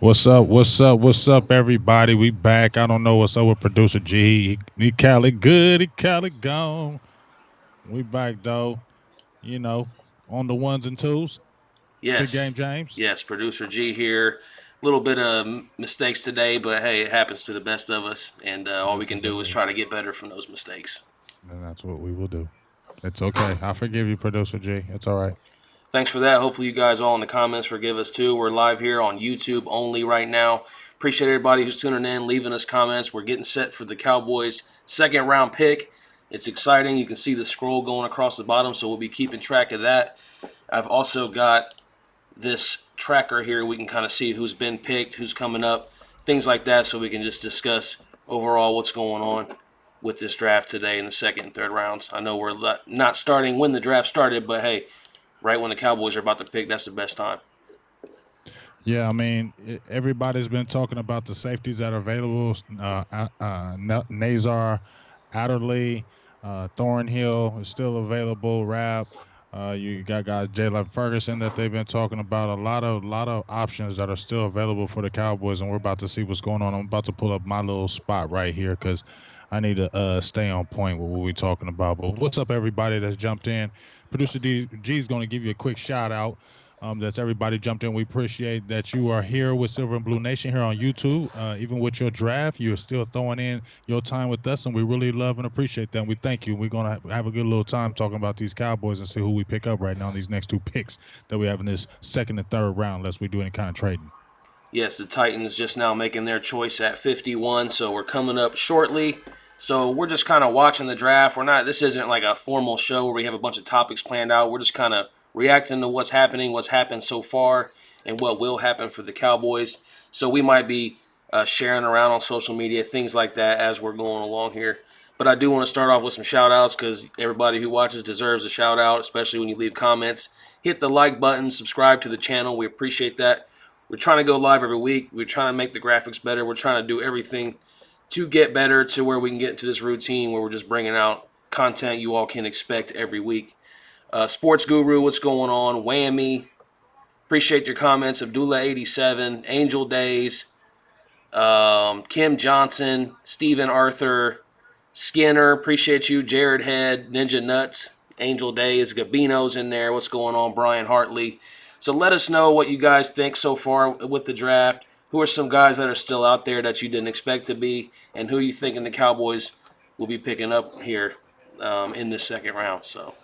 What's up? What's up? What's up, everybody? We back. I don't know what's up with producer G. He Cali good. He Cali gone. We back though. You know, on the ones and twos. Big game, Yes, James. yes, producer G here. A little bit of mistakes today, but hey, it happens to the best of us, and all we Yes, can it do is try does. to get better from those mistakes. And that's what we will do. It's okay. I forgive you, producer G. It's all right. Thanks for that. Hopefully, you guys all in the comments forgive us too. We're live here on YouTube only right now. Appreciate everybody who's tuning in, leaving us comments. We're getting set for the Cowboys' second round pick. It's exciting. You can see the scroll going across the bottom, so we'll be keeping track of that. I've also got this tracker here. We can kind of see who's been picked, who's coming up, things like that, so we can just discuss overall what's going on with this draft today in the second and third rounds. I know we're not starting when the draft started, but hey, right when the Cowboys are about to pick, that's the best time. Yeah, I mean, everybody's been talking about the safeties that are available. Nazar, Adderley, Thornhill is still available. Rab, you got guys Jalen Ferguson that they've been talking about. A lot of options that are still available for the Cowboys, and we're about to see what's going on. I'm about to pull up my little spot right here because I need to stay on point with what we're talking about. But what's up, everybody that's jumped in? Producer G is going to give you a quick shout out. That's everybody jumped in. We appreciate that you are here with Silver and Blue Nation here on YouTube. Even with your draft, you're still throwing in your time with us, and we really love and appreciate that. And we thank you. We're going to have a good little time talking about these Cowboys and see who we pick up right now in these next two picks that we have in this second and third round, unless we do any kind of trading. Yes, the Titans just now making their choice at 51, so we're coming up shortly. So we're just kind of watching the draft. We're not. This isn't like a formal show where we have a bunch of topics planned out. We're just kind of reacting to what's happening, what's happened so far, and what will happen for the Cowboys. So we might be sharing around on social media, things like that, as we're going along here. But I do want to start off with some shout outs because everybody who watches deserves a shout out, especially when you leave comments. Hit the like button, subscribe to the channel. We appreciate that. We're trying to go live every week. We're trying to make the graphics better. We're trying to do everything to get better to where we can get into this routine where we're just bringing out content you all can expect every week. Sports Guru, what's going on? Whammy, appreciate your comments. Abdullah87, Angel Days, Kim Johnson, Stephen Arthur, Skinner, appreciate you. Jared Head, Ninja Nuts, Angel Days, Gabino's in there. What's going on? Brian Hartley. So let us know what you guys think so far with the draft. Who are some guys that are still out there that you didn't expect to be, and who you thinking the Cowboys will be picking up here in this second round? So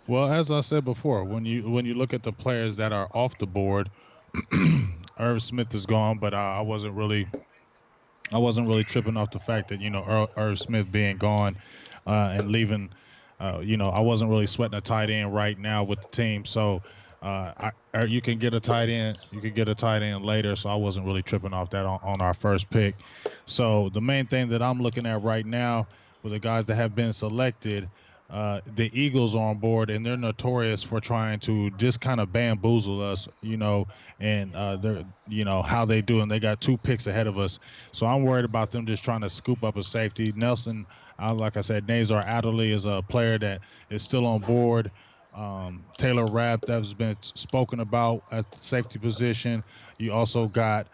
Well, as I said before, when you look at the players that are off the board, Irv Smith is gone, but I wasn't really tripping off the fact that Irv Smith being gone and leaving. I wasn't really sweating a tight end right now with the team. So you can get a tight end. You could get a tight end later. So I wasn't really tripping off that on our first pick. So the main thing that I'm looking at right now with the guys that have been selected. The Eagles are on board, and they're notorious for trying to just kind of bamboozle us, and they're, how they do, and they got two picks ahead of us. So I'm worried about them just trying to scoop up a safety. Nelson, like I said, Nazar Adderley is a player that is still on board. Taylor Rapp, that's been spoken about at the safety position. You also got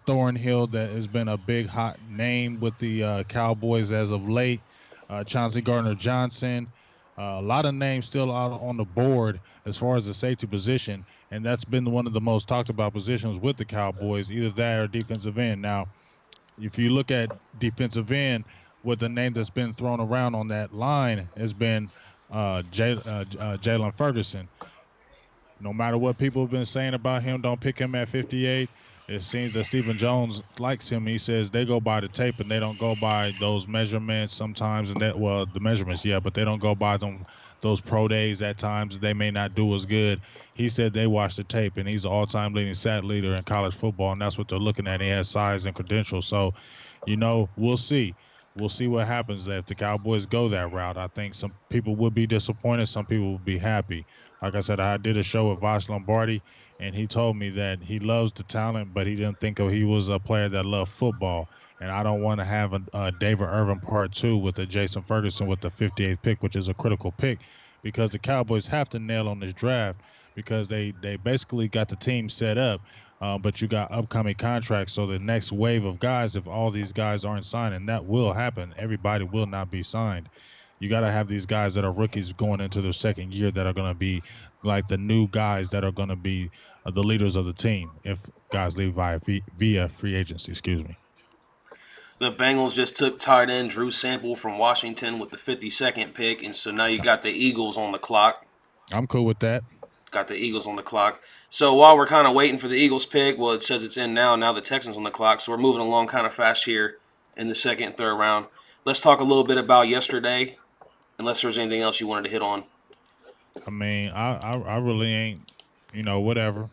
Thornhill, that has been a big hot name with the Cowboys as of late. Chauncey Gardner-Johnson. A lot of names still out on the board as far as the safety position, and that's been one of the most talked about positions with the Cowboys, either that or defensive end. Now, if you look at defensive end, what the name that's been thrown around on that line has been Jalen Ferguson. No matter what people have been saying about him, don't pick him at 58. It seems that Stephen Jones likes him. He says they go by the tape and they don't go by those measurements sometimes. And the measurements, yeah, but they don't go by those pro days at times. They may not do as good. He said they watch the tape, and he's the all-time leading sack leader in college football, and that's what they're looking at. He has size and credentials. So, we'll see. We'll see what happens if the Cowboys go that route. I think some people would be disappointed. Some people would be happy. Like I said, I did a show with Vosh Lombardi, and he told me that he loves the talent, but he didn't think he was a player that loved football. And I don't want to have a David Irvin part two with a Jason Ferguson with the 58th pick, which is a critical pick, because the Cowboys have to nail on this draft because they basically got the team set up. but you got upcoming contracts. So the next wave of guys, if all these guys aren't signed, and that will happen, everybody will not be signed. You got to have these guys that are rookies going into their second year that are going to be like the new guys that are going to be the leaders of the team if guys leave via free agency. Excuse me. The Bengals just took tight end Drew Sample from Washington with the 52nd pick, and so now you got the Eagles on the clock. I'm cool with that. Got the Eagles on the clock. So while we're kind of waiting for the Eagles pick, well, it says it's in now. Now the Texans on the clock, so we're moving along kind of fast here in the second and third round. Let's talk a little bit about yesterday, unless there's anything else you wanted to hit on. I mean, I really ain't, whatever.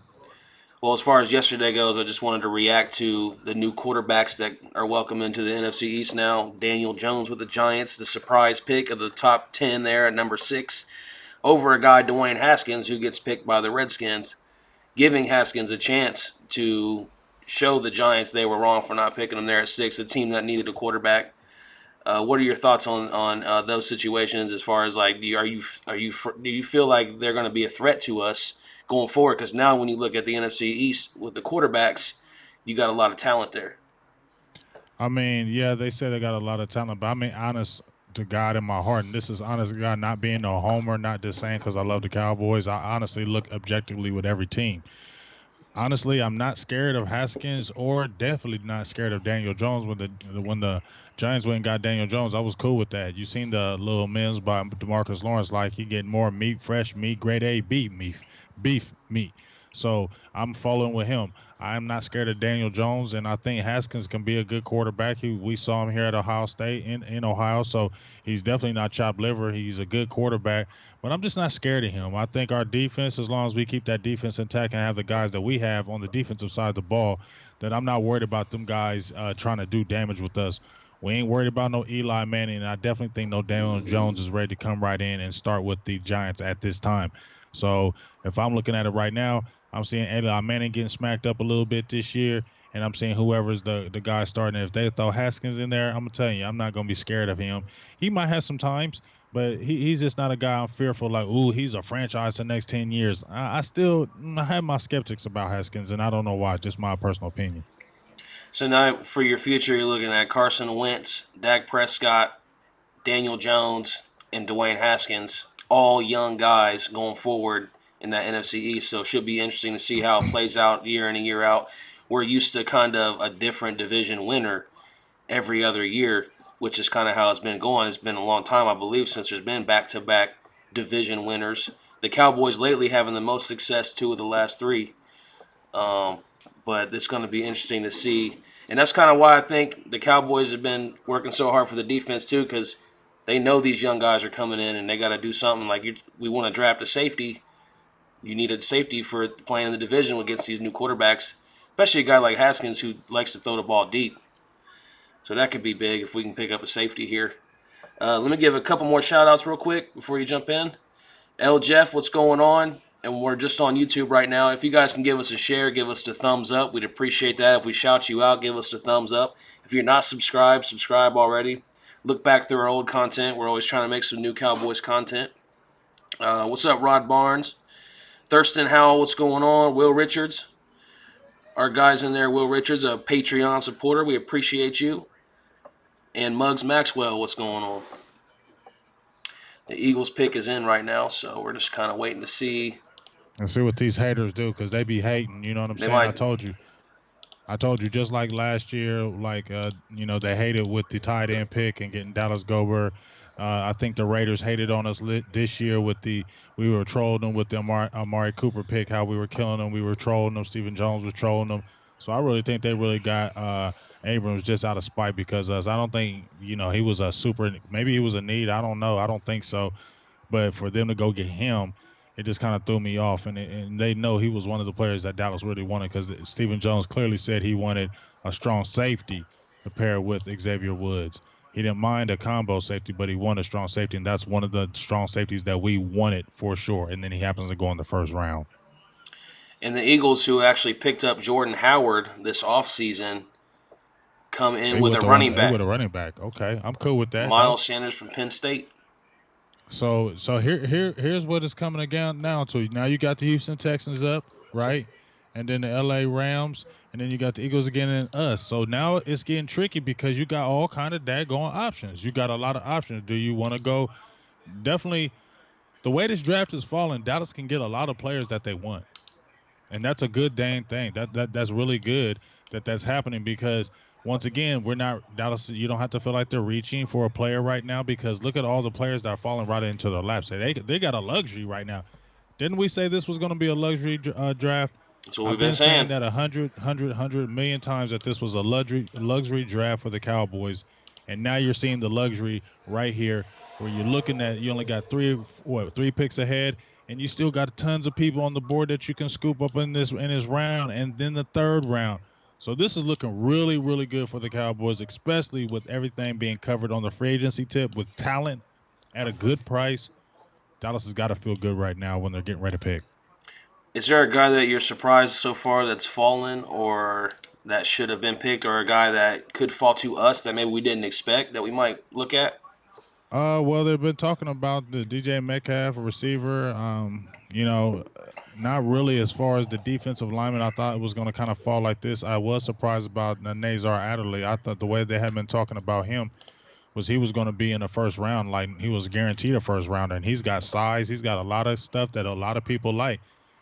Well, as far as yesterday goes, I just wanted to react to the new quarterbacks that are welcome into the NFC East now. Daniel Jones with the Giants, the surprise pick of the top 10 there at number 6, over a guy, Dwayne Haskins, who gets picked by the Redskins, giving Haskins a chance to show the Giants they were wrong for not picking him there at 6, a team that needed a quarterback. What are your thoughts on those situations? As far as like, do you feel like they're going to be a threat to us going forward? Because now when you look at the NFC East with the quarterbacks, you got a lot of talent there. I mean, yeah, they say they got a lot of talent, but I mean, honest to God in my heart, and this is honest to God, not being no homer, not just saying because I love the Cowboys. I honestly look objectively with every team. Honestly, I'm not scared of Haskins or definitely not scared of Daniel Jones. When the Giants went and got Daniel Jones, I was cool with that. You seen the little memes by DeMarcus Lawrence, like he getting more meat, fresh meat, grade A beef meat. So I'm following with him. I am not scared of Daniel Jones, and I think Haskins can be a good quarterback. We saw him here at Ohio State in Ohio, so he's definitely not chopped liver. He's a good quarterback, but I'm just not scared of him. I think our defense, as long as we keep that defense intact and have the guys that we have on the defensive side of the ball, that I'm not worried about them guys trying to do damage with us. We ain't worried about no Eli Manning, and I definitely think no Daniel Jones is ready to come right in and start with the Giants at this time. So if I'm looking at it right now, I'm seeing Eli Manning getting smacked up a little bit this year, and I'm seeing whoever's the guy starting. If they throw Haskins in there, I'm gonna tell you, I'm not gonna be scared of him. He might have some times, but he's just not a guy I'm fearful. Like, ooh, he's a franchise the next 10 years. I still have my skeptics about Haskins, and I don't know why. Just my personal opinion. So now for your future, you're looking at Carson Wentz, Dak Prescott, Daniel Jones, and Dwayne Haskins, all young guys going forward in that NFC East. So it should be interesting to see how it plays out year in and year out. We're used to kind of a different division winner every other year, which is kind of how it's been going. It's been a long time, I believe, since there's been back-to-back division winners. The Cowboys lately having the most success, 2 of the last 3. Um, but it's going to be interesting to see. And that's kind of why I think the Cowboys have been working so hard for the defense too, because they know these young guys are coming in and they got to do something. Like we want to draft a safety. You need a safety for playing in the division against these new quarterbacks, especially a guy like Haskins who likes to throw the ball deep. So that could be big if we can pick up a safety here. Let me give a couple more shout outs real quick before you jump in. L. Jeff, what's going on? And we're just on YouTube right now. If you guys can give us a share, give us the thumbs up. We'd appreciate that. If we shout you out, give us the thumbs up. If you're not subscribed, subscribe already. Look back through our old content. We're always trying to make some new Cowboys content. What's up, Rod Barnes? Thurston Howell, what's going on? Will Richards, our guys in there. Will Richards, a Patreon supporter. We appreciate you. And Muggs Maxwell, what's going on? The Eagles pick is in right now, so we're just kind of waiting to see. And see what these haters do, because they be hating. You know what I'm They saying? I might. told you. I told you, just like last year, like they hated with the tight end pick and getting Dallas Gober. I think the Raiders hated on us this year with we were trolling them with the Amari Cooper pick, how we were killing them. We were trolling them. Stephen Jones was trolling them. So I really think they really got Abrams just out of spite because us. I don't think he was a super. Maybe he was a need. I don't know. I don't think so. But for them to go get him, it just kind of threw me off. And they know he was one of the players that Dallas really wanted because Stephen Jones clearly said he wanted a strong safety to pair with Xavier Woods. He didn't mind a combo safety, but he wanted a strong safety, and that's one of the strong safeties that we wanted for sure. And then he happens to go in the first round. And the Eagles, who actually picked up Jordan Howard this offseason, come in with a running They back. with a running back. Okay, I'm cool with that. Though. Miles Sanders from Penn State. So here's what it's coming again now to. Now you got the Houston Texans up, right? and then the LA Rams, and then you got the Eagles again and us. So now it's getting tricky because you got all kind of daggone options. You got a lot of options. Do you want to go? Definitely, the way this draft is falling, Dallas can get a lot of players that they want, and that's a good dang thing. That's really good that that's happening because once again, we're not Dallas. You don't have to feel like they're reaching for a player right now because look at all the players that are falling right into their laps. They got a luxury right now. Didn't we say this was going to be a luxury draft? That's what we've I've been been saying saying. that 100 million times that this was a luxury draft for the Cowboys, and now you're seeing the luxury right here, where you're looking at you only got three picks ahead, and you still got tons of people on the board that you can scoop up in this round, and then the third round. So this is looking really really good for the Cowboys, especially with everything being covered on the free agency tip with talent at a good price. Dallas has got to feel good right now when they're getting ready to pick. Is there a guy that you're surprised so far that's fallen or that should have been picked, or a guy that could fall to us that maybe we didn't expect that we might look at? Well, they've been talking about the DJ Metcalf receiver. Not really as far as the defensive lineman. I thought it was going to kind of fall like this. I was surprised about Nazar Adderley. I thought the way they had been talking about him was he was going to be in the first round, like he was guaranteed a first rounder, and he's got size. He's got a lot of stuff that a lot of people like,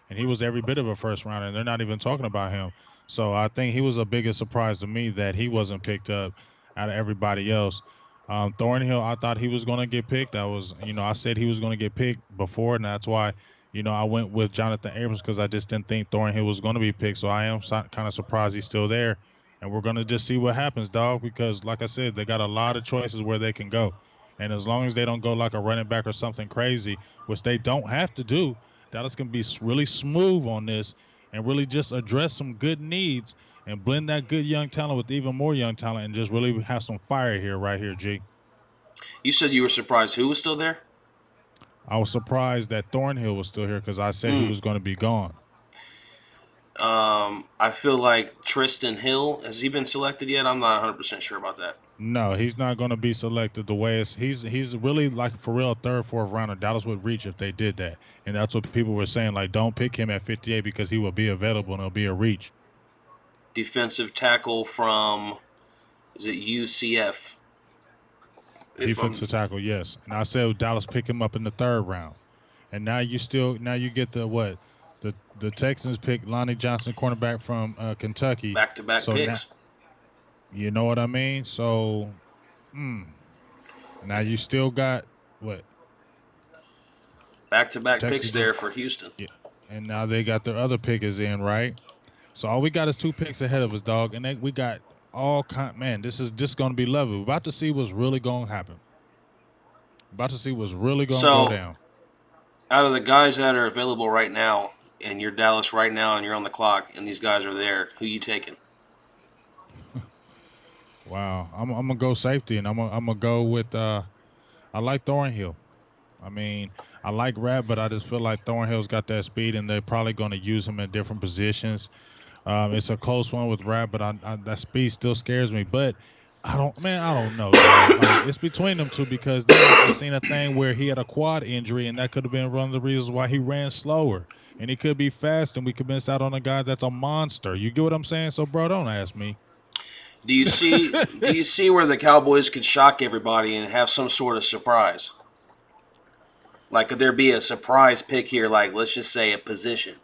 and he was every bit of a first rounder, and they're not even talking about him. So I think he was a bigger surprise to me that he wasn't picked up out of everybody else. Thornhill, I thought he was going to get picked. I said he was going to get picked before, and that's why, I went with Jonathan Abrams because I just didn't think Thornhill was going to be picked. So I am kind of surprised he's still there, and we're gonna just see what happens, dog. Because like I said, they got a lot of choices where they can go, and as long as they don't go like a running back or something crazy, which they don't have to do, Dallas can be really smooth on this and really just address some good needs and blend that good young talent with even more young talent and just really have some fire here, right here, G. You said you were surprised who was still there? I was surprised that Thornhill was still here because I said he Mm. was going to be gone. I feel like Tristan Hill, has he been selected yet? I'm not 100% sure about that. No, he's not going to be selected the way he's really like for real third, fourth rounder. Dallas would reach if they did that, and that's what people were saying. Like, don't pick him at 58 because he will be available and it'll be a reach. Defensive tackle from, is it UCF? If I'm Defensive tackle, yes. And I said Dallas pick him up in the third round, and now you get the what the Texans pick Lonnie Johnson, cornerback from Kentucky. back-to-back So now picks. you know what I mean. So mm, now you still got what Back-to-back Texas picks just there for Houston. yeah, and now they got their other pick is in right. So all we got is two picks ahead of us, dog, and we got all kind. Man, this is just going to be lovely. We're about to see what's really going to happen. About to see what's really going to go So, down. out of the guys that are available right now, and you're Dallas right now, and you're on the clock, and these guys are there, who you taking? Wow, I'm gonna go safety, and I'm gonna go with I like Thornhill. I mean, I like Rap, but I just feel like Thornhill's got that speed, and they're probably going to use him in different positions. It's a close one with Rap, but that speed still scares me. But I don't know, dog. Like it's between them two because then I seen a thing where he had a quad injury, and that could have been one of the reasons why he ran slower. And he could be fast, and we could miss out on a guy that's a monster. You get what I'm saying? So, bro, don't ask me. Do you see where the Cowboys could shock everybody and have some sort of surprise? Like, could there be a surprise pick here? Like, let's just say a position,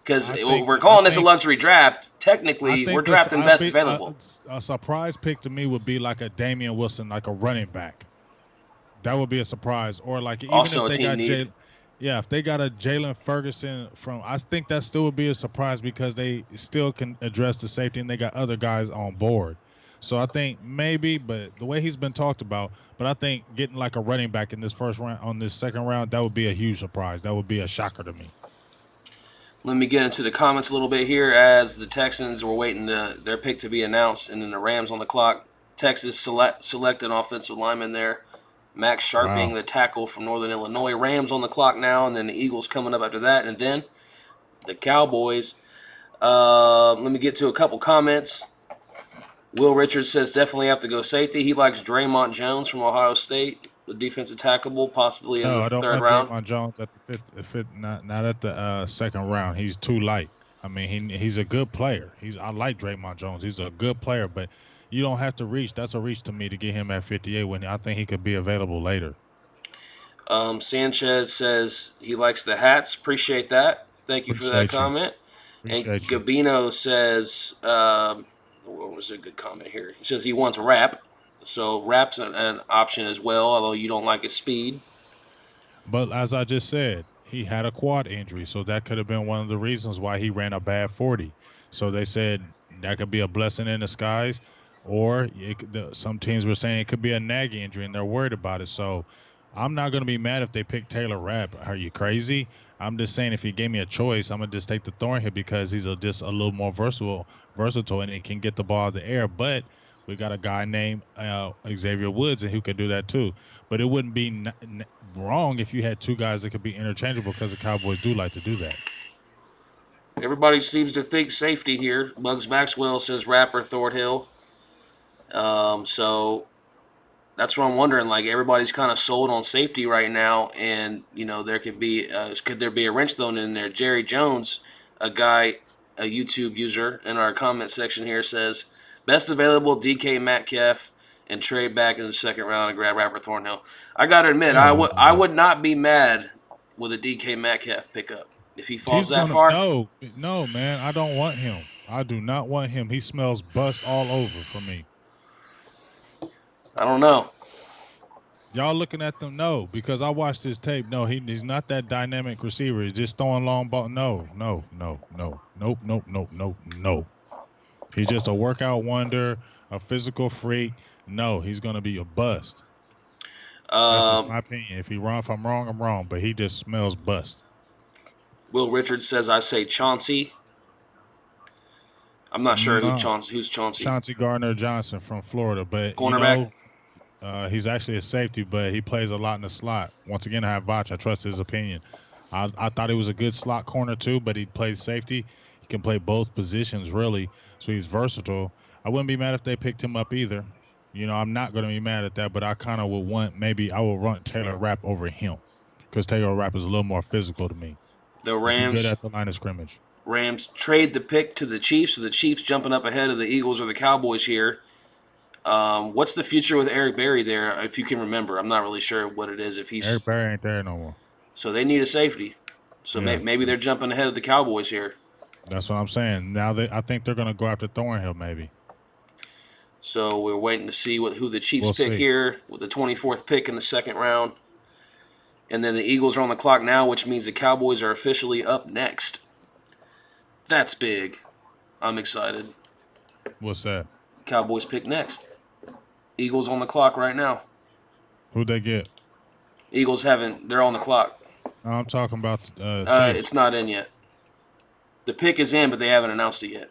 because I think we're I calling this a think luxury draft. I Technically, we're think this drafting best available. a surprise pick to me would be like a Damian Wilson, like a running back. That would be a surprise. Or like even if Also, a they team got need. yeah, if they got a Jalen Ferguson from, I think that still would be a surprise because they still can address the safety and they got other guys on board. So I think maybe, but the way he's been talked about, but I think getting like a running back in this first round, on this second round, that would be a huge surprise. That would be a shocker to me. Let me get into the comments a little bit here as the Texans were waiting their pick to be announced, and then the Rams on the clock. Texas selected offensive lineman there. Max Sharping, Wow. the tackle from Northern Illinois. Rams on the clock now, and then the Eagles coming up after that, and then the Cowboys. Let me get to a couple comments. Will Richards says definitely have to go safety. He likes Draymond Jones from Ohio State, the defensive tackle, possibly in No, the I don't third want round. Draymond Jones at the fifth, not at the second round. He's too light. I mean, he's a good player. I like Draymond Jones. He's a good player, but you don't have to reach. That's a reach to me to get him at 58 when I think he could be available later. Sanchez says he likes the hats. Appreciate that. Thank you for that Appreciate you. comment. And Appreciate you. Gabino says, what was a good comment here? He says he wants rap. So rap's an option as well, although you don't like his speed. But as I just said, he had a quad injury, so that could have been one of the reasons why he ran a bad 40. So they said that could be a blessing in disguise, or some teams were saying it could be a nagging injury, and they're worried about it. So I'm not going to be mad if they pick Taylor Rapp. Are you crazy? I'm just saying if he gave me a choice, I'm gonna just take the Thornhill because he's just a little more versatile, and he can get the ball in the air. But we got a guy named Xavier Woods, and who could do that too. But it wouldn't be wrong if you had two guys that could be interchangeable because the Cowboys do like to do that. Everybody seems to think safety here. Bugs Maxwell says rapper Thornhill. So that's what I'm wondering. Like everybody's kind of sold on safety right now, and there could there be a wrench thrown in there? Jerry Jones, a YouTube user in our comment section here says best available DK Metcalf and trade back in the second round and grab rapper Thornhill. I gotta admit, I would not be mad with a DK Metcalf pickup if he falls that far. No, man, I don't want him. I do not want him. He smells bust all over for me. I don't know. Y'all looking at them? No, because I watched his tape. No, he's not that dynamic receiver. He's just throwing long ball. No. Nope. He's just a workout wonder, a physical freak. No, he's gonna be a bust. That's just my opinion. If I'm wrong, I'm wrong. But he just smells bust. Will Richards says I say Chauncey. I'm not sure who's Chauncey. Chauncey Gardner-Johnson from Florida, but cornerback. He's actually a safety, but he plays a lot in the slot. Once again, I have Vach. I trust his opinion. I thought he was a good slot corner too, but he plays safety. He can play both positions really, so he's versatile. I wouldn't be mad if they picked him up either. I'm not going to be mad at that, but I kind of would want I will run Taylor Rapp over him because Taylor Rapp is a little more physical to me. The Rams good at the line of scrimmage. Rams trade the pick to the Chiefs, so the Chiefs jumping up ahead of the Eagles or the Cowboys here. What's the future with Eric Berry there, if you can remember? I'm not really sure what it is. Eric Berry ain't there no more. So they need a safety. So maybe they're jumping ahead of the Cowboys here. That's what I'm saying. Now I think they're going to go after Thornhill maybe. So we're waiting to see who the Chiefs pick here with the 24th pick in the second round. And then the Eagles are on the clock now, which means the Cowboys are officially up next. That's big. I'm excited. What's that? Cowboys pick next. Eagles on the clock right now. Who'd they get? Eagles they're on the clock. I'm talking about it's not in yet. The pick is in, but they haven't announced it yet.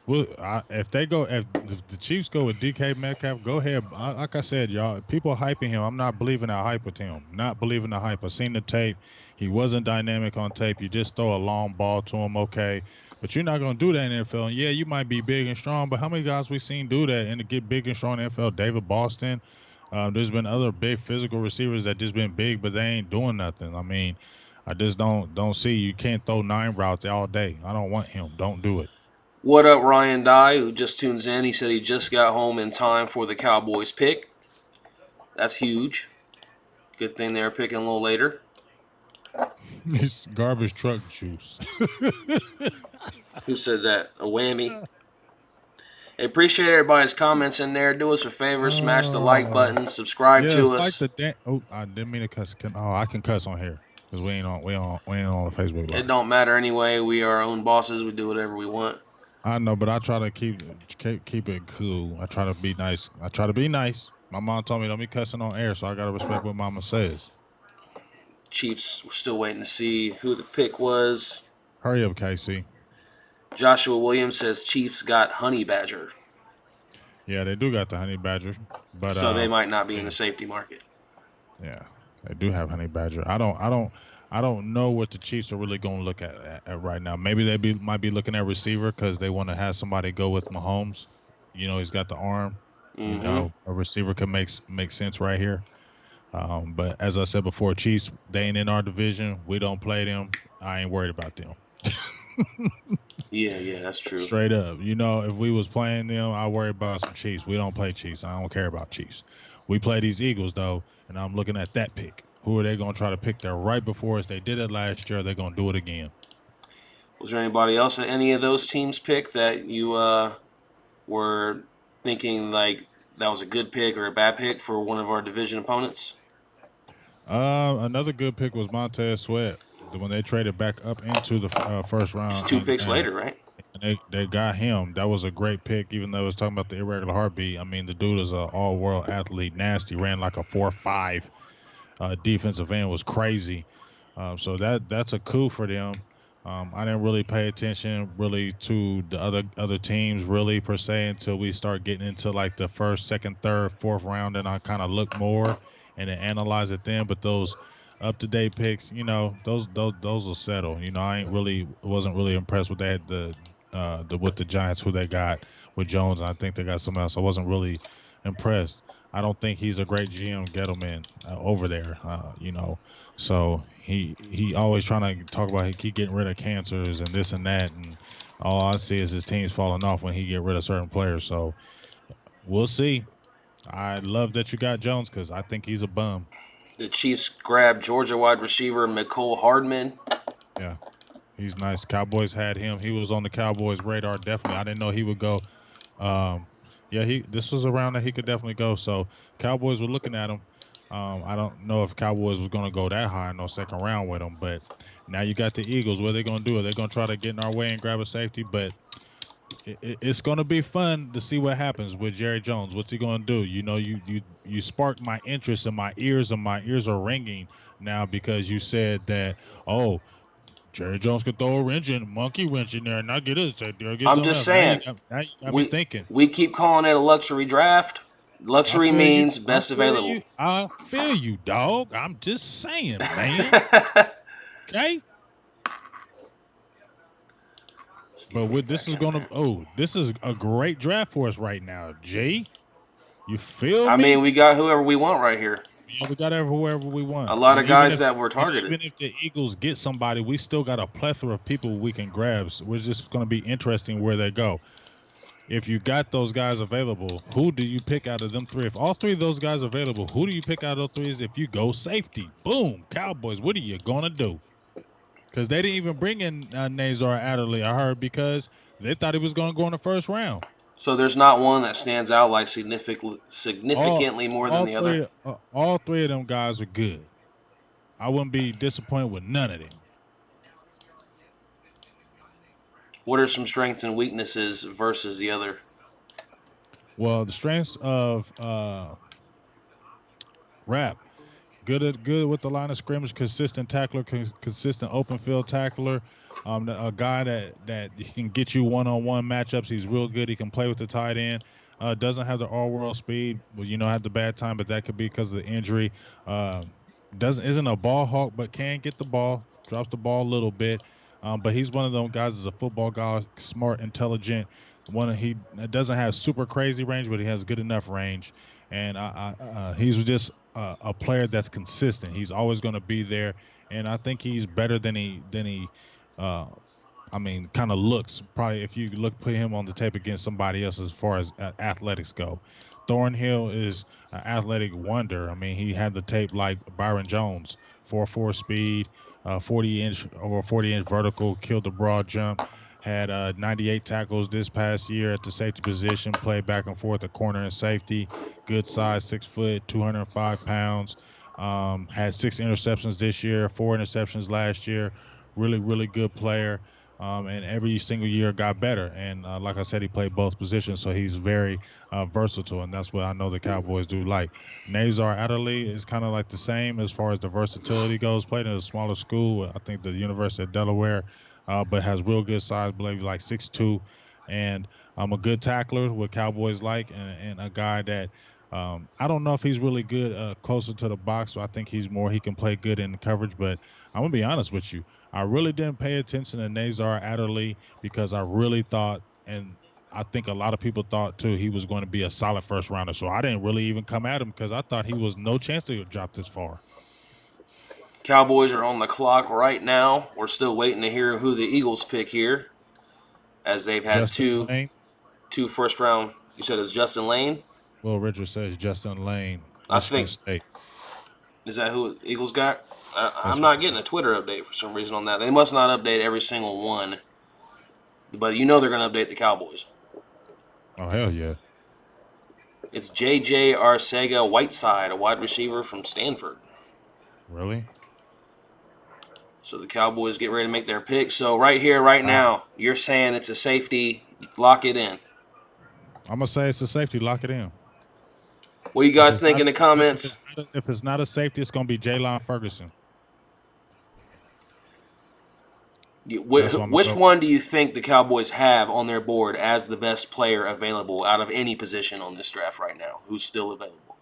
Well, if the Chiefs go with DK Metcalf, go ahead. Like I said, y'all, people hyping him. I'm not believing that hype with him. Not believing the hype. I've seen the tape. He wasn't dynamic on tape. You just throw a long ball to him, okay. But you're not going to do that in the NFL. And yeah, you might be big and strong, but how many guys we've seen do that and to get big and strong in the NFL? David Boston. There's been other big physical receivers that just been big, but they ain't doing nothing. I mean, I just don't see. You can't throw 9 routes all day. I don't want him. Don't do it. What up, Ryan Dye, who just tunes in? He said he just got home in time for the Cowboys pick. That's huge. Good thing they were picking a little later. It's garbage truck juice. Who said that? A whammy. Hey, appreciate everybody's comments in there. Do us a favor, smash the like button, subscribe to us. I didn't mean to cuss. I can cuss on here because we ain't on Facebook Live. It don't matter anyway. We are our own bosses. We do whatever we want. I know, but I try to keep it cool. I try to be nice. My mom told me don't be cussing on air, so I gotta respect what Mama says. Chiefs, we're still waiting to see who the pick was. Hurry up, KC. Joshua Williams says Chiefs got Honey Badger. Yeah, they do got the Honey Badger, but so they might not be in the safety market. Yeah, they do have Honey Badger. I don't know what the Chiefs are really going to look at right now. Maybe they might be looking at receiver because they want to have somebody go with Mahomes. He's got the arm. Mm-hmm. A receiver can make sense right here. But as I said before, Chiefs, they ain't in our division. We don't play them. I ain't worried about them. Yeah, yeah, that's true. Straight up. You know, if we was playing them, I worry about some Chiefs. We don't play Chiefs. I don't care about Chiefs. We play these Eagles though, and I'm looking at that pick. Who are they going to try to pick there right before us? They did it last year. They're going to do it again. Was there anybody else that any of those teams pick that you were thinking like that was a good pick or a bad pick for one of our division opponents? Another good pick was Montez Sweat when they traded back up into the first Just round, two and, picks and later, right? they got him. That was a great pick, even though it was talking about the irregular heartbeat. I mean, the dude is an all world athlete, nasty, ran like a 4.5. Defensive end was crazy. So that's a coup for them. I didn't really pay attention really to the other teams really per se until we start getting into like the first, second, third, fourth round, and I kind of look more and then analyze it then. But those up to date picks, those will settle. I ain't really wasn't really impressed with that the with the Giants who they got with Jones. I think they got someone else. I wasn't really impressed. I don't think he's a great GM Gettleman over there. So he always trying to talk about he keep getting rid of cancers and this and that, and all I see is his team's falling off when he get rid of certain players. So we'll see. I love that you got Jones because I think he's a bum. The Chiefs grabbed Georgia wide receiver McCole Hardman. Yeah, he's nice. Cowboys had him. He was on the Cowboys radar definitely. I didn't know he would go. Um, yeah, he this was around that he could definitely go. So Cowboys were looking at him. I don't know if Cowboys was going to go that high in no second round with him, but now you got the Eagles. What are they going to do? Are they going to try to get in our way and grab a safety? But it's going to be fun to see what happens with Jerry Jones. What's he going to do? You sparked my interest in my ears, and my ears are ringing now because you said that. Oh, Jerry Jones could throw a monkey wrench in there, and not get us there, get I'm something just else. Now saying, you got me we thinking. we keep calling it a luxury draft. I Luxury feel you. means I best feel available. you. I feel you, dog. I'm just saying, man. Okay. But with this is gonna this is a great draft for us right now, Jay. You feel I mean, me? we got whoever we want right here. Yeah, we got whoever we A want, lot of guys that were targeted. even if the Eagles get somebody, we still got a plethora of people we can grab. So we're just gonna be interesting where they go. If you got those guys available, who do you pick out of them three? If all three of those guys are available, who do you pick out of those three? Is if you go safety, boom, Cowboys. What are you gonna do? Because they didn't even bring in Nazar Adderley. I heard because they thought he was gonna go in the first round. So there's not one that stands out like All significantly more than all the other. three of them guys are good. I wouldn't be disappointed with none of them. What are some strengths and weaknesses versus the other? Well, the strengths of Rap. Good with the line of scrimmage, consistent tackler, consistent open field tackler. A guy that he can get you one-on-one matchups. He's real good. He can play with the tight end. Doesn't have the all-world speed. Well, had the bad time, but that could be because of the injury. Uh, doesn't isn't a ball hawk, but can get the ball. Drops the ball a little bit. But he's one of those guys. Is a football guy, smart, intelligent. He doesn't have super crazy range, but he has good enough range. And he's just a player that's consistent. He's always going to be there, and I think he's better than he. Uh, kind of looks. Probably if you put him on the tape against somebody else as far as athletics go. Thornhill is an athletic wonder. I mean, he had the tape like Byron Jones, 4.4 speed, 40-inch vertical, killed the broad jump. Had 98 tackles this past year at the safety position. Played back and forth at corner and safety. Good size, 6 foot, 205 pounds. Had 6 interceptions this year, 4 interceptions last year. Really, really good player. And every single year got better. And like I said, he played both positions, so he's very versatile, and that's what I know the Cowboys do like. Nazar Adderley is kind of like the same as far as the versatility goes. Played in a smaller school, I think the University of Delaware, but has real good size, believe like 6'2", and a good tackler, what Cowboys like, and a guy that I don't know if he's really good closer to the box. So I think he can play good in the coverage. But I'm gonna be honest with you, I really didn't pay attention to Nazar Adderley because I really thought, and I think a lot of people thought too, he was going to be a solid first rounder. So I didn't really even come at him because I thought he was no chance to drop this far. Cowboys are on the clock right now. We're still waiting to hear who the Eagles pick here, as they've had Justin two Lane. first round. You said it's Justin Lane. Will Richard says Justin Lane, I Michigan think State. is that who Eagles got? I'm That's what not he getting said. a Twitter update for some reason on that. They must not update every single one, but you know they're going to update the Cowboys. Oh hell yeah. It's J.J. Arcega-Whiteside, a wide receiver from Stanford. Really? So the Cowboys get ready to make their pick. So right here, right Uh, now, you're saying it's a safety. Lock it in. I'm gonna say it's a safety. Lock it in. What do you If guys it's think not, in the comments? if it's not a safety, it's gonna be Jalen Ferguson. That's what I'm gonna Which go. one do you think the Cowboys have on their board as the best player available out of any position on this draft right now? Who's still available?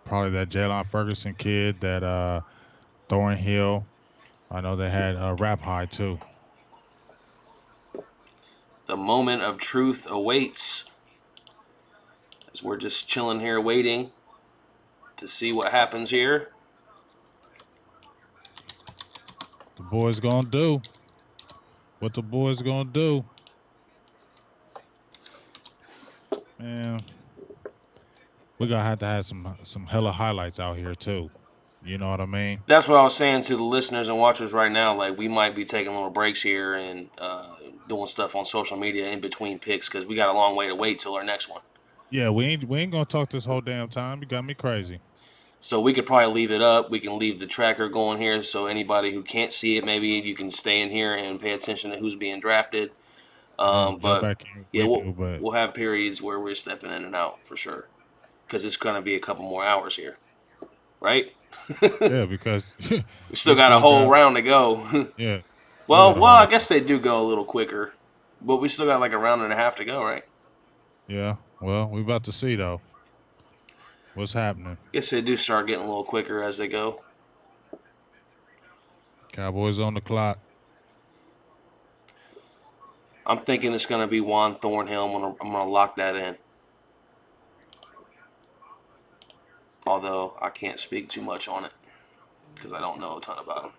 Probably that Jalen Ferguson kid, that Thornhill. I know they had Rap High too. The moment of truth awaits as we're just chilling here waiting to see what happens here. The boys gonna do what the boys gonna do, man. We gonna have to have some hella highlights out here too. You know what I mean? That's what I was saying to the listeners and watchers right now. Like, we might be taking little breaks here and doing stuff on social media in between picks because we got a long way to wait till our next one. Yeah, we ain't gonna talk this whole damn time. You got me crazy. So we could probably leave it up. We can leave the tracker going here so anybody who can't see it, maybe you can stay in here and pay attention to who's being drafted. And then jump But back in if yeah, we we'll do, but we'll have periods where we're stepping in and out for sure because it's gonna be a couple more hours here, right? yeah, because We still we got a still whole got round to go. yeah, we well, got a I whole guess they do go a little quicker, but we still got like a round and a half to go, right? yeah. Well, we about to see though what's happening. Guess they do start getting a little quicker as they go. Cowboys on the clock. I'm thinking it's gonna be Juan Thornhill. I'm gonna lock that in. Although I can't speak too much on it because I don't know a ton about him.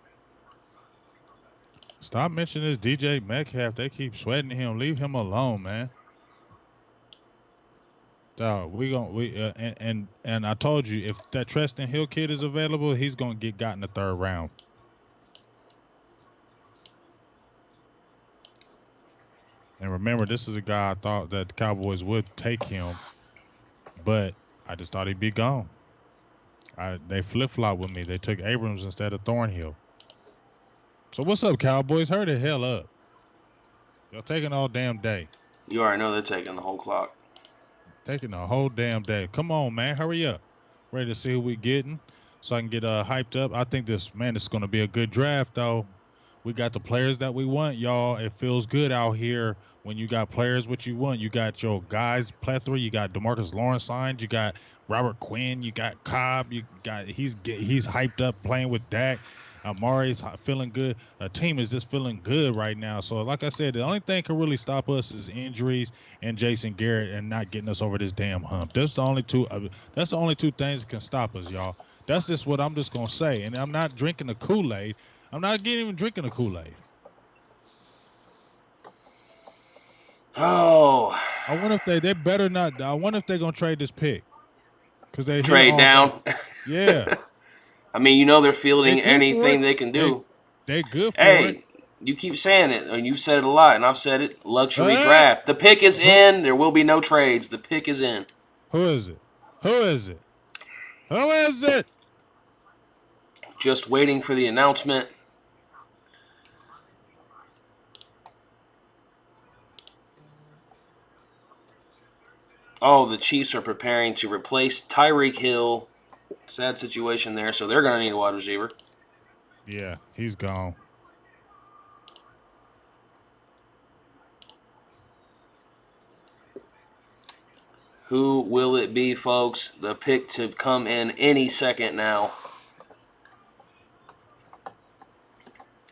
Stop mentioning this DJ Metcalf. They keep sweating him. Leave him alone, man. Dog, and I told you if that Tristan Hill kid is available, he's gonna get got in the third round. And remember, this is a guy I thought that the Cowboys would take him, but I just thought he'd be gone. They flip flop with me. They took Abrams instead of Thornhill. So what's up, Cowboys? Hurry the hell up. Y'all taking all damn day. You already know they're taking the whole clock. Taking the whole damn day. Come on, man. Hurry up. Ready to see who we getting so I can get hyped up. I think this is going to be a good draft, though. We got the players that we want, y'all. It feels good out here when you got players what you want. You got your guys plethora. You got DeMarcus Lawrence signed. You got Robert Quinn. You got Cobb. You got he's hyped up playing with Dak. Amari's feeling good. A team is just feeling good right now. So, like I said, the only thing can really stop us is injuries and Jason Garrett and not getting us over this damn hump. That's the only two. That's the only two things that can stop us, y'all. That's just what I'm just gonna say. And I'm not drinking the Kool-Aid. I'm not even drinking the Kool-Aid. Oh, I wonder if they better not. I wonder if they're gonna trade this pick because they're here trade all down. day. Yeah, I mean, you know they're they fielding good for anything it. they can do. They good for it. Hey, you keep saying it, and you've said it a lot, and I've said it. Luxury Uh, draft. The pick is who, in. There will be no trades. The pick is in. who is it? Who is it? Who is it? Just waiting for the announcement. Oh, the Chiefs are preparing to replace Tyreek Hill. Sad situation there, so they're going to need a wide receiver. Yeah, he's gone. Who will it be, folks? The pick to come in any second now.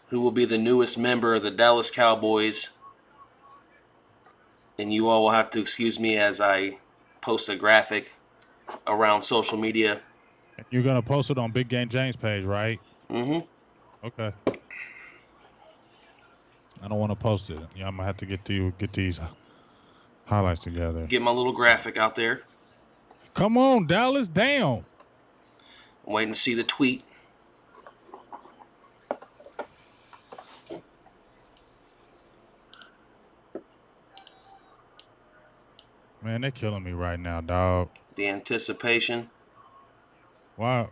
Who will be the newest member of the Dallas Cowboys? And you all will have to excuse me as I post a graphic around social media. You're gonna post it on Big Game James page, right? Mm-hmm. Okay. I don't want to post it. Yeah, I'm gonna have to get these highlights together. Get my little graphic out there. Come on, Dallas, down. I'm waiting to see the tweet. Man, they're killing me right now, dog. The anticipation. Wow,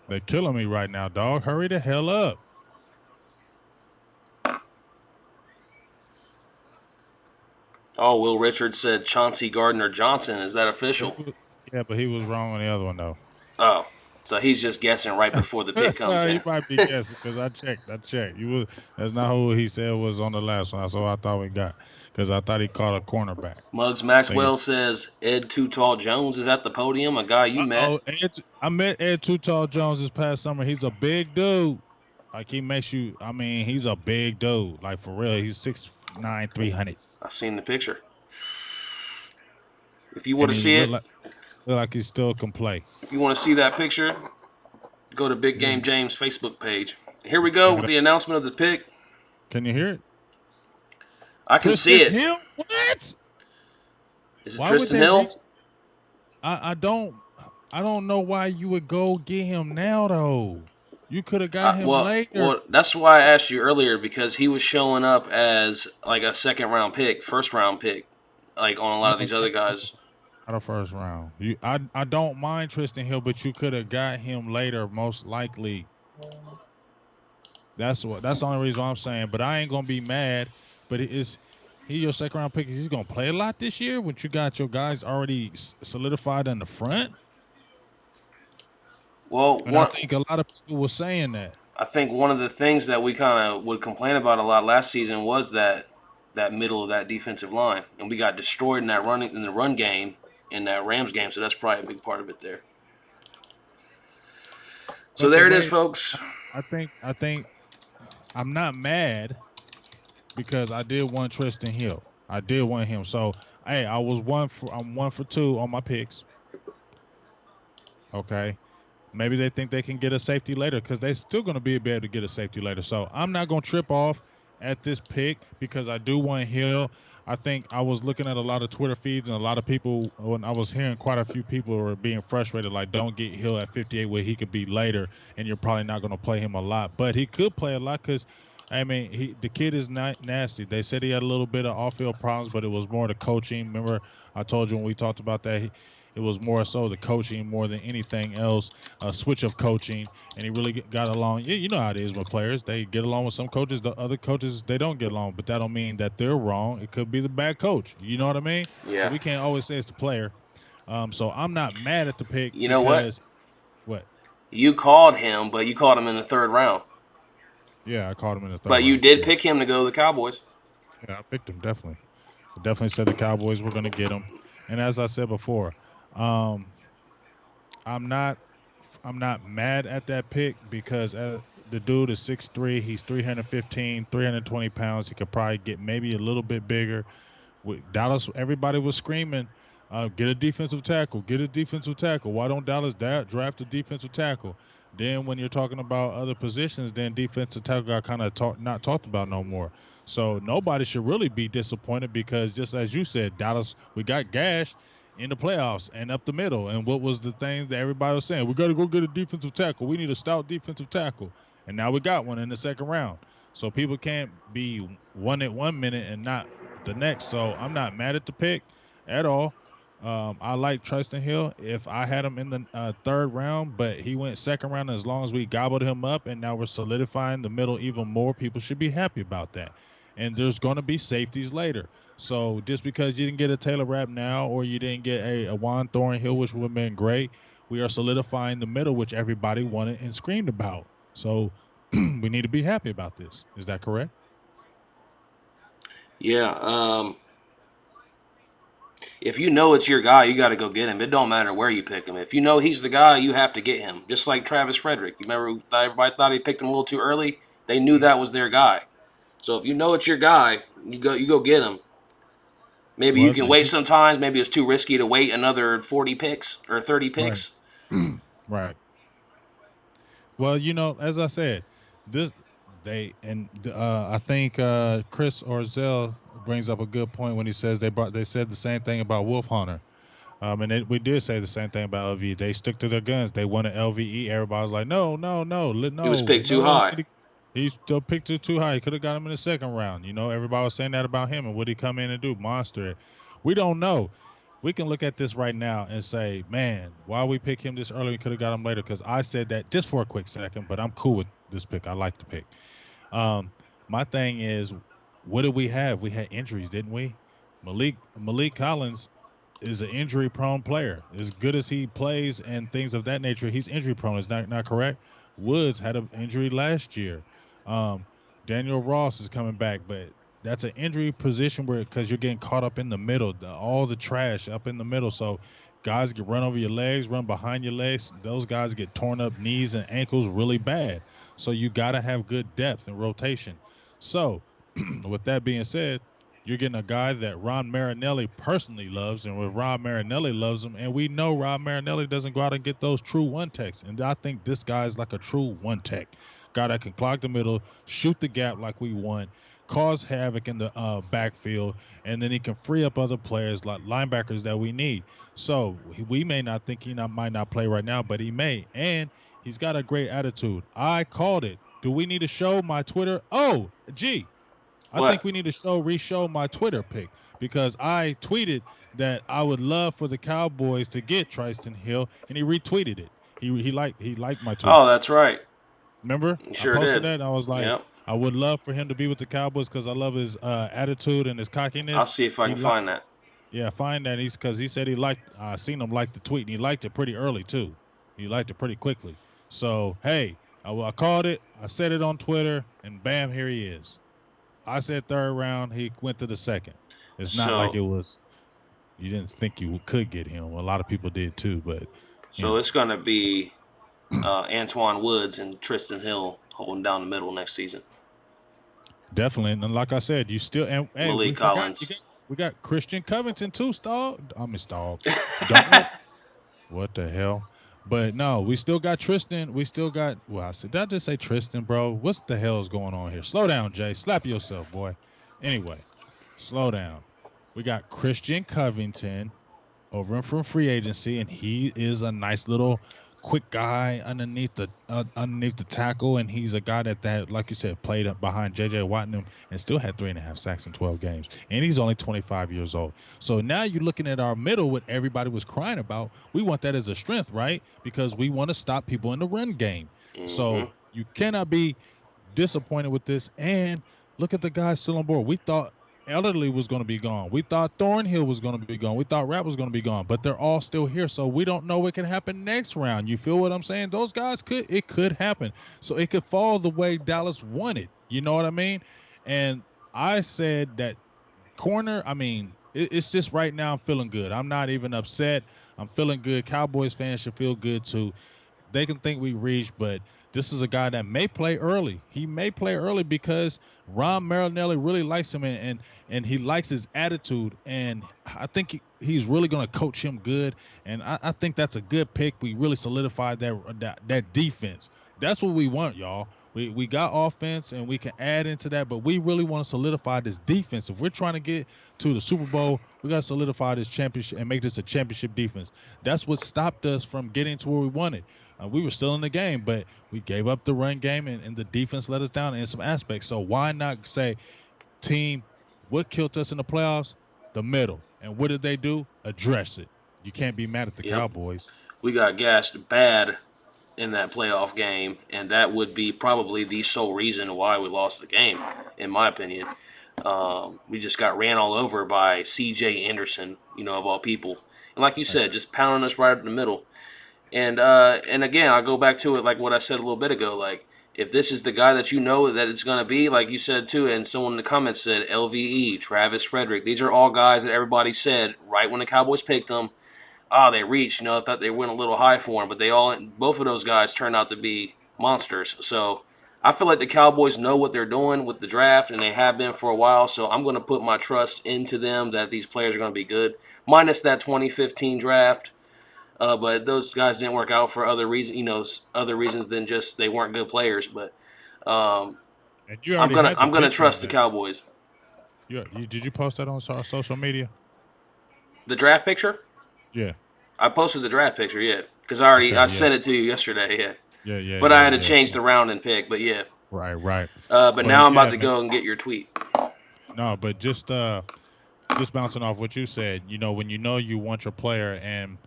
they're killing me right now, dog. Hurry the hell up. Oh, Will Richards said Chauncey Gardner Johnson. Is that But official? yeah, but he was wrong on the other one though. Oh, so he's just guessing right before the pick comes You in. might be guessing because I checked. I checked. You was That's not who he said was on the last one. That's what I thought we got because I thought he called a cornerback. Muggs Think it. Maxwell says Ed Too Tall Jones is at the podium, a guy you met. Oh, I met Ed Too Tall Jones this past summer. He's a big dude. Like he makes you. I mean, he's a big dude. Like for real, he's 6'9", 300, I've seen the picture. If you want and to he see it, look like he still can play. if you want to see that picture, go to Big Game Look, James Facebook page. Here we go look at with that. the announcement of the pick. Can you hear it? I can see Tristan it. Hill. What? Is it Why would Tristan they reach? Hill? I don't. I don't know why you would go get him now though. You could have got him later. Well, that's why I asked you earlier because he was showing up as like a second round pick, first round pick, like on a lot No, of these other guys. not a first round. I don't mind Tristan Hill, but you could have got him later, most likely. That's the only reason why I'm saying. But I ain't gonna be mad. But he your second round pick? He's gonna play a lot this year when you got your guys already solidified in the front. Well, And I think a lot of people were saying that. I think one of the things that we kind of would complain about a lot last season was that middle of that defensive line, and we got destroyed in the run game in that Rams game. So that's probably a big part of it there. So But the there it is, way folks. I think I'm not mad because I did want Tristan Hill. I did want him. So hey, I'm 1 for 2 on my picks. Okay. Maybe they think they can get a safety later because they're still going to be able to get a safety later. So I'm not going to trip off at this pick because I do want Hill. I think I was looking at a lot of Twitter feeds and a lot of people, when I was hearing quite a few people were being frustrated, like, don't get Hill at 58 where he could be later and you're probably not going to play him a lot. But he could play a lot because, I mean, the kid is not nasty. They said he had a little bit of off-field problems, but it was more the coaching. Remember, I told you when we talked about that, it was more so the coaching more than anything else, a switch of coaching, and he really got along. You know how it is with players. They get along with some coaches. The other coaches, they don't get along, but that don't mean that they're wrong. It could be the bad coach. You know what I mean? So Yeah. we can't always say it's the player. So I'm not mad at the pick You know what? because what? You called him, but you called him in the third round. Yeah, I called him in the third But you round. did Yeah. pick him to go to the Cowboys. Yeah, I picked him definitely. I definitely said the Cowboys were going to get him, and as I said before, um, I'm not I'm not mad at that pick because the dude is 6'3". He's 315, 320 pounds. He could probably get maybe a little bit bigger. With Dallas, everybody was screaming, get a defensive tackle, get a defensive tackle. Why don't Dallas draft a defensive tackle? Then when you're talking about other positions, then defensive tackle got kind of not talked about no more. So nobody should really be disappointed because just as you said, Dallas, we got gashed in the playoffs and up the middle. And what was the thing that everybody was saying? We got to go get a defensive tackle. We need a stout defensive tackle. And now we got one in the second round. So people can't be one at 1 minute and not the next. So I'm not mad at the pick at all. I like Tristan Hill if I had him in the third round, but he went second round. As long as we gobbled him up and now we're solidifying the middle even more, people should be happy about that. And there's going to be safeties later. So just because you didn't get a Taylor Rapp now or you didn't get a Juan Thornhill, which would have been great, we are solidifying the middle, which everybody wanted and screamed about. So we need to be happy about this. Is that correct? Yeah. If you know it's your guy, you got to go get him. It don't matter where you pick him. If you know he's the guy, you have to get him. Just like Travis Frederick. You remember everybody thought he picked him a little too early? They knew that was their guy. So if you know it's your guy, you go get him. Maybe you Well, can wait sometimes. Maybe it's too risky to wait another 40 picks or 30 right, picks. right. Well, as I said, this I think Chris Orzel brings up a good point when he says they said the same thing about Wolf Hunter. We did say the same thing about LVE. They stick to their guns. They wanted LVE. Everybody was like, no, no, no, He was no, picked too no. high. He still picked it too high. He could have got him in the second round. Everybody was saying that about him. And what he come in and do? Monster it. We don't know. We can look at this right now and say, man, why we pick him this early? We could have got him later. Because I said that just for a quick second, but I'm cool with this pick. I like the pick. Um, my thing is, what did we have? We had injuries, didn't we? Malik Collins is an injury prone player. As good as he plays and things of that nature, he's injury prone. Is not correct? Woods had an injury last year. Um, Daniel Ross is coming back, but that's an injury position where because you're getting caught up in the middle, all the trash up in the middle. So guys get run over your legs, run behind your legs. Those guys get torn up knees and ankles really bad. So you got to have good depth and rotation. So with that being said, you're getting a guy that Ron Marinelli personally loves, and with Ron Marinelli loves him, and we know Ron Marinelli doesn't go out and get those true one techs. And I think this guy's like a true one tech. Guy that can clog the middle, shoot the gap like we want, cause havoc in the backfield, and then he can free up other players like linebackers that we need. So we may not think might not play right now, but he may. And he's got a great attitude. I called it. Do we need to show my Twitter? Oh, gee, I think What? we need to re-show my Twitter pic because I tweeted that I would love for the Cowboys to get Tristan Hill, and he retweeted it. He liked my tweet. Oh, that's right. Remember, You I sure posted did. that, and I was like, Yep. I would love for him to be with the Cowboys because I love his attitude and his I'll cockiness. see if I He can like, find that. yeah, find that he's because he said he liked. I seen him like the tweet, and he liked it pretty early too. He liked it pretty quickly. So hey, I called it. I said it on Twitter, and bam, here he is. I said third round. He went to the second. It's not like So, it was. You didn't think you could get him. A lot of people did too, but you so know, it's going to be Antoine Woods and Tristan Hill holding down the middle next season. definitely. And like I said, you still and hey, we Malik forgot Collins. we got Christian Covington too. Stall. I mean, stall. Don't. What the hell? But no, we still got Tristan. We still got. Well, I said, did I just say Tristan, bro? What's the hell is going on here? Slow down, Jay. Slap yourself, boy. Anyway, slow down. We got Christian Covington over from free agency, and he is a nice little quick guy underneath the tackle, and he's a guy that like you said played up behind J.J. Watt and still had 3.5 sacks in 12 games, and he's only 25 years old. So now you're looking at our middle, what everybody was crying about. We want that as a strength, right? Because we want to stop people in the run game. Mm-hmm. So you cannot be disappointed with this. And look at the guys still on board. We thought Elderly was going to be gone. We thought Thornhill was going to be gone. We thought Rapp was going to be gone, but they're all still here. So we don't know what can happen next round. You feel what I'm saying? Those guys it could happen. So it could fall the way Dallas wanted. You know what I mean? And I said that corner, I mean, it's just right now I'm feeling good. I'm not even upset. I'm feeling good. Cowboys fans should feel good too. They can think we reached, but this is a guy that may play early. He may play early because Ron Marinelli really likes him and he likes his attitude. And I think he's really going to coach him good. And I think that's a good pick. We really solidified that defense. That's what we want, y'all. We got offense and we can add into that, but we really want to solidify this defense. If we're trying to get to the Super Bowl, we got to solidify this championship and make this a championship defense. That's what stopped us from getting to where we wanted. We were still in the game, but we gave up the run game, and the defense let us down in some aspects. So why not say, team, what killed us in the playoffs? The middle. And what did they do? Address it. You can't be mad at the Yep. Cowboys. We got gassed bad in that playoff game, and that would be probably the sole reason why we lost the game, in my opinion. We just got ran all over by C.J. Anderson, of all people, and like you said, just pounding us right in the middle. And again, I'll go back to it like what I said a little bit ago. Like if this is the guy that you know that it's going to be, like you said too, and someone in the comments said LVE, Travis Frederick. These are all guys that everybody said right when the Cowboys picked them. They reached. I thought they went a little high for him, but both of those guys turned out to be monsters. So I feel like the Cowboys know what they're doing with the draft, and they have been for a while. So I'm going to put my trust into them that these players are going to be good, minus that 2015 draft. But those guys didn't work out for other reasons, other reasons than just they weren't good players. But um, And you I'm already gonna had the I'm gonna picture of trust the that. Cowboys. You did you post that on social media? The draft picture, Yeah. I posted the draft picture, yeah, because I Okay. Yeah. sent it to you yesterday, yeah. Yeah. Yeah. But I Yeah. had to Yeah. change So the round and pick, but yeah. right. Right. But now But I'm about yeah, to man. go and get your tweet. No, but just bouncing off what you said, when you know you want your player, and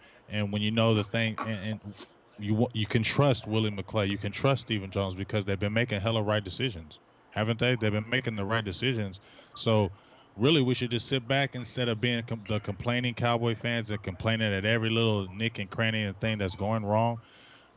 when you know the thing, and you can trust Willie McClay, you can trust Stephen Jones because they've been making hella right decisions, haven't they? They've been making the right decisions. So really, we should just sit back instead of being the complaining Cowboy fans and complaining at every little nick and cranny and thing that's going wrong.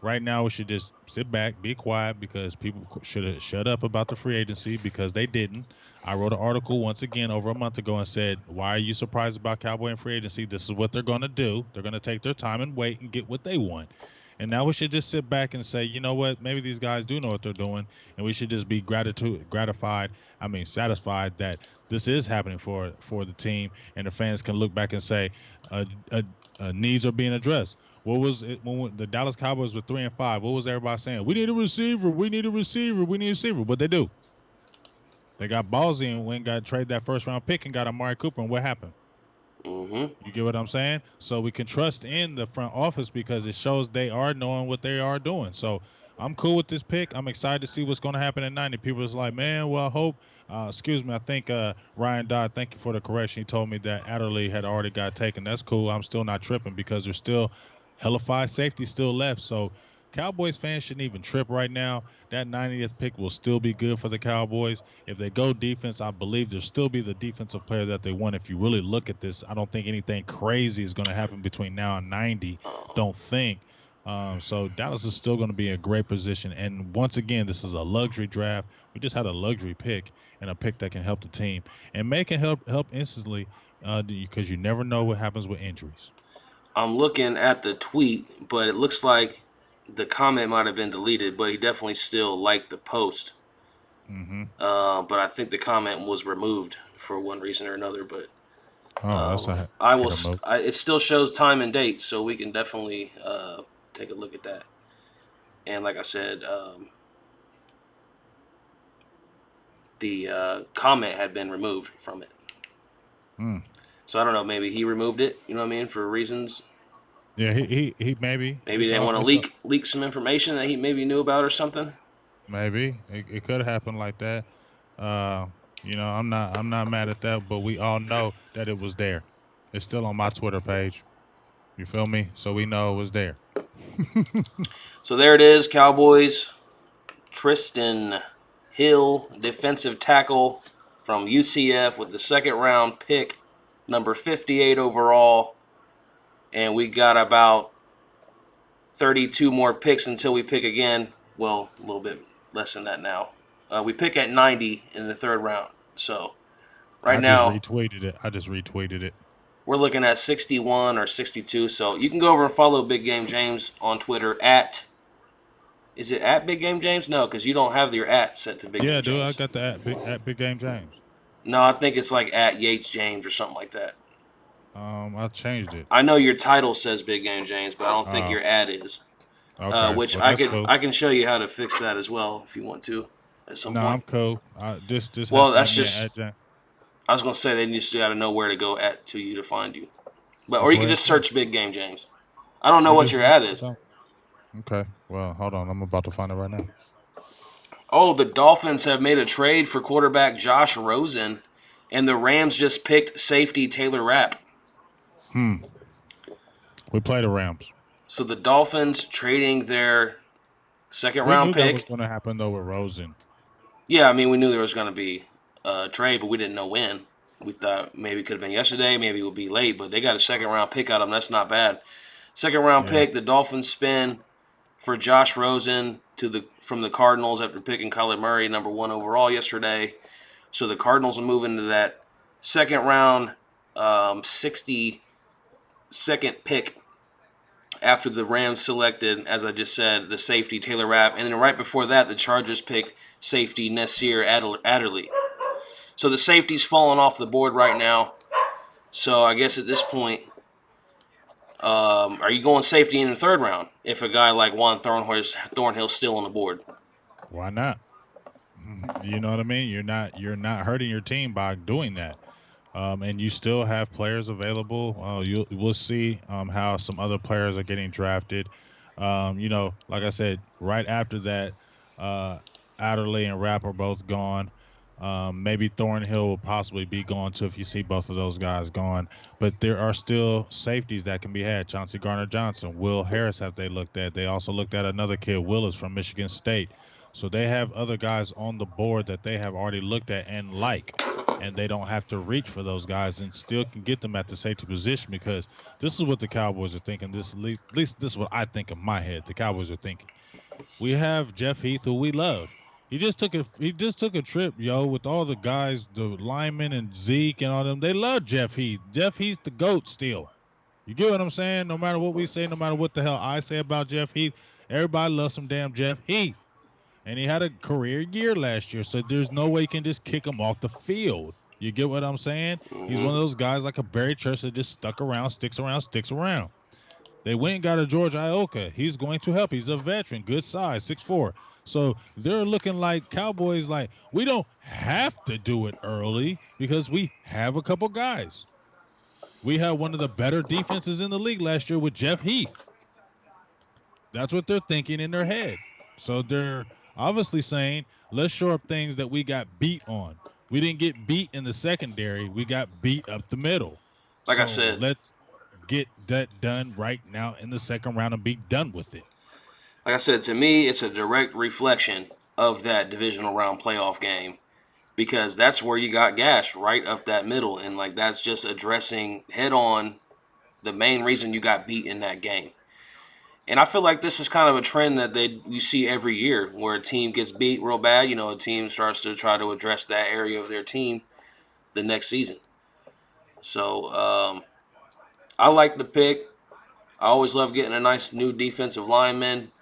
Right now, we should just sit back, be quiet, because people should have shut up about the free agency because they didn't. I wrote an article once again over a month ago and said, "Why are you surprised about Cowboy and free agency? This is what they're going to do. They're going to take their time and wait and get what they want." And now we should just sit back and say, you know what? Maybe these guys do know what they're doing, and we should just be gratified. I mean, satisfied that this is happening for the team, and the fans can look back and say, uh, uh, needs are being addressed. What was it when the Dallas Cowboys were 3-5? What was everybody saying? We need a receiver. We need a receiver. We need a receiver. What they do? They got ballsy and went and got trade that first round pick and got Amari Cooper. And what happened? Mm-hmm. You get what I'm saying? So we can trust in the front office because it shows they are knowing what they are doing. So I'm cool with this pick. I'm excited to see what's going to happen at 90. People is like, man, well, I hope. Excuse me. I think Ryan Dodd. Thank you for the correction. He told me that Adderley had already got taken. That's cool. I'm still not tripping because there's still hella 5 safety still left. So Cowboys fans shouldn't even trip right now. That 90th pick will still be good for the Cowboys. If they go defense, I believe there'll still be the defensive player that they want. If you really look at this, I don't think anything crazy is going to happen between now and 90. Don't think. So Dallas is still going to be in a great position. And once again, this is a luxury draft. We just had a luxury pick and a pick that can help the team. And May can help instantly because you never know what happens with injuries. I'm looking at the tweet, but it looks like the comment might have been deleted, but he definitely still liked the post. Mm-hmm. But I think the comment was removed for one reason or another. But Oh, that's a I will. hater move. It still shows time and date, so we can definitely take a look at that. And like I said, the comment had been removed from it. Mm. So I don't know. Maybe he removed it. You know what I mean? For reasons. Yeah, he maybe Maybe they want to leak some information that he maybe knew about or something. maybe it could happen like that. Uh, I'm not mad at that, but we all know that it was there. It's still on my Twitter page. You feel me? So we know it was there. So there it is, Cowboys. Tristan Hill, defensive tackle from UCF with the second round pick, number 58 overall. And we got about 32 more picks until we pick again. Well, a little bit less than that now. We pick at 90 in the third round. So right I just now retweeted it. we're looking at 61 or 62. So you can go over and follow Big Game James on Twitter at. Is it at Big Game James? No, because you don't have your at set to Big Yeah, Game dude, I James. got the at Big Game James. No, I think it's like at Yates James or something like that. I changed it. I know your title says Big Game James, but I don't think Oh, your ad is. okay. Which Well, that's cool. I can show you how to fix that as well if you want to at some No, point. I'm cool. Just Well, add that's me just at James. I was gonna say they just got to know where to go at to you to find you. But Well, or you go can ahead and just tell me. search Big Game James. I don't know You what just your go ad and is. tell me. Okay. Well, hold on. I'm about to find it right now. Oh, the Dolphins have made a trade for quarterback Josh Rosen, and the Rams just picked safety Taylor Rapp. Hmm. We play the Rams. So the Dolphins trading their second We round knew that was pick. going to happen though with Rosen. Yeah, I mean we knew there was going to be a trade, but we didn't know when. We thought maybe it could have been yesterday, maybe it would be late, but they got a second round pick out of them. That's not bad. Second round Yeah. pick, the Dolphins spin for Josh Rosen from the Cardinals after picking Kyler Murray number 1 overall yesterday. So the Cardinals will move into that second round, 62nd pick after the Rams selected, as I just said, the safety Taylor Rapp, and then right before that, the Chargers pick safety Nasir Adderley. So the safety's falling off the board right now. So I guess at this point, are you going safety in the third round if a guy like Juan Thornhill's still on the board? Why not? You know what I mean? You're not hurting your team by doing that. And you still have players available. We'll see how some other players are getting drafted. Like I said, right after that, uh, Adderley and Rapp are both gone. Maybe Thornhill will possibly be gone too if you see both of those guys gone. But there are still safeties that can be had. Chauncey Garner Johnson, Will Harris have they looked at. They also looked at another kid, Willis from Michigan State. So they have other guys on the board that they have already looked at and like, and they don't have to reach for those guys and still can get them at the safety position because this is what the Cowboys are thinking. At least this is what I think in my head. The Cowboys are thinking. We have Jeff Heath, who we love. He just took a trip, yo, with all the guys, the linemen and Zeke and all them. They love Jeff Heath. Jeff Heath's the GOAT still. You get what I'm saying? No matter what we say, no matter what the hell I say about Jeff Heath, everybody loves some damn Jeff Heath. And he had a career year last year, so there's no way you can just kick him off the field. You get what I'm saying? He's one of Mm-hmm. those guys like a Barry Church that just stuck around, sticks around, sticks around. They went and got a George Iocca. He's going to help. He's a veteran, good size, 6'4". So they're looking like Cowboys like, we don't have to do it early because we have a couple guys. We had one of the better defenses in the league last year with Jeff Heath. That's what they're thinking in their head. So they're obviously saying, let's shore up things that we got beat on. We didn't get beat in the secondary. We got beat up the middle. Like I So said, let's get that done right now in the second round and be done with it. to me, it's a direct reflection of that divisional round playoff game because that's where you got gashed right up that middle, and like that's just addressing head on the main reason you got beat in that game. And I feel like this is kind of a trend that you see every year where a team gets beat real bad. You know, a team starts to try to address that area of their team the next season. So I like the pick. I always love getting a nice new defensive lineman.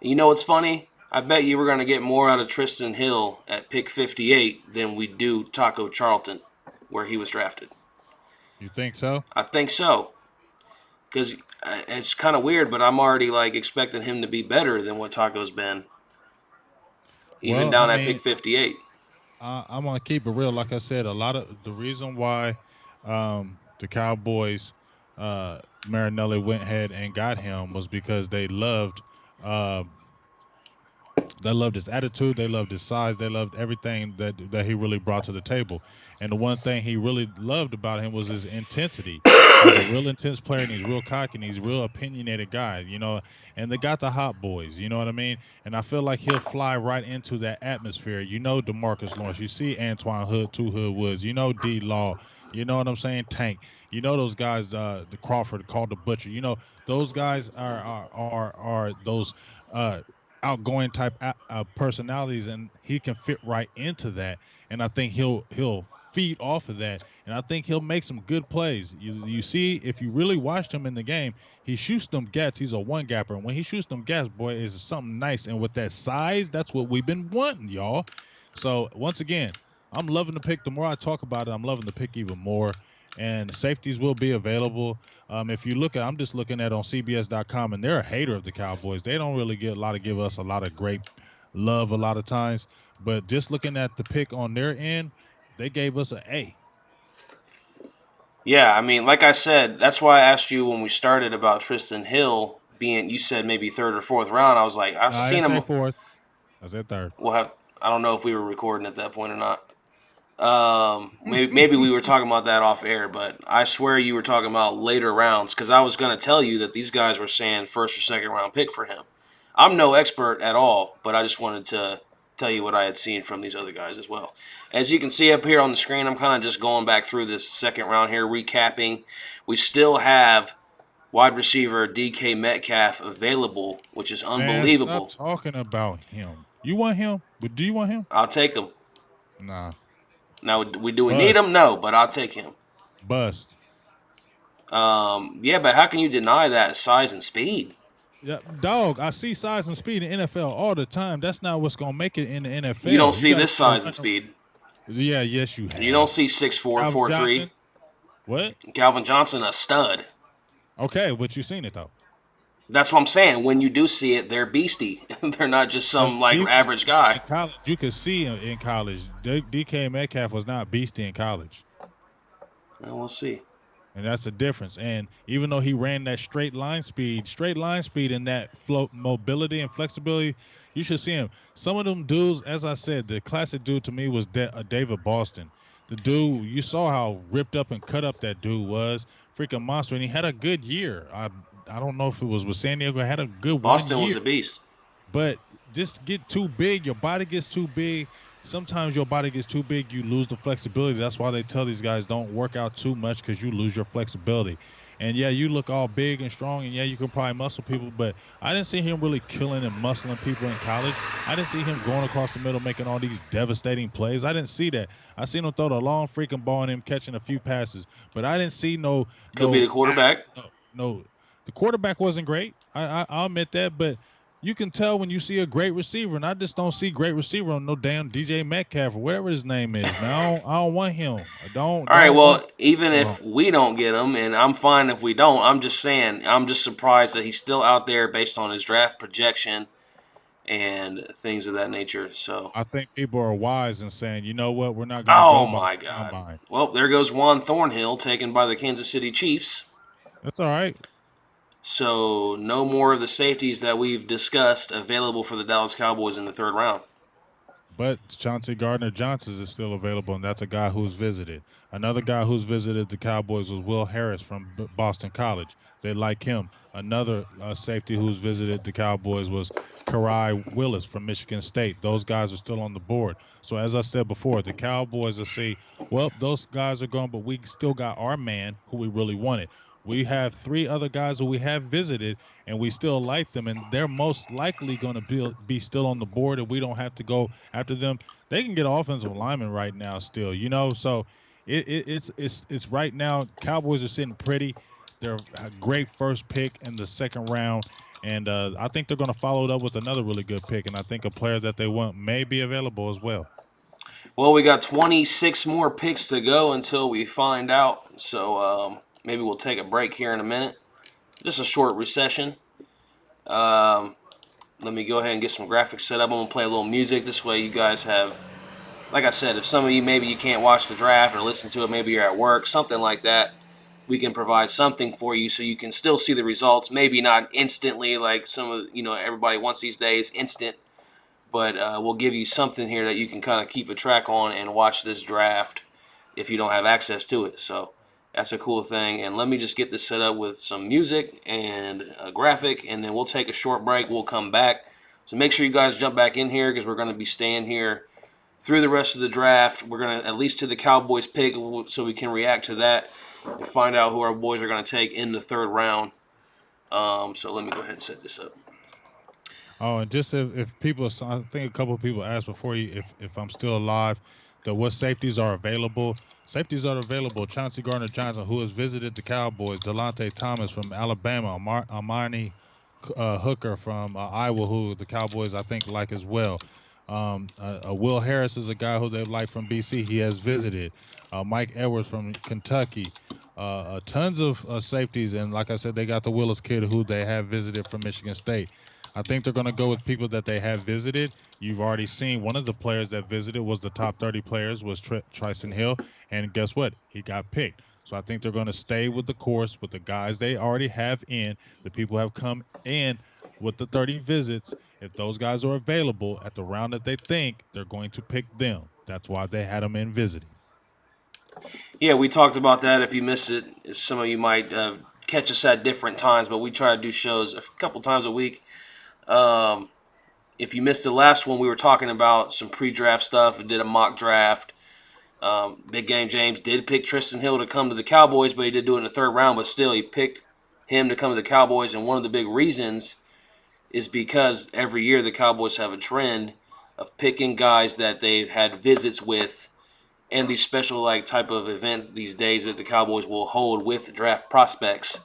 You know what's funny? I bet you we're going to get more out of Tristan Hill at pick 58 than we do Taco Charlton, where he was drafted. You think so? I think so. Because it's kind of weird, but I'm already like expecting him to be better than what Taco's been, even Well, I down at pick mean, 58. I'm gonna keep it real. Like I said, a lot of the reason why the Cowboys, Marinelli went ahead and got him was because uh, they loved his attitude. They loved his size. They loved everything that he really brought to the table. And the one thing he really loved about him was his intensity. He's a real intense player, and he's real cocky, and he's a real opinionated guy. And they got the hot boys. You know what I mean? And I feel like he'll fly right into that atmosphere. Demarcus Lawrence. You see Antoine Hood, Two Hood Woods. D Law. You know what I'm saying? Tank. Those guys, the Crawford called the Butcher. Those guys are those outgoing type personalities, and he can fit right into that. And I think he'll feed off of that, and I think he'll make some good plays. You see, if you really watched him in the game, he shoots them gats. He's a one gapper, and when he shoots them gats, boy, is something nice. And with that size, that's what we've been wanting, y'all. So once again, I'm loving the pick. The more I talk about it, I'm loving the pick even more. And safeties will be available. If you look at, I'm just looking at on CBS.com, and they're a hater of the Cowboys. They don't really give us a lot of great love a lot of times. But just looking at the pick on their end, they gave us an A. Yeah, I mean, like I said, that's why I asked you when we started about Tristan Hill being. You said maybe third or fourth round. I was like, I've I seen didn't say him. fourth. I said third. We'll have. I don't know if we were recording at that point or not. Maybe we were talking about that off air, but I swear you were talking about later rounds because I was going to tell you that these guys were saying first or second round pick for him. I'm no expert at all, but I just wanted to tell you what I had seen from these other guys as well. As you can see up here on the screen, I'm kind of just going back through this second round here, recapping. We still have wide receiver DK Metcalf available, which is Man, stop unbelievable. talking about him. You want him? But do you want him? I'll take him. Nah. Now, we need Bust. him? No, but I'll take him. Bust. Yeah, but how can you deny that size and speed? Yeah, dog. I see size and speed in NFL all the time. That's not what's gonna make it in the You don't NFL. You see got to this be able size to and run. speed. Yeah, yes, you You don't have. see 6'4", Calvin 4'3". Johnson. What? Calvin Johnson, a stud. Okay, but you seen it though. That's what I'm saying. When you do see it, they're beastie. They're not just No, some like even average guy. in college, you could see in college. DK Metcalf was not beastie in college. Well, we'll see. And that's the difference. And even though he ran that straight line speed and that float mobility and flexibility, you should see him. Some of them dudes, as I said, the classic dude to me was David Boston. The dude, you saw how ripped up and cut up that dude was, freaking monster, and he had a good year. I don't know if it was with San Diego, had a good one Boston was year. a beast. But just get too big, your body gets too big. Sometimes your body gets too big, you lose the flexibility. That's why they tell these guys don't work out too much because you lose your flexibility. And yeah, you look all big and strong, and yeah, you can probably muscle people, but I didn't see him really killing and muscling people in college. I didn't see him going across the middle making all these devastating plays. I didn't see that. I seen him throw the long freaking ball and him catching a few passes, but I didn't see Could be the no quarterback. no. The quarterback wasn't great. I'll admit that, but you can tell when you see a great receiver, and I just don't see great receiver on no damn DJ Metcalf or whatever his name is, man. I don't want him. I All right. don't want Well, even him. if we don't get him, and I'm fine if we don't, I'm just saying, I'm just surprised that he's still out there based on his draft projection and things of that nature. So, I think people are wise in saying, you know what, we're not going to oh go by my the God. combine. Well, there goes Juan Thornhill, taken by the Kansas City Chiefs. That's all right. So, no more of the safeties that we've discussed available for the Dallas Cowboys in the third round. But Chauncey Gardner Johnson is still available, and that's a guy who's visited. Another guy who's visited the Cowboys was Will Harris from Boston College. They like him. Another safety who's visited the Cowboys was Karai Willis from Michigan State. Those guys are still on the board. So as I said before, the Cowboys will see, well, those guys are gone, but we still got our man who we really wanted. We have three other guys who we have visited, and we still like them, and they're most likely going to be still on the board, and we don't have to go after them. They can get offensive linemen right now still, so it's right now. Cowboys are sitting pretty. They're a great first pick in the second round, and I think they're going to follow it up with another really good pick, and I think a player that they want may be available as well. Well, we got 26 more picks to go until we find out. So, maybe we'll take a break here in a minute. Just a short recession. Um, Let me go ahead and get some graphics set up. I'm going to play a little music. This way you guys have, like I said, if some of you maybe you can't watch the draft or listen to it, maybe you're at work, something like that, we can provide something for you so you can still see the results. Maybe not instantly like some of, everybody wants these days, instant. But we'll give you something here that you can kind of keep a track on and watch this draft if you don't have access to it. So that's a cool thing. And let me just get this set up with some music and a graphic, and then we'll take a short break. We'll come back. So make sure you guys jump back in here because we're going to be staying here through the rest of the draft. We're going to at least to the Cowboys pick so we can react to that and find out who our boys are going to take in the third round. So let me go ahead and set this up. Oh, and just if people, I think a couple of people asked before you if I'm still alive, that what safeties are available. Safeties are available. Chauncey Gardner Johnson, who has visited the Cowboys, Delonte Thomas from Alabama, Armani Hooker from Iowa, who the Cowboys I think like as well. Will Harris is a guy who they like from BC. He has visited. Mike Edwards from Kentucky. Tons of safeties, and like I said, they got the Willis kid who they have visited from Michigan State. I think they're going to go with people that they have visited. You've already seen one of the players that visited was the top 30 players was Tristan Hill, and guess what? He got picked. So I think they're going to stay with the course with the guys they already have in. The people have come in with the 30 visits. If those guys are available at the round that they think, they're going to pick them. That's why they had them in visiting. Yeah, we talked about that. If you missed it, some of you might catch us at different times, but we try to do shows a couple times a week. Um, if you missed the last one, we were talking about some pre-draft stuff and did a mock draft. Big Game James did pick Tristan Hill to come to the Cowboys, but he did do it in the third round. But still, he picked him to come to the Cowboys, and one of the big reasons is because every year the Cowboys have a trend of picking guys that they've had visits with and these special like type of event these days that the Cowboys will hold with draft prospects.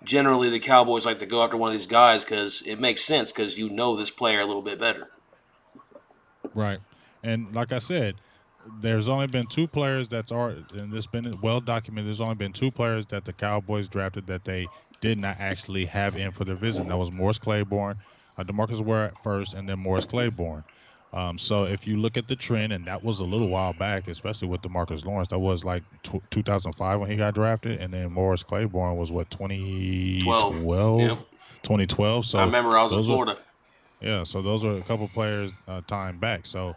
Generally, the Cowboys like to go after one of these guys because it makes sense because you know this player a little bit better. Right. And like I said, there's only been two players that's are and this been well documented. There's only been two players that the Cowboys drafted that they did not actually have in for their visit. And that was Morris Claiborne, DeMarcus Ware at first, and then Morris Claiborne. So if you look at the trend, and that was a little while back, especially with DeMarcus Lawrence, that was like 2005 when he got drafted, and then Morris Claiborne was what 12. Yep. 2012. I So remember I was in those are Florida. yeah, so those are a couple players time back. So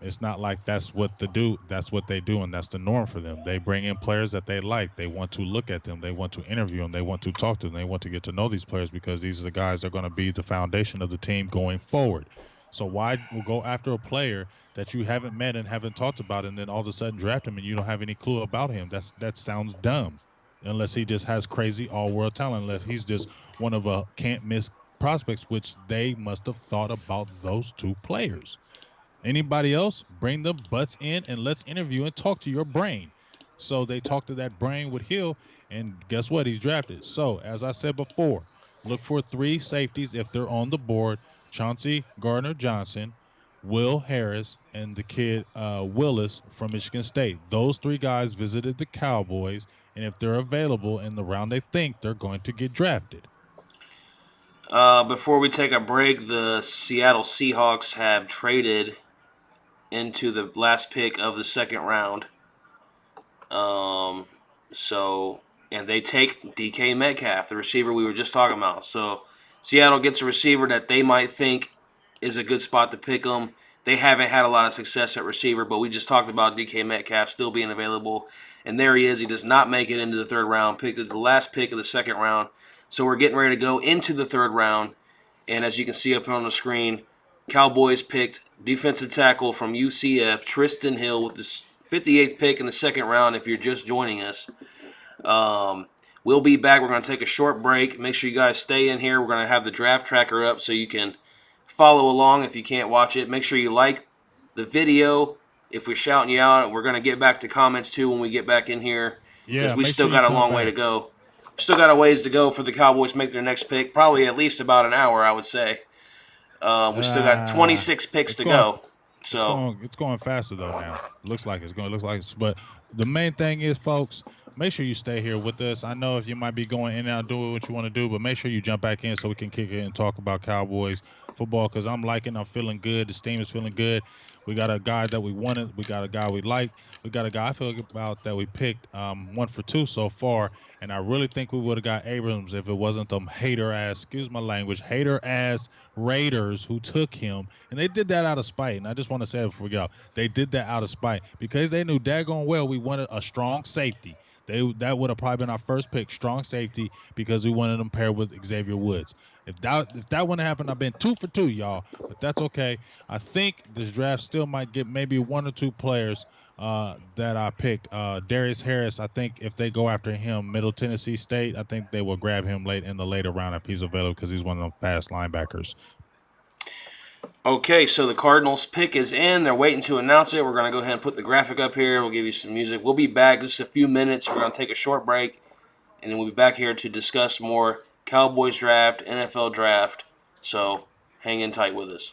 it's not like that's what they do. That's what they do, and that's the norm for them. They bring in players that they like. They want to look at them. They want to interview them. They want to talk to them. They want to get to know these players because these are the guys that are going to be the foundation of the team going forward. So why go after a player that you haven't met and haven't talked about, and then all of a sudden draft him and you don't have any clue about him? That sounds dumb. Unless he just has crazy all-world talent, unless he's just one of a can't-miss prospects, which they must have thought about those two players. Anybody else, bring the butts in and let's interview and talk to your brain. So they talked to that brain with Hill, and guess what? He's drafted. So, as I said before, look for three safeties if they're on the board: Chauncey Gardner-Johnson, Will Harris, and the kid Willis from Michigan State. Those three guys visited the Cowboys, and if they're available in the round they think, they're going to get drafted. Before we take a break, the Seattle Seahawks have traded into the last pick of the second round. So and they take DK Metcalf, the receiver we were just talking about. So Seattle gets a receiver that they might think is a good spot to pick them. They haven't had a lot of success at receiver, but we just talked about DK Metcalf still being available. And there he is. He does not make it into the third round, picked at the last pick of the second round. So we're getting ready to go into the third round. And as you can see up on the screen, Cowboys picked defensive tackle from UCF, Tristan Hill, with the 58th pick in the second round if you're just joining us. We'll be back. We're going to take a short break. Make sure you guys stay in here. We're going to have the draft tracker up so you can follow along if you can't watch it. Make sure you like the video. If we're shouting you out, we're going to get back to comments too when we get back in here because Yeah, we make still sure got you a come long way to back. go. Still got a ways to go for the Cowboys to make their next pick. Probably at least about an hour, I would say. We still got 26 picks It's to going go. So it's going faster though now. Looks like it's, but the main thing is, folks, make sure you stay here with us. I know if you might be going in and out doing what you want to do, but make sure you jump back in so we can kick it and talk about Cowboys football because I'm feeling good. The team is feeling good. We got a guy that we wanted. We got a guy we like. We got a guy I feel about that we picked 1 for 2 so far. And I really think we would have got Abrams if it wasn't them excuse my language, hater ass Raiders who took him. And they did that out of spite. And I just want to say it before we go. They did that out of spite because they knew daggone well we wanted a strong safety. That would have probably been our first pick, strong safety, because we wanted them paired with Xavier Woods. If that wouldn't happen, I've been 2 for 2, y'all. But that's okay. I think this draft still might get maybe 1 or 2 players that I picked. Darius Harris, I think if they go after him, Middle Tennessee State, I think they will grab him late in the later round if he's available because he's one of them fast linebackers. okay, so the Cardinals pick is in. They're waiting to announce it. We're going to go ahead and put the graphic up here. We'll give you some music. We'll be back just a few minutes. We're going to take a short break, and then we'll be back here to discuss more Cowboys draft, NFL draft. So hang in tight with us.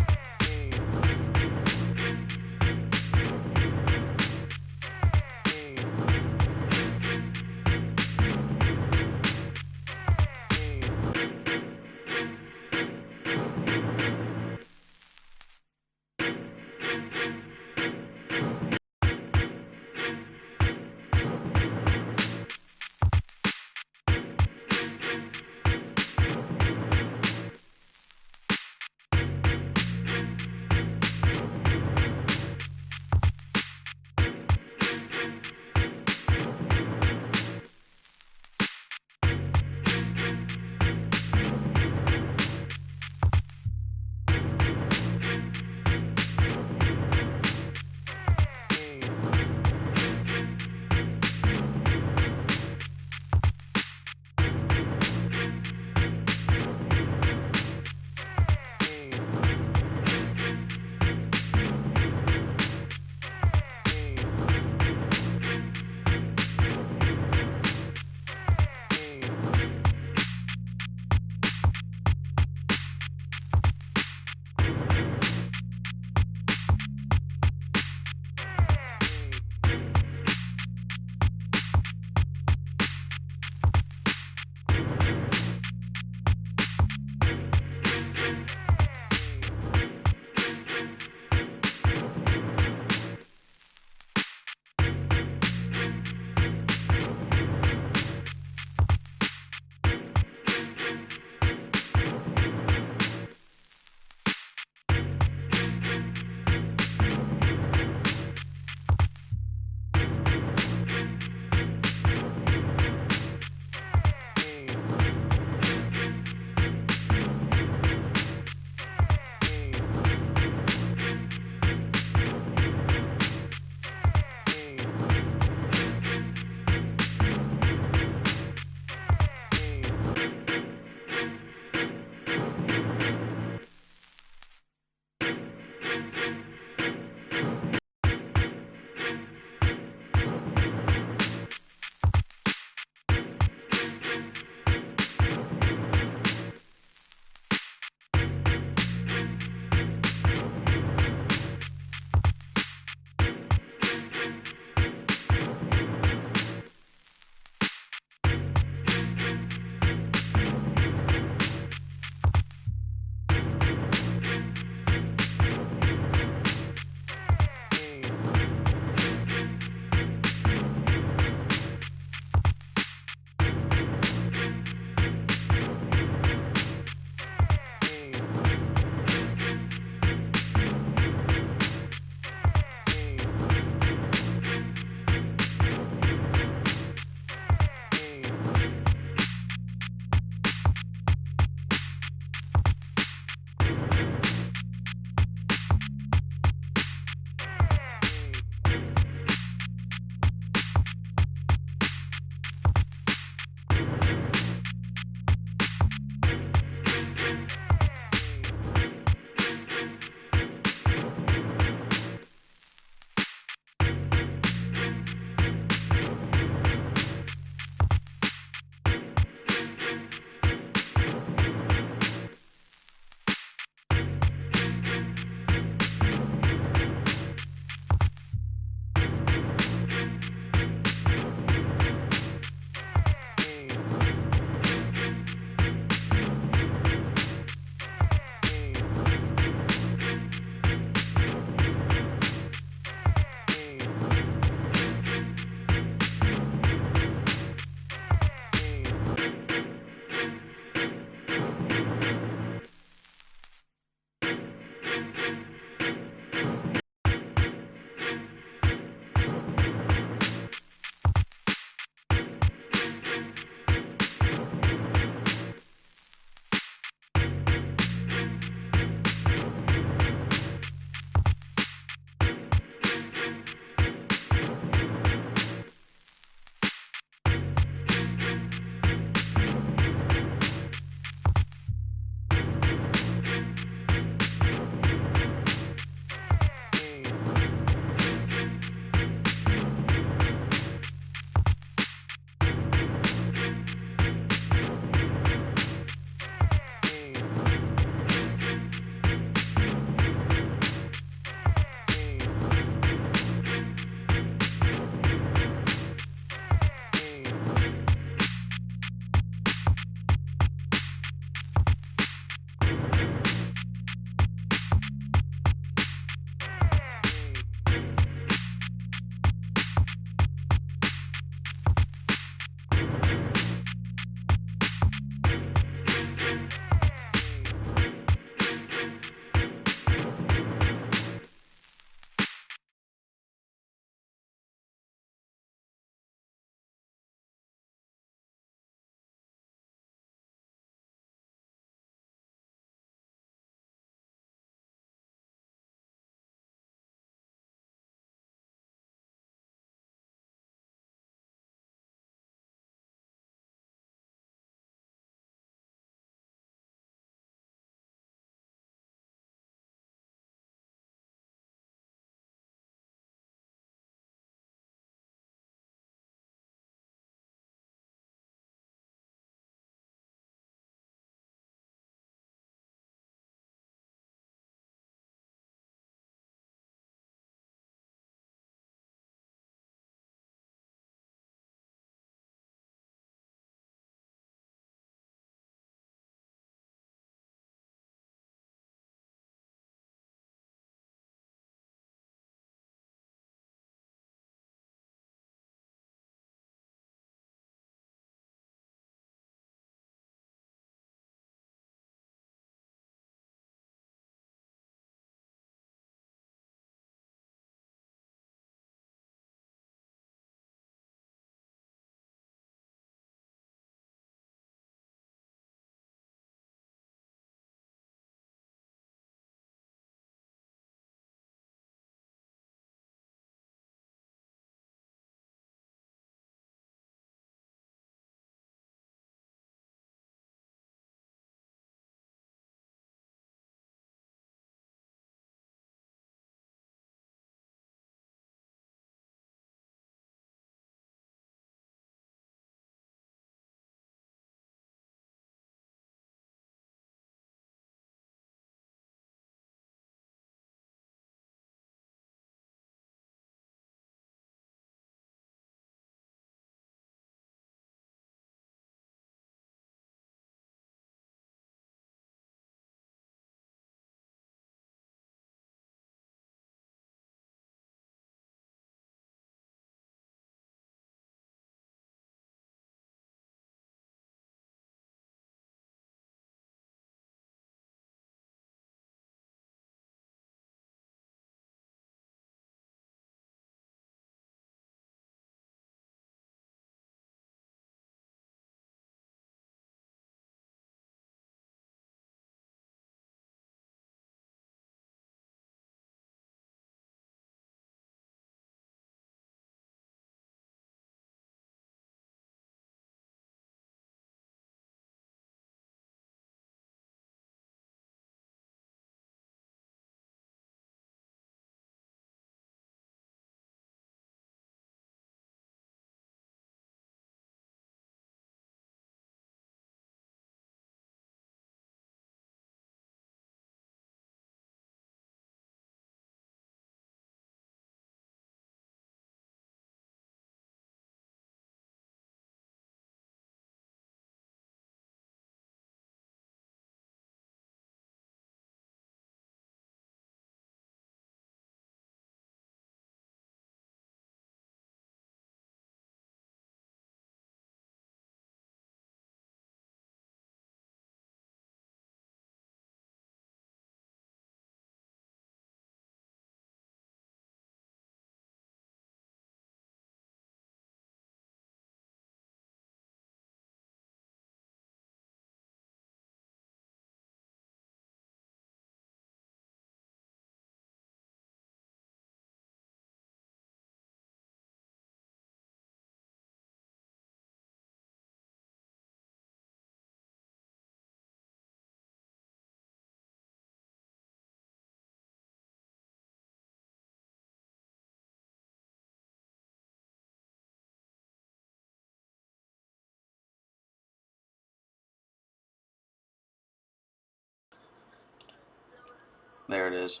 There it is.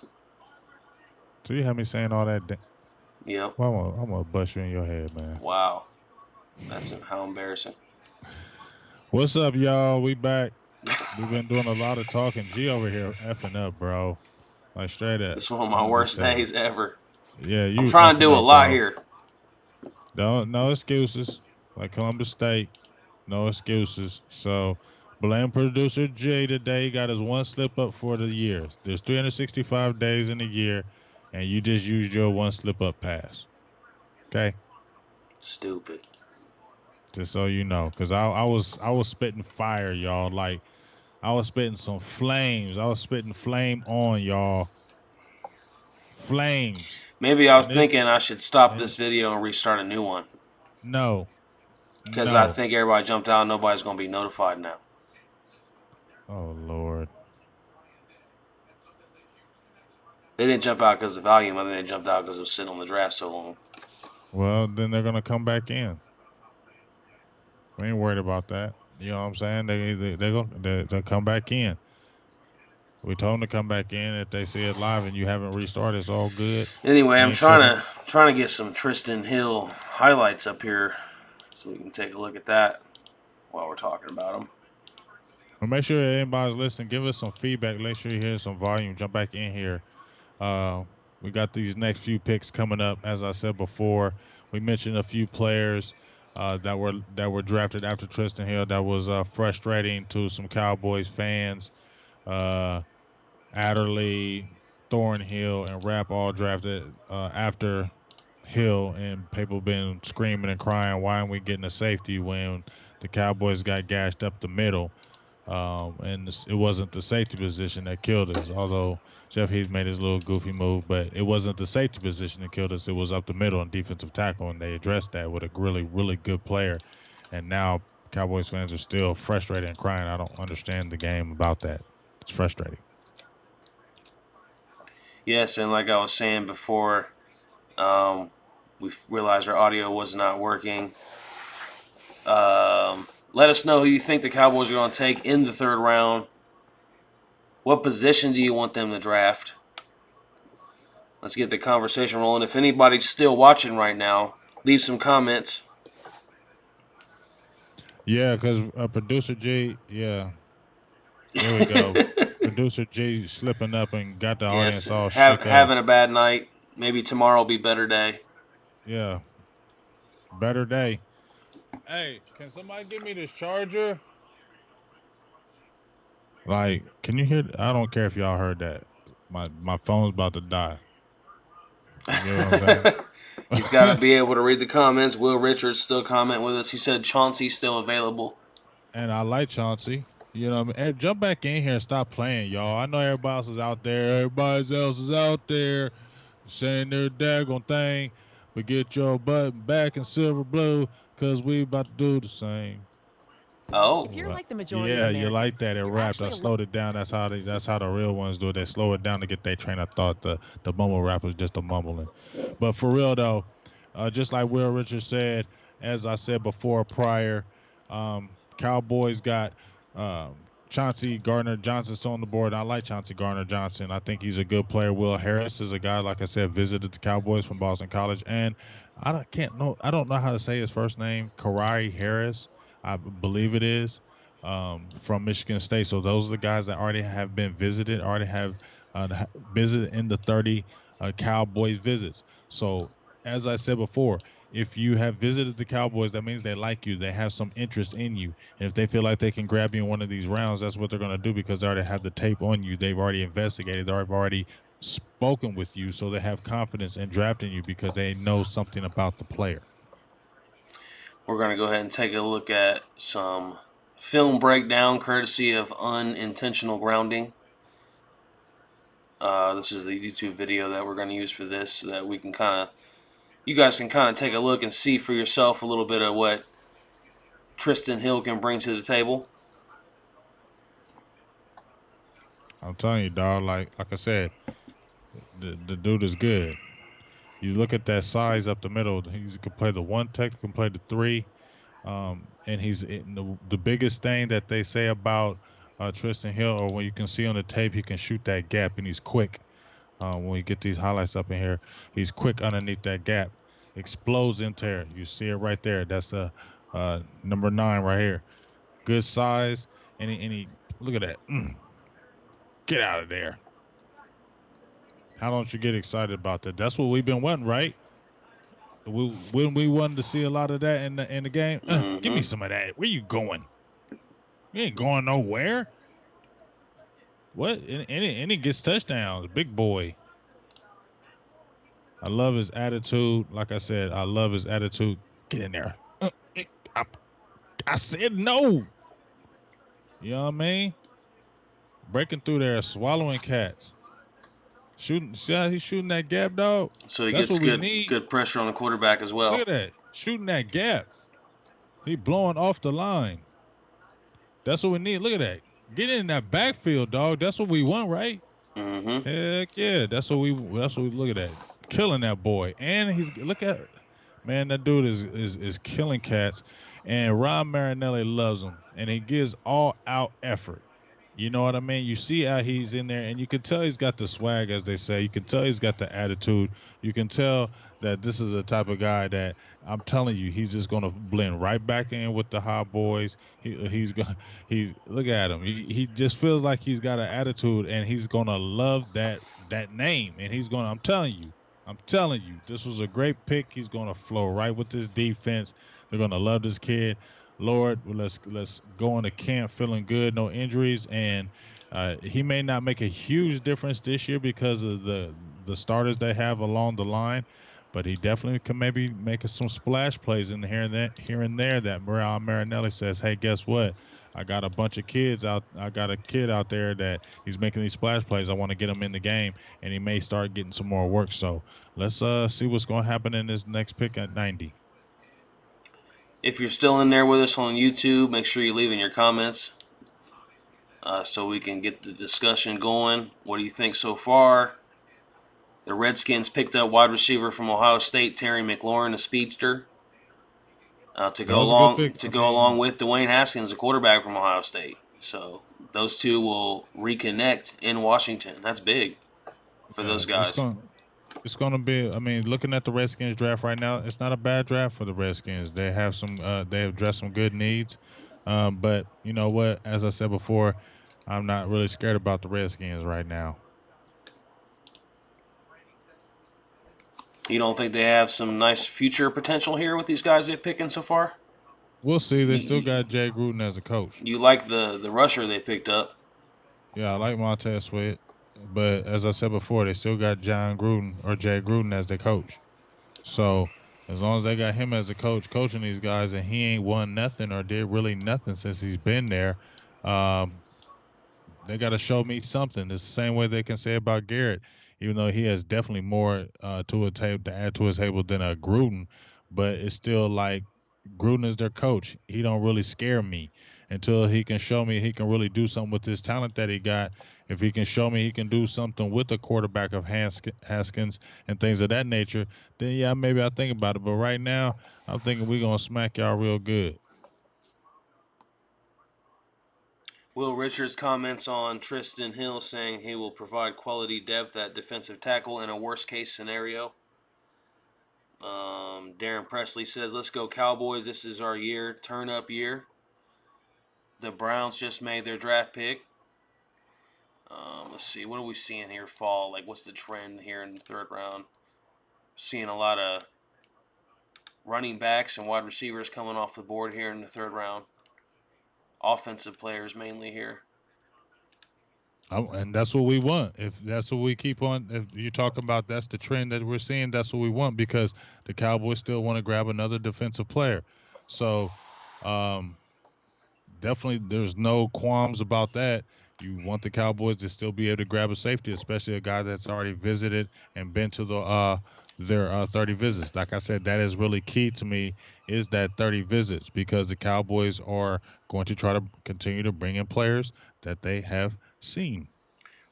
So you have me saying all that. Yep. Well, I'm gonna bust you in your head, man. Wow. That's how embarrassing. What's up, y'all? We back. We've been doing a lot of talking. G over here effing up, bro. Like straight up. This is one of my I'm gonna just worst tell you. days ever. Yeah, I'm you trying to effing do a up, lot bro. here. No excuses. Like Columbus State, no excuses. So blame producer Jay today. He got his one slip up for the year. There's 365 days in a year, and you just used your one slip up pass. Okay, Stupid. just so you know, because I was spitting fire, y'all. Like I was spitting some flames. I was spitting flame on y'all. Flames. Maybe I was And this thinking I should stop and this video and restart a new one. no, Because I no. think everybody jumped out and nobody's going to be notified now. Oh Lord. They didn't jump out because of the volume. I think they jumped out because it was sitting on the draft so long. Well, then they're gonna come back in. We ain't worried about that. You know what I'm saying? They'll come back in. We told them to come back in. If they see it live and you haven't restarted, it's all good. Anyway, You I'm ain't tripping. trying to get some Tristan Hill highlights up here so we can take a look at that while we're talking about him. But make sure anybody's listening, give us some feedback. Make sure you hear some volume. Jump back in here. Uh, we got these next few picks coming up. As I said before, we mentioned a few players that were drafted after Tristan Hill. That was frustrating to some Cowboys fans. Uh, Adderley, Thornhill, and Rapp all drafted after Hill, and people been screaming and crying, why aren't we getting a safety when the Cowboys got gashed up the middle? And it wasn't the safety position that killed us, although Jeff Heath made his little goofy move, but it wasn't the safety position that killed us. It was up the middle and defensive tackle, and they addressed that with a really, really good player. And now Cowboys fans are still frustrated and crying. I don't understand the game about that. It's frustrating. Yes, and like I was saying before, we realized our audio was not working. Let us know who you think the Cowboys are going to take in the third round. What position do you want them to draft? Let's get the conversation rolling. If anybody's still watching right now, leave some comments. Yeah, because producer G, yeah, there we go. Producer G slipping up and got the Yes, audience all shook up. having a bad night. Maybe tomorrow will be a better day. Yeah, better day. Hey, can somebody give me this charger? Like, can you hear? I don't care if y'all heard that. My phone's about to die. You get what I'm saying? He's got to be able to read the comments. Will Richards still comment with us. He said Chauncey's still available. And I like Chauncey. You know what I mean? Hey, jump back in here and stop playing, y'all. I know everybody else is out there. Everybody else is out there saying their daggone thing, but get your button back in silver blue, because we about to do the same. Oh, If you're like the majority Yeah, of you like Americans, that. It you're rapped. I actually slowed it down. That's how the real ones do it. They slow it down to get their train of thought. The mumble rap is just a mumbling. But for real though, just like Will Richards said, as I said before prior, Cowboys got Chauncey Gardner Johnson still on the board. I like Chauncey Gardner Johnson. I think he's a good player. Will Harris is a guy, like I said, visited the Cowboys from Boston College, and I don't know how to say his first name. Karari Harris, I believe it is, from Michigan State. So those are the guys that already have been visited, already have visited in the 30 Cowboys visits. So as I said before, if you have visited the Cowboys, that means they like you. They have some interest in you. And if they feel like they can grab you in one of these rounds, that's what they're going to do, because they already have the tape on you. They've already investigated. They've already spoken with you. So they have confidence in drafting you because they know something about the player. we're going to go ahead and take a look at some film breakdown courtesy of Unintentional Grounding. This is the YouTube video that we're going to use for this so that we can you guys can kind of take a look and see for yourself a little bit of what Tristan Hill can bring to the table. I'm telling you, dog, like I said, the dude is good. You look at that size up the middle, he can play the one tech, can play the three. And he's in the biggest thing that they say about Tristan Hill, or when you can see on the tape, he can shoot that gap and he's quick. When we get these highlights up in here, he's quick underneath that gap, explodes into there. You see it right there. That's the number 9 right here. Good size, and he look at that. Get out of there. How don't you get excited about that? That's what we've been wanting, right? When we wanted to see a lot of that in the game. Give me Mm-hmm. some of that. Where you going? You ain't going nowhere. What? And he gets touchdowns. Big boy. I love his attitude. Like I said, I love his attitude. Get in there. I, I said no. You know what I mean? Breaking through there, swallowing cats. Shooting. See how he's shooting that gap, dog? So he That's gets what we good need. good pressure on the quarterback as Look well. at that. Shooting that gap. He blowing off the line. That's what we need. Look at that. Get in that backfield, dog. That's what we want, right? Mm-hmm. Heck yeah. That's what we look at that. Killing that boy. And he's look at man, that dude is killing cats. And Ron Marinelli loves him. And he gives all out effort. You know what I mean? You see how he's in there, and you can tell he's got the swag, as they say. You can tell he's got the attitude. You can tell that this is a type of guy that I'm telling you, he's just gonna blend right back in with the hot boys. He's gonna he's look at him. He just feels like he's got an attitude, and he's gonna love that name. And he's gonna. I'm telling you, this was a great pick. He's gonna flow right with this defense. They're gonna love this kid. Lord, let's go into camp feeling good, no injuries, and he may not make a huge difference this year because of the starters they have along the line, but he definitely can maybe make some splash plays in here and there that Marinelli says, hey, guess what? I got a bunch of kids out. I got a kid out there that he's making these splash plays. I want to get him in the game, and he may start getting some more work. So let's see what's going to happen in this next pick at 90. If you're still in there with us on YouTube, make sure you leave in your comments so we can get the discussion going. What do you think so far? The Redskins picked up wide receiver from Ohio State, Terry McLaurin, a speedster, to That go was a good along pick. to I go along mean, with Dwayne Haskins, a quarterback from Ohio State. So those two will reconnect in Washington. That's big for yeah, those guys. it's gonna be. I mean, looking at the Redskins draft right now, it's not a bad draft for the Redskins. They have some. They have addressed some good needs. But you know what? As I said before, I'm not really scared about the Redskins right now. You don't think they have some nice future potential here with these guys they've picking so far? We'll see. They You, still you, got Jay Gruden as a coach. you like the rusher they picked up? Yeah, I like Montez Sweat, but as I said before, they still got John Gruden or Jay Gruden as their coach. So as long as they got him as a coach coaching these guys, and he ain't won nothing or did really nothing since he's been there, um, they got to show me something. It's the same way they can say about Garrett, even though he has definitely more to a table to add to his table than a Gruden, but it's still like Gruden is their coach. He don't really scare me until he can show me he can really do something with this talent that he got. If he can show me he can do something with the quarterback of Haskins and things of that nature, then yeah, maybe I think about it. But right now, I'm thinking we're gonna smack y'all real good. Will Richards comments on Tristan Hill saying he will provide quality depth at defensive tackle in a worst case scenario. Darren Presley says, "Let's go Cowboys. This is our year, turn up year." The Browns just made their draft pick. Let's see, what are we seeing here? Fall, like what's the trend here in the third round? Seeing a lot of running backs and wide receivers coming off the board here in the third round. Offensive players mainly here. And that's what we want. If that's what we keep on, if you talk about that's the trend that we're seeing, that's what we want because the Cowboys still want to grab another defensive player. So, um, definitely, there's no qualms about that. You want the Cowboys to still be able to grab a safety, especially a guy that's already visited and been to their 30 visits. Like I said, that is really key to me is that 30 visits because the Cowboys are going to try to continue to bring in players that they have seen.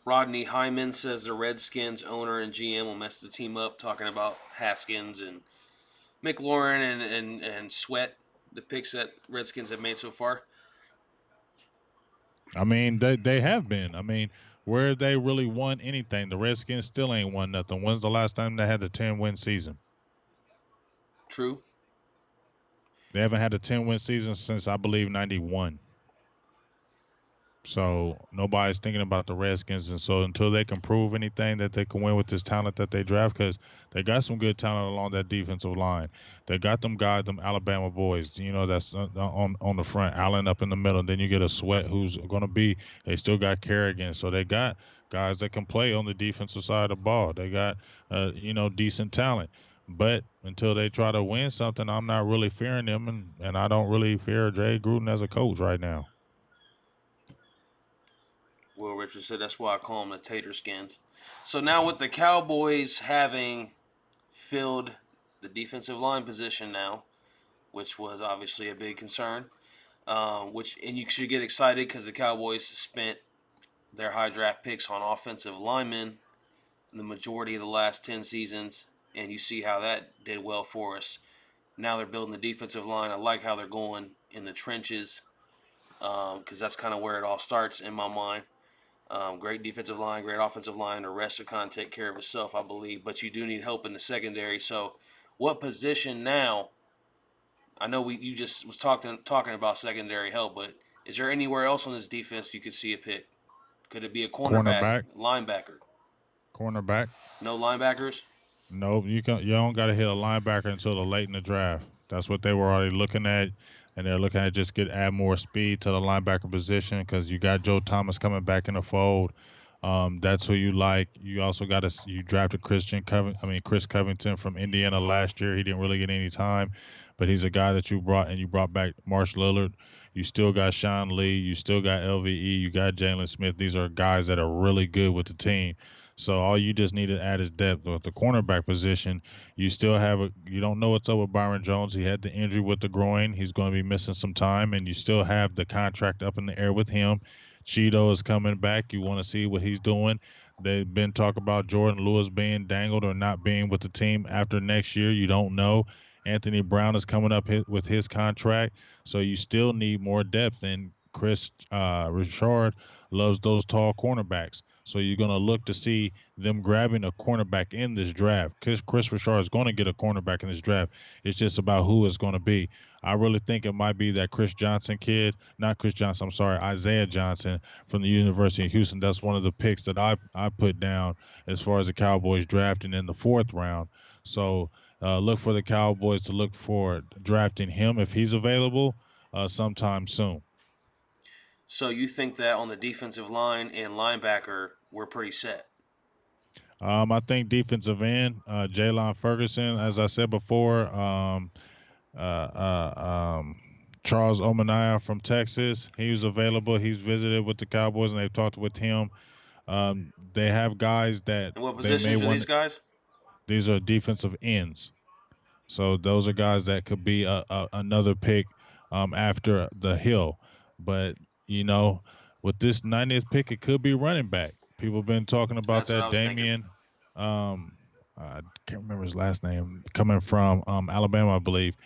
Rodney Hyman says the Redskins owner and GM will mess the team up, talking about Haskins and McLaurin and Sweat, the picks that Redskins have made so far. I mean, they have been. I mean, where they really won anything, the Redskins still ain't won nothing. When's the last time they had a 10-win season? True. They haven't had a 10-win season since I believe '91. So nobody's thinking about the Redskins, and so until they can prove anything that they can win with this talent that they draft, because they got some good talent along that defensive line. They got them guys, them Alabama boys. You know that's on the front, Allen up in the middle. Then you get a Sweat who's going to be. They still got Kerrigan, so they got guys that can play on the defensive side of the ball. They got decent talent. But until they try to win something, I'm not really fearing them, and I don't really fear Jay Gruden as a coach right now. Will Richard said that's why I call them the tater skins. So now with the Cowboys having filled the defensive line position now, which was obviously a big concern, and you should get excited because the Cowboys spent their high draft picks on offensive linemen the majority of the last 10 seasons, and you see how that did well for us. Now they're building the defensive line. I like how they're going in the trenches because that's kind of where it all starts in my mind. Great defensive line, great offensive line. The rest will kind of take care of itself, I believe. But you do need help in the secondary. So, what position now? I know you just was talking about secondary help, but is there anywhere else on this defense you could see a pick? Could it be a cornerback, Cornerback, linebacker? cornerback. No linebackers. Nope, you don't got to hit a linebacker until the late in the draft. That's what they were already looking at, and they're looking at just add more speed to the linebacker position because you got Joe Thomas coming back in the fold. That's who you like. You also got you drafted Chris Covington from Indiana last year. He didn't really get any time, but he's a guy that you brought back Marsh Lillard. You still got Sean Lee. You still got LVE. You got Jalen Smith. These are guys that are really good with the team. So all you just need to add is depth. With the cornerback position, you don't know what's up with Byron Jones. He had the injury with the groin. He's going to be missing some time, and you still have the contract up in the air with him. Cheeto is coming back. You want to see what he's doing. They've been talking about Jordan Lewis being dangled or not being with the team after next year. You don't know. Anthony Brown is coming up with his contract, so you still need more depth. And Chris Richard loves those tall cornerbacks. So you're going to look to see them grabbing a cornerback in this draft. Chris Richard is going to get a cornerback in this draft. It's just about who it's going to be. I really think it might be that Chris Johnson kid, not Chris Johnson, I'm sorry, Isaiah Johnson from the University of Houston. That's one of the picks that I put down as far as the Cowboys drafting in the fourth round. So look for the Cowboys to look for drafting him if he's available sometime soon. So you think that on the defensive line and linebacker, we're pretty set? I think defensive end, Jalen Ferguson, as I said before, uh, Charles Omanaya from Texas, he was available. He's visited with the Cowboys and they've talked with him. They have guys that And what they may positions are these want. guys? These are defensive ends. So those are guys that could be another pick after the Hill. But you know, with this 90th pick, it could be running back. People have been talking about That's what I that. was thinking. Um, I can't remember his last name. Coming from Alabama, I believe.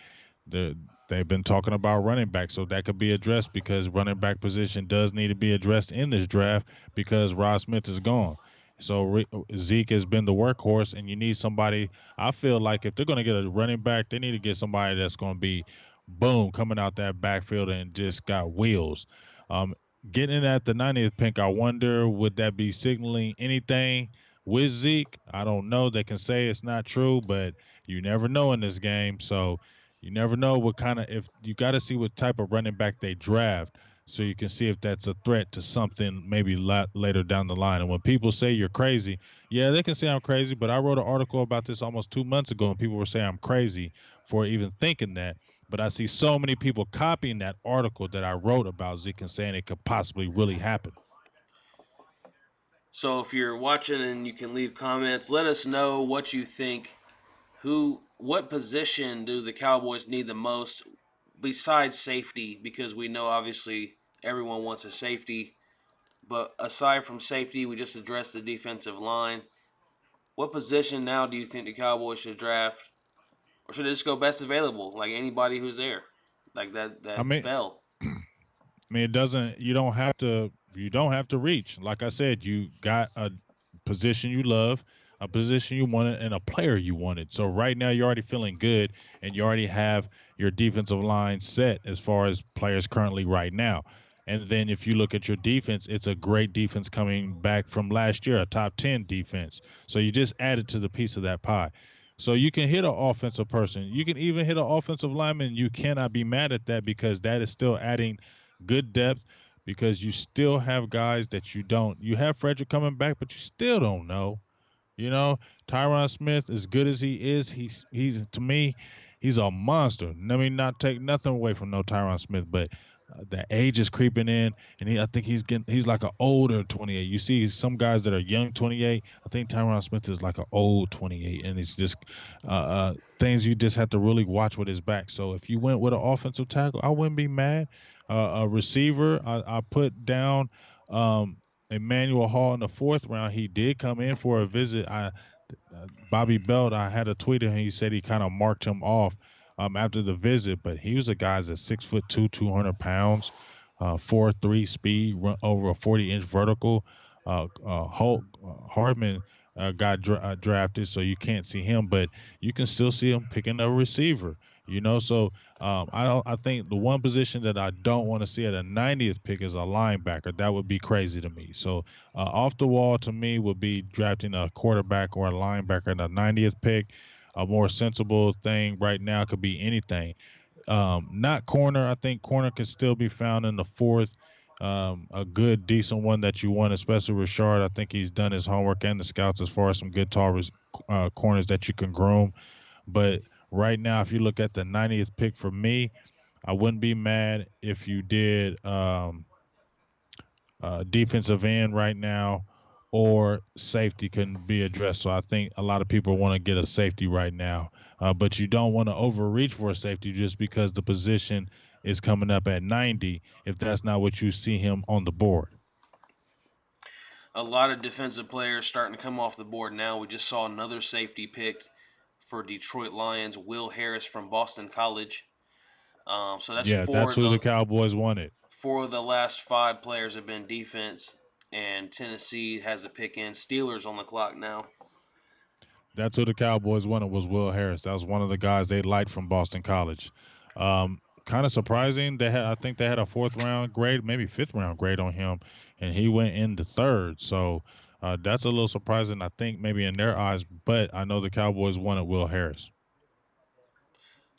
The, they've been talking about running back, so that could be addressed because running back position does need to be addressed in this draft because Rod Smith is gone. So Zeke has been the workhorse, and you need somebody. I feel like if they're going to get a running back, they need to get somebody that's going to be, boom, coming out that backfield and just got wheels. Um, Getting at the 90th pick, I wonder would that be signaling anything with Zeke? I don't know. They can say it's not true, but you never know in this game. So you never know what kind of if you got to see what type of running back they draft so you can see if that's a threat to something maybe later down the line. And when people say you're crazy, yeah, they can say I'm crazy, but I wrote an article about this almost 2 months ago and people were saying I'm crazy for even thinking that. But I see so many people copying that article that I wrote about Zeke and saying it could possibly really happen. So if you're watching and you can leave comments, let us know what you think. What position do the Cowboys need the most besides safety? Because we know obviously everyone wants a safety, but aside from safety, we just addressed the defensive line. What position now do you think the Cowboys should draft, or should it just go best available, like anybody who's there, like that I that mean, fell? it doesn't. You don't have to. You don't have to reach. Like I said, you got a position you love, a position you wanted, and a player you wanted. So right now you're already feeling good, and you already have your defensive line set as far as players currently right now. And then if you look at your defense, it's a great defense coming back from last year, a top 10 defense. So you just added to the piece of that pie. So you can hit an offensive person. You can even hit an offensive lineman. You cannot be mad at that because that is still adding good depth because you still have guys that you don't. You have Frederick coming back, but you still don't know. You know, Tyron Smith, as good as he is, he's to me, he's a monster. Let me not take nothing away from no Tyron Smith, but the age is creeping in, and I think he's like an older 28. You see some guys that are young 28. I think Tyron Smith is like an old 28, and it's just things you just have to really watch with his back. So if you went with an offensive tackle, I wouldn't be mad. A receiver, I put down. Emmanuel Hall in the fourth round. He did come in for a visit. Bobby Belt, I had a tweet and he said he kind of marked him off after the visit, but he was a guy that's 6'2", 200 pounds, 4.3 speed, run over a 40-inch vertical. Hulk Hardman got drafted, so you can't see him, but you can still see him picking a receiver. So I don't. I think the one position that I don't want to see at a 90th pick is a linebacker. That would be crazy to me. So off the wall to me would be drafting a quarterback or a linebacker at the 90th pick. A more sensible thing right now could be anything. Not corner. I think corner could still be found in the fourth. A good, decent one that you want, especially Richard. I think he's done his homework and the scouts as far as some good tall corners that you can groom. But right now, if you look at the 90th pick for me, I wouldn't be mad if you did defensive end right now or safety can be addressed. So I think a lot of people want to get a safety right now, but you don't want to overreach for a safety just because the position is coming up at 90 if that's not what you see him on the board. A lot of defensive players starting to come off the board now. We just saw another safety picked for Detroit Lions, Will Harris from Boston College. So that's Yeah, that's who the Cowboys wanted. four of the last five players have been defense, and Tennessee has a pick in. Steelers on the clock now. That's who the Cowboys wanted was Will Harris. That was one of the guys they liked from Boston College. Kind of surprising. I think they had a fourth round grade, maybe fifth round grade on him, and he went in the third. So that's a little surprising. I think maybe in their eyes, but I know the Cowboys wanted Will Harris.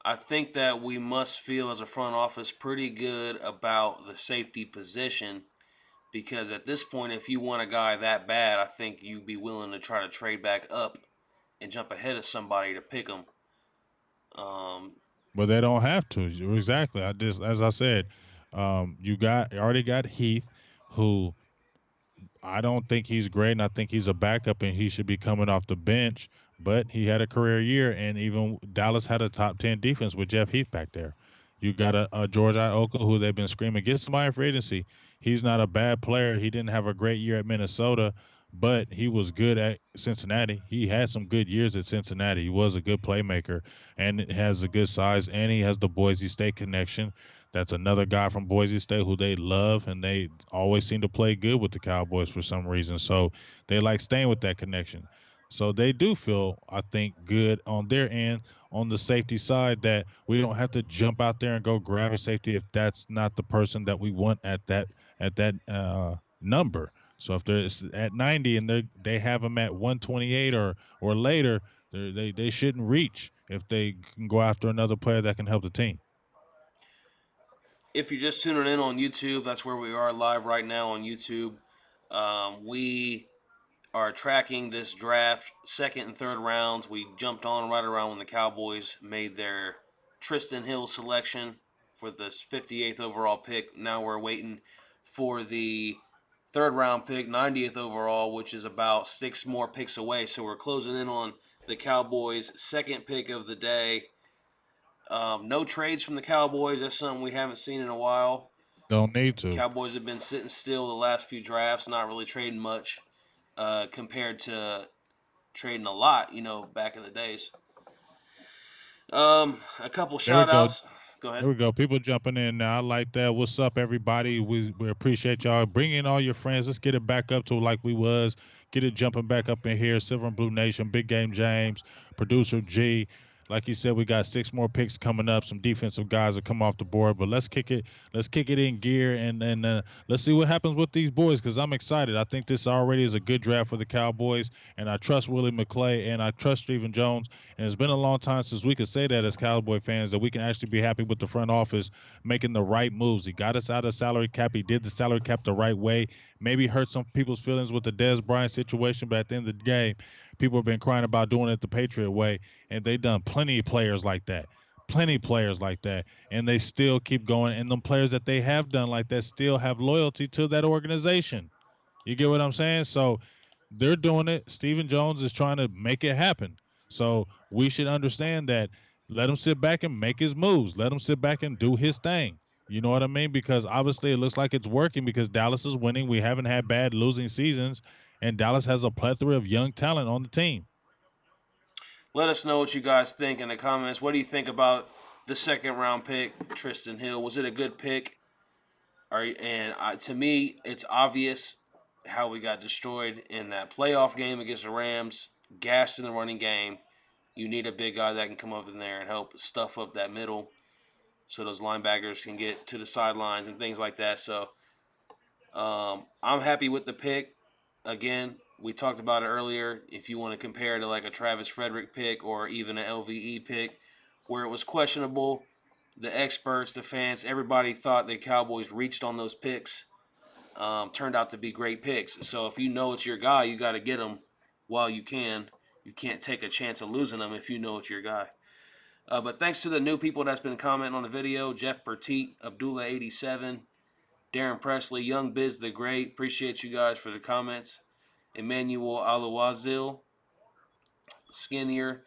I think that we must feel as a front office pretty good about the safety position because at this point, if you want a guy that bad, I think you'd be willing to try to trade back up and jump ahead of somebody to pick him. But they don't have to. Exactly. As I said, you already got Heath, who I don't think he's great, and I think he's a backup, and he should be coming off the bench. But he had a career year, and even Dallas had a top 10 defense with Jeff Heath back there. You got a George Ioka who they've been screaming get somebody for agency. He's not a bad player. He didn't have a great year at Minnesota, but he was good at Cincinnati. He had some good years at Cincinnati. He was a good playmaker and has a good size, and he has the Boise State connection. That's another guy from Boise State who they love, and they always seem to play good with the Cowboys for some reason. So they like staying with that connection. So they do feel, I think, good on their end on the safety side that we don't have to jump out there and go grab a safety if that's not the person that we want at that number. So if they're at 90 and they have them at 128 or later, they shouldn't reach if they can go after another player that can help the team. If you're just tuning in on YouTube, that's where we are live right now on YouTube. We are tracking this draft, second and third rounds. We jumped on right around when the Cowboys made their Tristan Hill selection for this 58th overall pick. Now we're waiting for the third round pick, 90th overall, which is about six more picks away. So we're closing in on the Cowboys' second pick of the day. No trades from the Cowboys. That's something we haven't seen in a while. Don't need to. Cowboys have been sitting still the last few drafts, not really trading much compared to trading a lot, back in the days. A couple There we shout go. outs. Go ahead. There we go. People jumping in now. I like that. What's up, everybody? We appreciate y'all. Bring in all your friends. Let's get it back up to like we was. Get it jumping back up in here. Silver and Blue Nation, Big Game James, producer G. Like you said, we got six more picks coming up. Some defensive guys will come off the board, but let's kick it. Let's kick it in gear and let's see what happens with these boys because I'm excited. I think this already is a good draft for the Cowboys, and I trust Willie McClay and I trust Stephen Jones. And it's been a long time since we could say that as Cowboy fans that we can actually be happy with the front office making the right moves. He got us out of salary cap. He did the salary cap the right way. Maybe hurt some people's feelings with the Dez Bryant situation, but at the end of the game, people have been crying about doing it the Patriot way, and they've done plenty of players like that. Plenty of players like that, and they still keep going. And the players that they have done like that still have loyalty to that organization. You get what I'm saying? So they're doing it. Stephen Jones is trying to make it happen. So we should understand that. Let him sit back and make his moves. Let him sit back and do his thing. You know what I mean? Because obviously it looks like it's working because Dallas is winning. We haven't had bad losing seasons, and Dallas has a plethora of young talent on the team. Let us know what you guys think in the comments. What do you think about the second round pick, Tristan Hill? Was it a good pick? To me, it's obvious how we got destroyed in that playoff game against the Rams, gassed in the running game. You need a big guy that can come up in there and help stuff up that middle so those linebackers can get to the sidelines and things like that. So I'm happy with the pick. Again, we talked about it earlier. If you want to compare to like a Travis Frederick pick or even an LVE pick, where it was questionable, the experts, the fans, everybody thought the Cowboys reached on those picks. Turned out to be great picks. So if you know it's your guy, you got to get him while you can. You can't take a chance of losing them if you know it's your guy. But thanks to the new people that's been commenting on the video: Jeff Petit, Abdullah87, Darren Presley, Young Biz the Great. Appreciate you guys for the comments. Emmanuel Alawazil, Skinnier,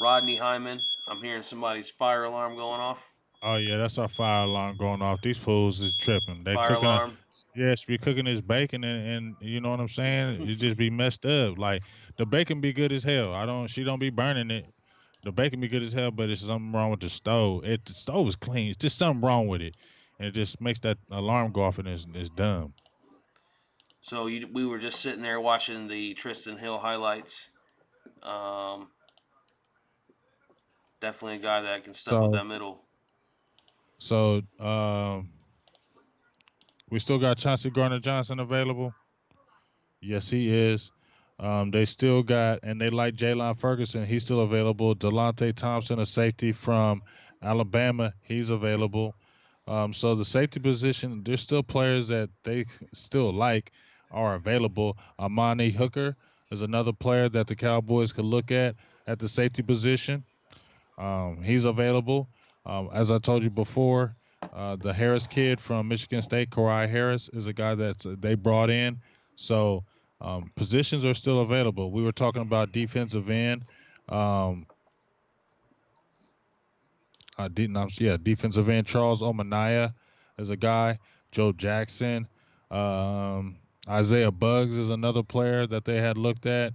Rodney Hyman. I'm hearing somebody's fire alarm going off. Oh yeah, that's our fire alarm going off. These fools is tripping. They Fire cooking a alarm. yes, be cooking this bacon and you know what I'm saying? It just be messed up. Like the bacon be good as hell. I don't she don't be burning it. The bacon be good as hell, but it's something wrong with the stove. The stove is clean. It's just something wrong with it. And it just makes that alarm go off and it's dumb. So we were just sitting there watching the Tristan Hill highlights. Um, Definitely a guy that can stuff up So that middle. so we still got Chauncey Gardner Johnson available. Yes, he is. They still got, and they like Jalen Ferguson. He's still available. Delonte Thompson, a safety from Alabama, he's available. So the safety position, there's still players that they still like are available. Amani Hooker is another player that the Cowboys could look at the safety position. He's available. As I told you before, the Harris kid from Michigan State, Karai Harris, is a guy that they brought in. So positions are still available. We were talking about defensive end. Um, defensive end Charles Omanaya is a guy. Joe Jackson. Isaiah Buggs is another player that they had looked at.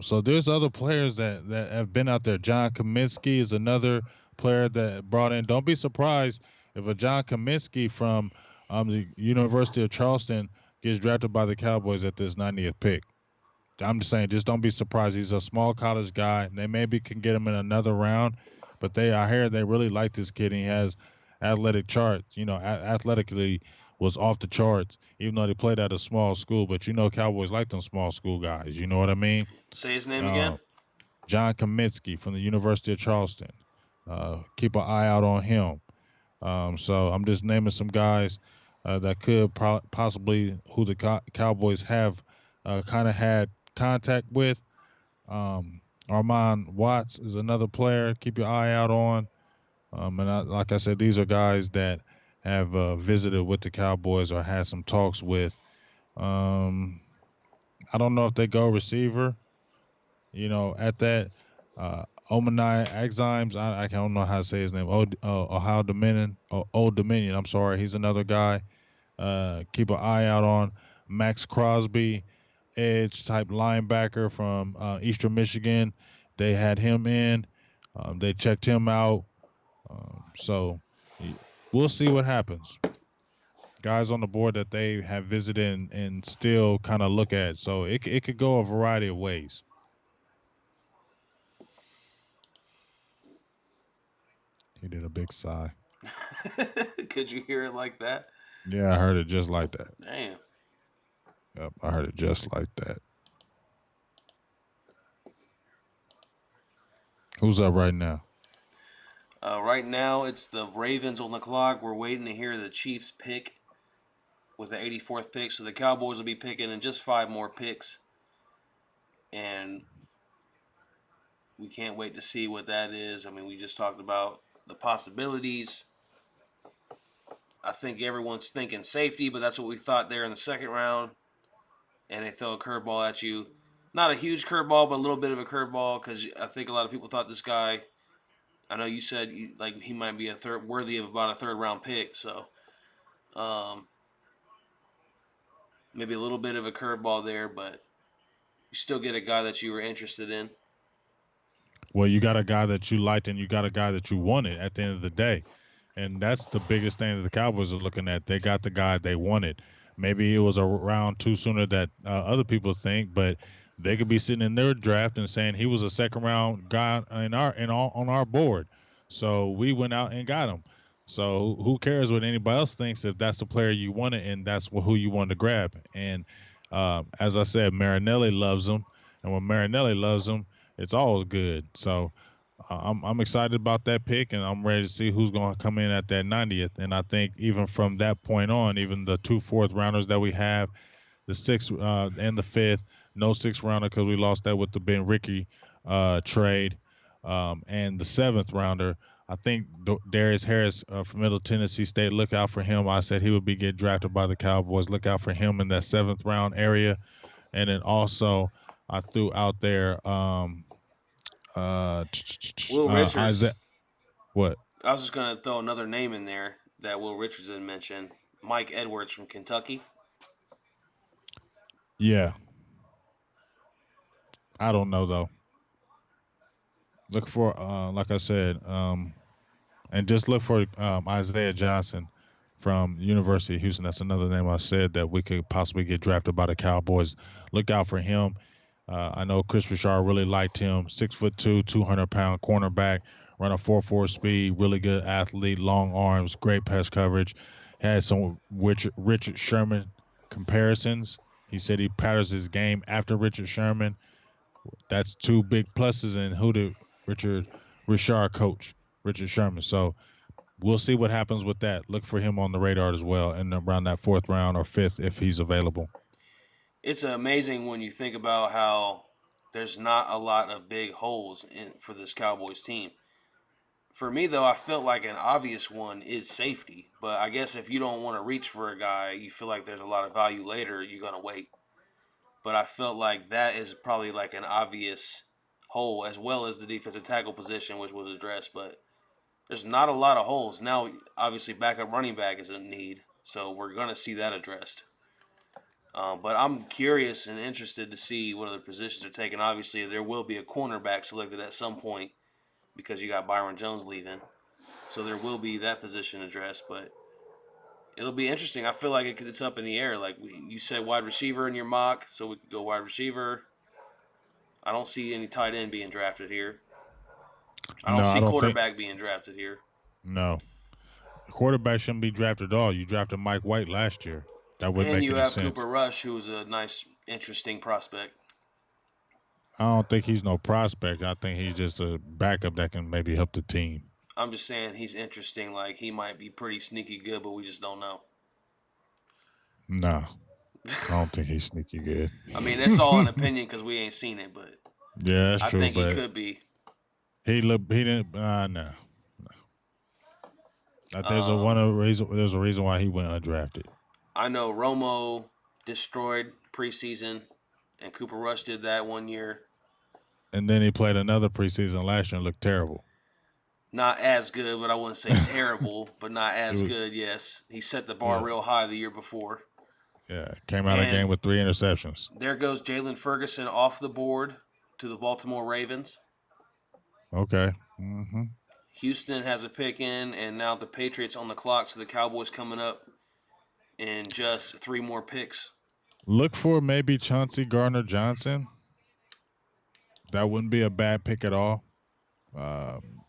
So there's other players that have been out there. John Kaminsky is another player that brought in. Don't be surprised if a John Kaminsky from the University of Charleston gets drafted by the Cowboys at this 90th pick. I'm just saying, just don't be surprised. He's a small college guy. They maybe can get him in another round, but I hear they really like this kid. He has athletic charts. Athletically was off the charts, even though they played at a small school. But Cowboys like them small school guys. You know what I mean? Say his name Uh, again. John Kaminsky from the University of Charleston. Keep an eye out on him. So I'm just naming some guys that could possibly who the Cowboys have kind of had contact with. Armand Watts is another player. Keep your eye out on. Like I said, these are guys that have visited with the Cowboys or had some talks with. Um, I don't know if they go receiver. At that, Omanai Exymes, I don't know how to say his name. Ohio Dominion. Old Dominion. I'm sorry. He's another guy. Keep an eye out on Max Crosby, edge type linebacker from Eastern Michigan. They had him in. They checked him out. So we'll see what happens. Guys on the board that they have visited and still kind of look at. So it could go a variety of ways. He did a big sigh. Could you hear it like that? Yeah, I heard it just like that. Damn. Yep, I heard it just like that. Who's up right now? Right now, it's the Ravens on the clock. We're waiting to hear the Chiefs pick with the 84th pick. So the Cowboys will be picking in just 5 more picks. And we can't wait to see what that is. I mean, we just talked about the possibilities. I think everyone's thinking safety, but that's what we thought there in the second round. And they throw a curveball at you. Not a huge curveball, but a little bit of a curveball because I think a lot of people thought this guy. I know you said like he might be a third worthy of about a third round pick. So um, maybe a little bit of a curveball there, but you still get a guy that you were interested in. Well, you got a guy that you liked and you got a guy that you wanted at the end of the day. And that's the biggest thing that the Cowboys are looking at. They got the guy they wanted. Maybe it was a round too sooner that other people think, but they could be sitting in their draft and saying he was a second round guy on our board. So we went out and got him. So who cares what anybody else thinks if that's the player you wanted and that's who you wanted to grab. And as I said, Marinelli loves him, and when Marinelli loves him, it's all good. So I'm excited about that pick, and I'm ready to see who's going to come in at that 90th. And I think even from that point on, even the two fourth rounders that we have, the sixth and the fifth, no sixth rounder because we lost that with the Ben Ricky trade, and the seventh rounder. I think Darius Harris from Middle Tennessee State. Look out for him. I said he would be getting drafted by the Cowboys. Look out for him in that seventh round area. And then also I threw out there uh, Will Richards. Isaiah. What? I was just gonna throw another name in there that Will Richards didn't mention. Mike Edwards from Kentucky. Yeah, I don't know though. Look for, like I said, and just look for Isaiah Johnson from University of Houston. That's another name I said that we could possibly get drafted by the Cowboys. Look out for him. I know Chris Richard really liked him. 6'2", 200-pound cornerback, run a 4.4 speed, really good athlete, long arms, great pass coverage. Had some Richard Sherman comparisons. He said he patterns his game after Richard Sherman. That's two big pluses. And who did Richard coach? Richard Sherman. So we'll see what happens with that. Look for him on the radar as well, and around that fourth round or fifth if he's available. It's amazing when you think about how there's not a lot of big holes for this Cowboys team. For me, though, I felt like an obvious one is safety. But I guess if you don't want to reach for a guy, you feel like there's a lot of value later, you're going to wait. But I felt like that is probably like an obvious hole, as well as the defensive tackle position, which was addressed. But there's not a lot of holes. Now, obviously, backup running back is a need. So we're going to see that addressed. But I'm curious and interested to see what other positions are taken. Obviously, there will be a cornerback selected at some point because you got Byron Jones leaving. So there will be that position addressed, but it'll be interesting. I feel like it's up in the air. Like you said, wide receiver in your mock, so we could go wide receiver. I don't see any tight end being drafted here. I don't No, I see don't think. quarterback being drafted here. No, quarterback shouldn't be drafted at all. You drafted Mike White last year. That wouldn't And make you any have Cooper sense. Rush, who's a nice, interesting prospect. I don't think he's no prospect. I think he's just a backup that can maybe help the team. I'm just saying he's interesting. Like he might be pretty sneaky good, but we just don't know. No, I don't think he's sneaky good. I mean, that's all an opinion because we ain't seen it, but Yeah, that's I true. think he But could be. he didn't. No, there's a Um, reason. There's a reason why he went undrafted. I know Romo destroyed preseason, and Cooper Rush did that one year. And then he played another preseason last year and looked terrible. Not as good, but I wouldn't say terrible, but not It as was good. Yes, he set the bar yeah, real high the year before. yeah. Came out of the And game with 3 interceptions. there goes Jalen Ferguson off the board to the Baltimore Ravens. Okay. Hmm. Houston has a pick in, and now the Patriots on the clock. So the Cowboys coming up in just 3 more picks. Look for maybe Chauncey Gardner Johnson. That wouldn't be a bad pick at all.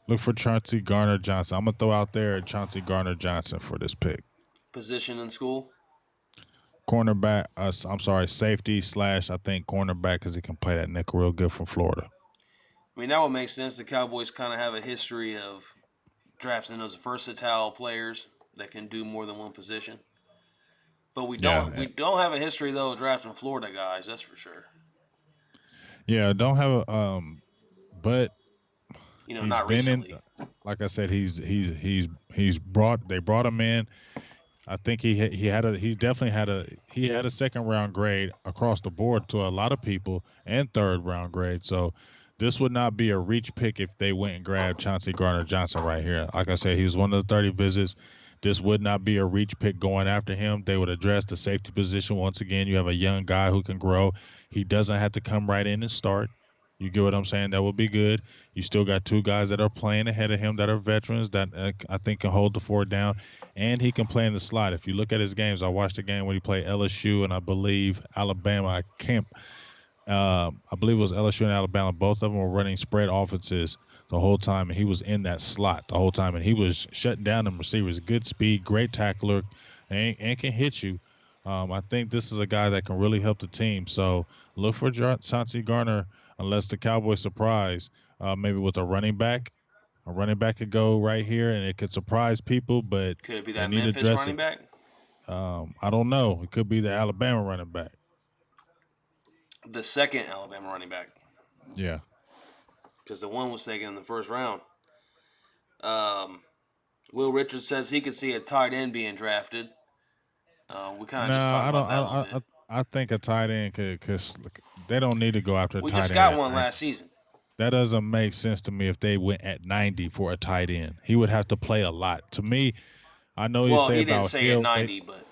Look for Chauncey Garner Johnson. I'm gonna throw out there Chauncey Garner Johnson for this pick. Position in school. Cornerback. I'm sorry, safety slash I think cornerback because he can play that nickel real good from Florida. I mean, that would make sense. The Cowboys kind of have a history of drafting those versatile players that can do more than one position. But we Yeah, don't we don't have a history though of drafting Florida guys. That's for sure. yeah. Don't have a but he's Not been in. recently. Like I said, he's brought. They brought him in. I think he definitely had a second round grade across the board to a lot of people and third round grade. So this would not be a reach pick if they went and grabbed Chauncey Gardner Johnson right here. Like I said, he was one of the 30 visits. This would not be a reach pick going after him. They would address the safety position once again. You have a young guy who can grow. He doesn't have to come right in and start. You get what I'm saying? That would be good. You still got two guys that are playing ahead of him that are veterans that I think can hold the fort down, and he can play in the slot. If you look at his games, I watched the game when he played LSU and I believe Alabama. I believe it was LSU and Alabama. Both of them were running spread offenses the whole time, and he was in that slot the whole time, and he was shutting down them receivers. Good speed, great tackler, and can hit you. I think this is a guy that can really help the team. So look for Chauncey Garner, unless the Cowboys surprise, maybe with a running back. A running back could go right here, and it could surprise people, but Could it be they that need to Memphis address running it. back? I don't know. It could be the Alabama running back. The second Alabama running back. Yeah. Because the one was taken in the first round. Um, Will Richards says he could see a tight end being drafted. We kind No, of just talked I about don't. that a little bit. I think a tight end could, cause they don't need to go after a We tight just end got at one 90. last season. That doesn't make sense to me if they went at 90 for a tight end. He would have to play a lot. To me, I know you Well, say he didn't about say at Hill. 90, but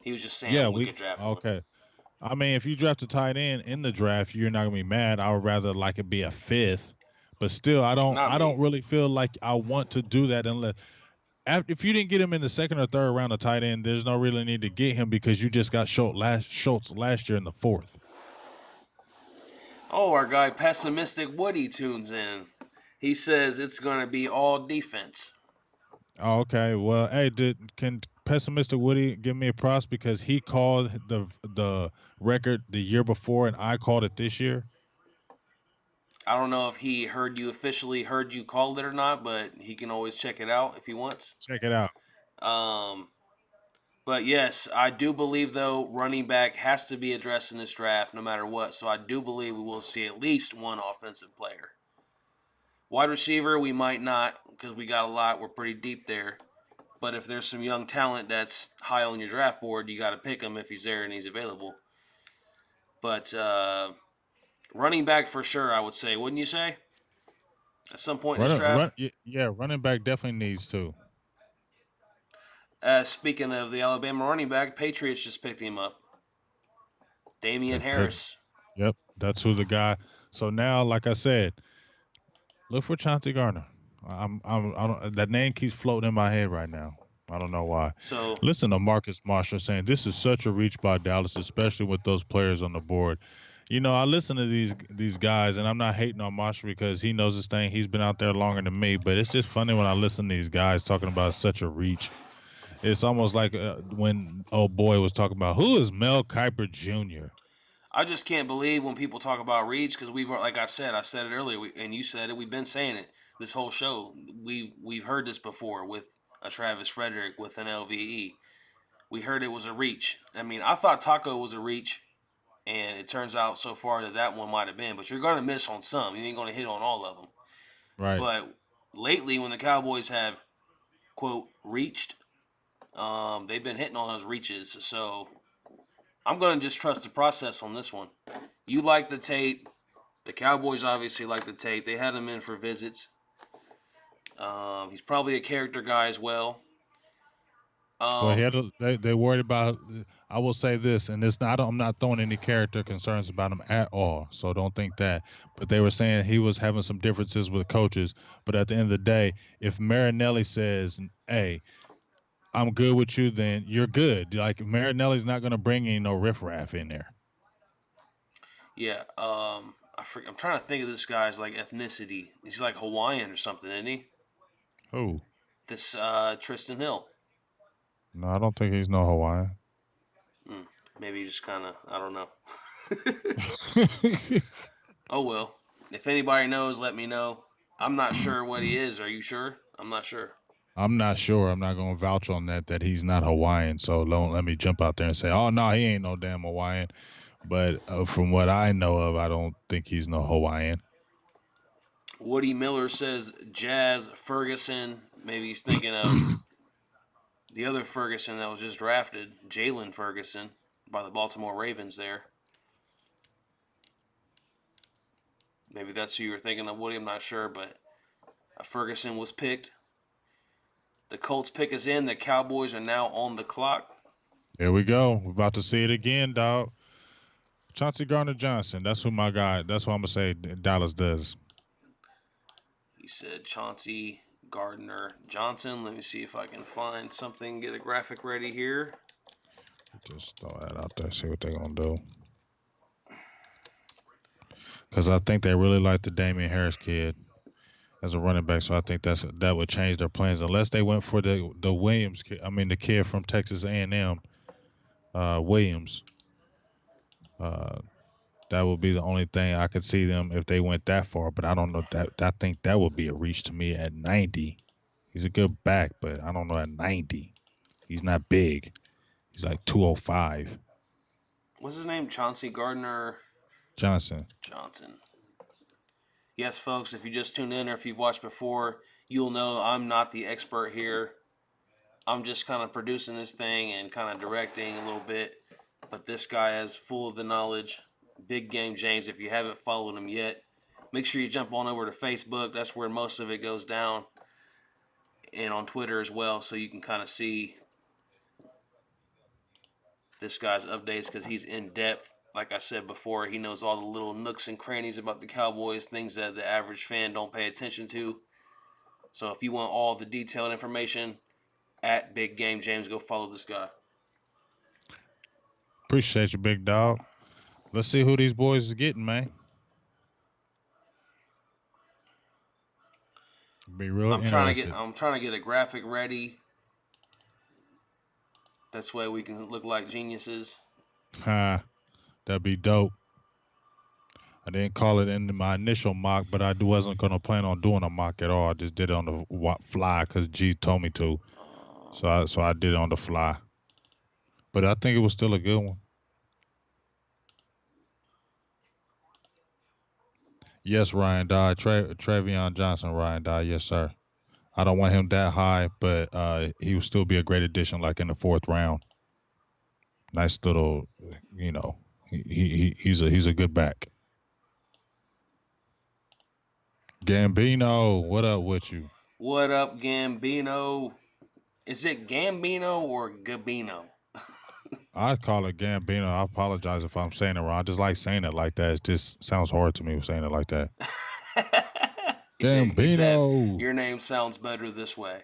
he was just Yeah, saying we could draft one. okay. I mean, if you draft a tight end in the draft, you're not gonna be mad. I would rather like it be a fifth, but still, Not I don't me. really feel like I want to do that unless if you didn't get him in the second or third round of tight end, there's no really need to get him because you just got Schultz last year in the fourth. Oh, our guy Pessimistic Woody tunes in. He says it's going to be all defense. Oh, okay. Well, hey, can pessimistic Woody give me a props because he called the record the year before and I called it this year? I don't know if he heard you call it or not, but he can always check it out if he wants. Check it out. Um, but yes, I do believe though running back has to be addressed in this draft no matter what. So I do believe we will see at least one offensive player. Wide receiver, we might not because we got a lot. We're pretty deep there. But if there's some young talent that's high on your draft board, you got to pick him if he's there and he's available. But running back for sure, I would say, wouldn't you say? At some point in this draft. Yeah, running back definitely needs to. Speaking of the Alabama running back, Patriots just picked him up. Damian That, Harris. yep, that's who the guy. So now, like I said, look for Chauncey Garner. I don't, that name keeps floating in my head right now. I don't know why. So Listen to Marcus Marshall saying this is such a reach by Dallas, especially with those players on the board. You know, I listen to these guys, and I'm not hating on Marshall because he knows his thing. He's been out there longer than me, but it's just funny when I listen to these guys talking about such a reach. It's almost like when old boy was talking about who is Mel Kiper Jr. I just can't believe when people talk about reach because we've, like I said it earlier, and you said it. We've been saying it this whole show. We've heard this before with a Travis Frederick with an LVE. We heard it was a reach. I mean, I thought Taco was a reach, and it turns out so far that one might have been. But you're going to miss on some. You ain't going to hit on all of them. Right. But lately, when the Cowboys have quote reached, they've been hitting on those reaches. So I'm going to just trust the process on this one. You like the tape. The Cowboys obviously like the tape. They had him in for visits. He's probably a character guy as well. Well, Um, they worried about. I will say this, and it's not. I'm not throwing any character concerns about him at all. So don't think that. But they were saying he was having some differences with coaches. But at the end of the day, if Marinelli says, "Hey, I'm good with you," then you're good. Like Marinelli's not going to bring any no riffraff in there. yeah. I'm trying to think of this guy's like ethnicity. He's like Hawaiian or something, isn't he? Who? This Tristan Hill. No, I don't think he's no Hawaiian. Hmm. Maybe just kind of. I don't know. Oh well. If anybody knows, let me know. I'm not sure what he is. Are you sure? I'm not sure. I'm not sure. I'm not going to vouch on that he's not Hawaiian. So don't let me jump out there and say, "Oh no, he ain't no damn Hawaiian." But from what I know of, I don't think he's no Hawaiian. Woody Miller says Jazz Ferguson. Maybe he's thinking of the other Ferguson that was just drafted, Jalen Ferguson, by the Baltimore Ravens there. Maybe that's who you were thinking of, Woody. I'm not sure, but Ferguson was picked. The Colts pick is in. The Cowboys are now on the clock. Here we go. We're about to see it again, dog. Chauncey Gardner Johnson. That's who my guy. That's what I'm gonna say. Dallas does. He said Chauncey Gardner Johnson. Let me see if I can find something. Get a graphic ready here. Just throw that out there. See what they're gonna do. Because I think they really like the Damian Harris kid as a running back. So I think that would change their plans unless they went for the Williams kid. I mean the kid from Texas A&M, Williams. Uh, that would be the only thing I could see them if they went that far. But I don't know that. I think that would be a reach to me at 90. He's a good back, but I don't know at 90. He's not big. He's like 205. What's his name? Chauncey Gardner Johnson. Johnson. Yes, folks, if you just tuned in or if you've watched before, you'll know I'm not the expert here. I'm just kind of producing this thing and kind of directing a little bit. But this guy is full of the knowledge. Big Game James, if you haven't followed him yet, make sure you jump on over to Facebook. That's where most of it goes down. And on Twitter as well, so you can kind of see this guy's updates because he's in depth. Like I said before, he knows all the little nooks and crannies about the Cowboys, things that the average fan don't pay attention to. So if you want all the detailed information, at Big Game James, go follow this guy. Appreciate you, big dog. Let's see who these boys is getting, man. Be real interested. I'm trying to get a graphic ready. That's way we can look like geniuses. Ha, that'd be dope. I didn't call it in my initial mock, but I wasn't gonna plan on doing a mock at all. I just did it on the fly because G told me to. So I did it on the fly. But I think it was still a good one. Yes, Ryan died. Travion Johnson, Ryan died. Yes, sir. I don't want him that high, but he would still be a great addition, like in the 4th round. Nice little, you know, he's a good back. Gambino, what up with you? What up, Gambino? Is it Gambino or Gabino? I call it Gambino. I apologize if I'm saying it wrong. I just like saying it like that. It just sounds hard to me saying it like that. He said, Gambino. your name sounds better this way.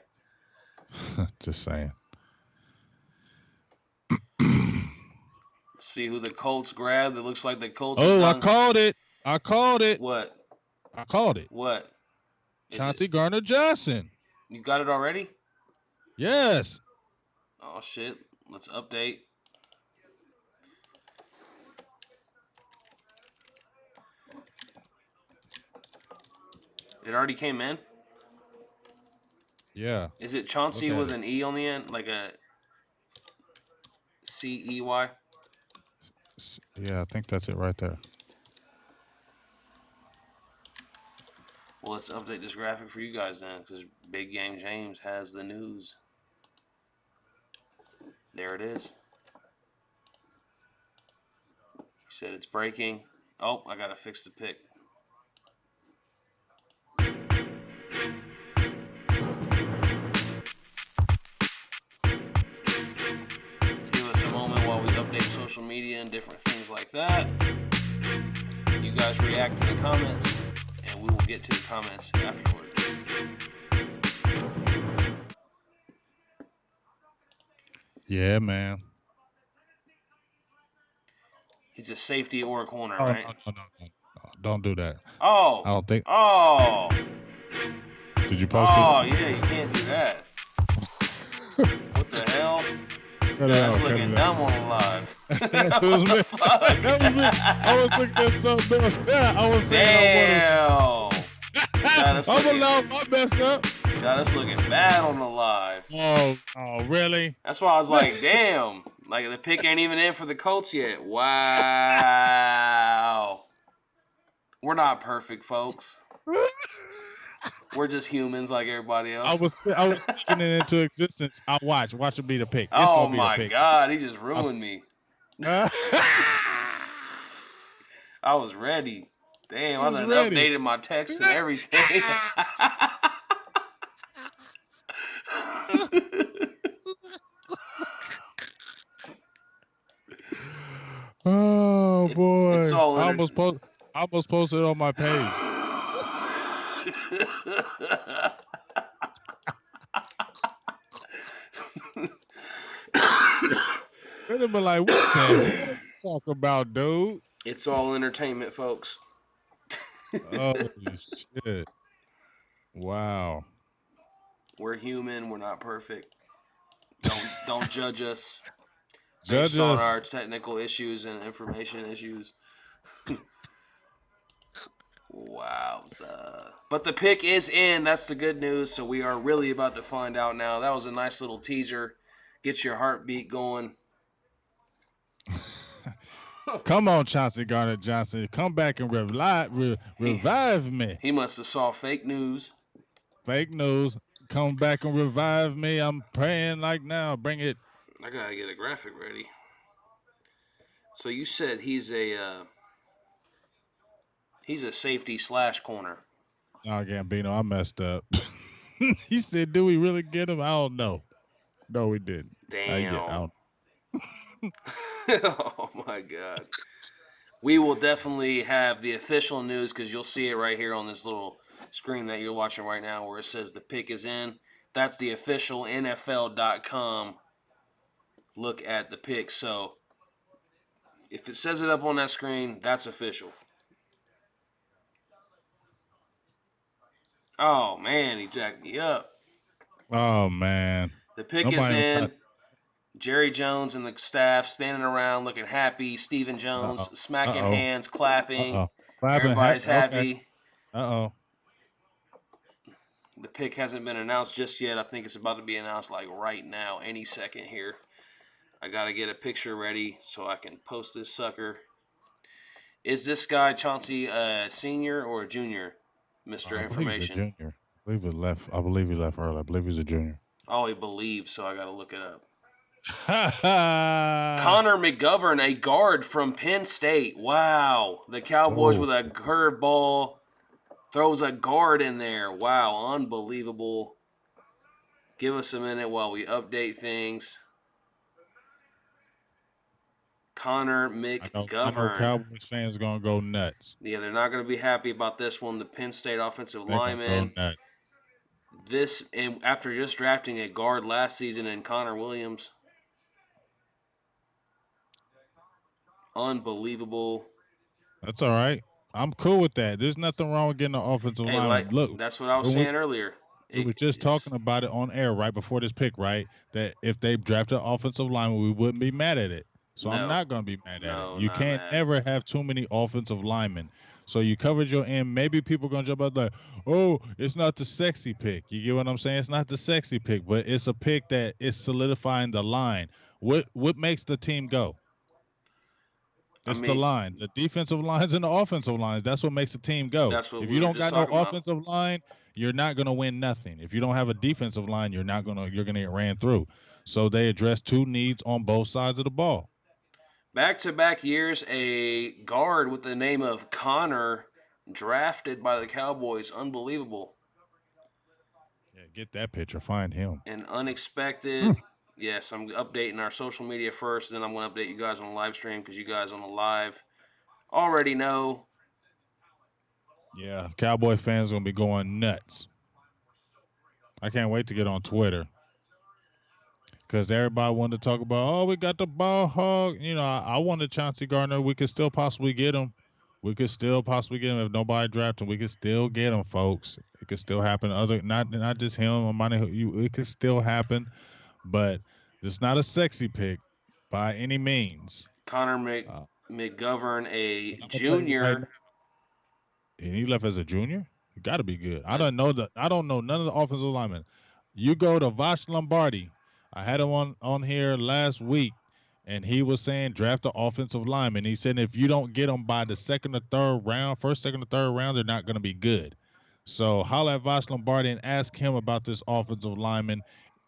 Just saying. See who the Colts grabbed. It looks like the Colts. Oh, I called it. I called it. What? I called it. What? Chauncey Gardner Johnson. You got it already? Yes. Oh shit. Let's update. It already came in? Yeah. Is it Chauncey with an E on the end? Like a CEY? Yeah, I think that's it right there. Well, let's update this graphic for you guys then, because Big Game James has the news. There it is. He said it's breaking. Oh, I got to fix the pick. social media and different things like that. You guys react to the comments, and we will get to the comments afterward. Yeah, man. He's a safety or a corner, Oh, right? no. Don't do that. I Oh, don't think. oh, Did you post it? oh, yeah, you can't do that. What the hell? Cut it That's out. Cut looking it dumb out. on live. That What was the me. fuck? That was me. I was looking at something else. Yeah, I was saying Damn. Got us I'm looking, allowed my mess up. got us looking bad on the live. Oh, really? That's why I was like, damn. Like, the pick ain't even in for the Colts yet. Wow. We're not perfect, folks. We're just humans like everybody I else. was speaking it into existence. I watch it be the pick. It's Oh gonna be the my pick. God, he just ruined me. I I was ready. Damn, I was done ready. updated my text and everything. Oh boy! It's all I almost posted it on my page. They'd have been like, "What the hell you talk about, dude?" It's all entertainment, folks. Oh shit! Wow. We're human. We're not perfect. Don't judge us Judge based on us. our technical issues and information issues. Wowza. But the pick is in. That's the good news. So we are really about to find out now. That was a nice little teaser. Get your heartbeat going. Come on, Chauncey Garner Johnson. Come back and revive me. He must have saw fake news. Fake news. Come back and revive me. I'm praying like now. Bring it. I gotta get a graphic ready. So you said he's a safety / corner. Oh, Gambino, I messed up. He said, "Do we really get him?" I don't know. No, we didn't. Damn. Oh my God. We will definitely have the official news because you'll see it right here on this little screen that you're watching right now where it says the pick is in. That's the official NFL.com look at the pick. So if it says it up on that screen, that's official. Oh man, he jacked me up. Oh man. The pick is Nobody in. got. Jerry Jones and the staff standing around looking happy. Stephen Uh Jones oh. smacking Uh oh. hands, clapping. Clapping. Everybody's Okay. happy. Uh oh. The pick hasn't been announced just yet. I think it's about to be announced like right now, any second here. I got to get a picture ready so I can post this sucker. Is this guy Chauncey a senior or a junior, Mr. I believe he's a Information? junior. I believe he left early. I believe he's a junior. Oh, he believes, so I got to look it up. Ha Connor McGovern, a guard from Penn State. Wow. The Cowboys with a curveball throws a guard in there. Wow, unbelievable. Give us a minute while we update things. Connor I know McGovern. Cowboys fans are gonna go nuts. Yeah, they're not going to be happy about this one. The Penn State offensive They're gonna go lineman. nuts. This, and after just drafting a guard last season in Connor Williams. Unbelievable. That's all right. I'm cool with that. There's nothing wrong with getting an offensive Hey, lineman. like Look, that's what I was when we saying earlier. we were just talking about it on air right before this pick, right? That if they drafted an offensive lineman, we wouldn't be mad at it. So I'm No. not gonna be mad at it. No, You not can't mad. ever have too many offensive linemen. So you covered your end. Maybe people gonna jump out like, oh, it's not the sexy pick. You get what I'm saying? It's not the sexy pick, but it's a pick that is solidifying the line. What makes the team go? It's the line, the defensive lines and the offensive lines. That's what makes a team go. That's what If we you were don't just got no talking about. offensive line, you're not gonna win nothing. If you don't have a defensive line, you're gonna get ran through. So they address two needs on both sides of the ball. Back-to-back years, a guard with the name of Connor drafted by the Cowboys. Unbelievable. Yeah, get that picture. Find him. An unexpected Yes, I'm updating our social media first, then I'm going to update you guys on the live stream because you guys on the live already know. Yeah, Cowboy fans gonna be going nuts. I can't wait to get on Twitter because everybody wanted to talk about, oh, we got the ball hog. I wanted Chauncey Gardner. We could still possibly get him. We could still possibly get him if nobody drafted him. We could still get him, folks. It could still happen. Other not just him or money. It could still happen, but it's not a sexy pick by any means. Connor Uh, McGovern, a I'm gonna tell you right now, junior. and he left as a junior. You got to be good. I Uh, don't know that. I don't know none of the offensive linemen. You go to Vash Lombardi. I had him on here last week, and he was saying draft the offensive lineman. He said if you don't get them by the second or third round, first, second, or third round, they're not going to be good. So holla at Vash Lombardi and ask him about this offensive lineman.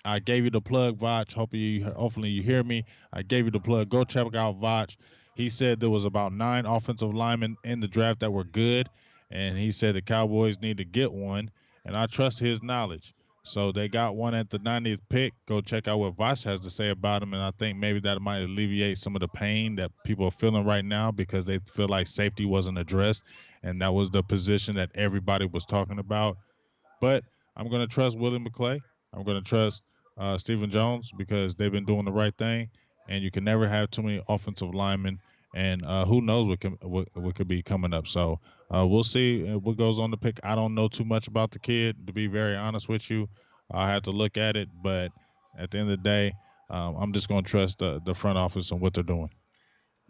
I gave you the plug, Vach. Hopefully you hear me. I gave you the plug. Go check out Vach. He said there was about 9 offensive linemen in the draft that were good, and he said the Cowboys need to get one, and I trust his knowledge. So they got one at the 90th pick. Go check out what Vosh has to say about him, and I think maybe that might alleviate some of the pain that people are feeling right now because they feel like safety wasn't addressed, and that was the position that everybody was talking about. But I'm going to trust William McClay. I'm going to trust Stephen Jones because they've been doing the right thing, and you can never have too many offensive linemen. And who knows what could be coming up. So we'll see what goes on the pick. I don't know too much about the kid, to be very honest with you. I have to look at it, but at the end of the day, I'm just going to trust the front office and what they're doing.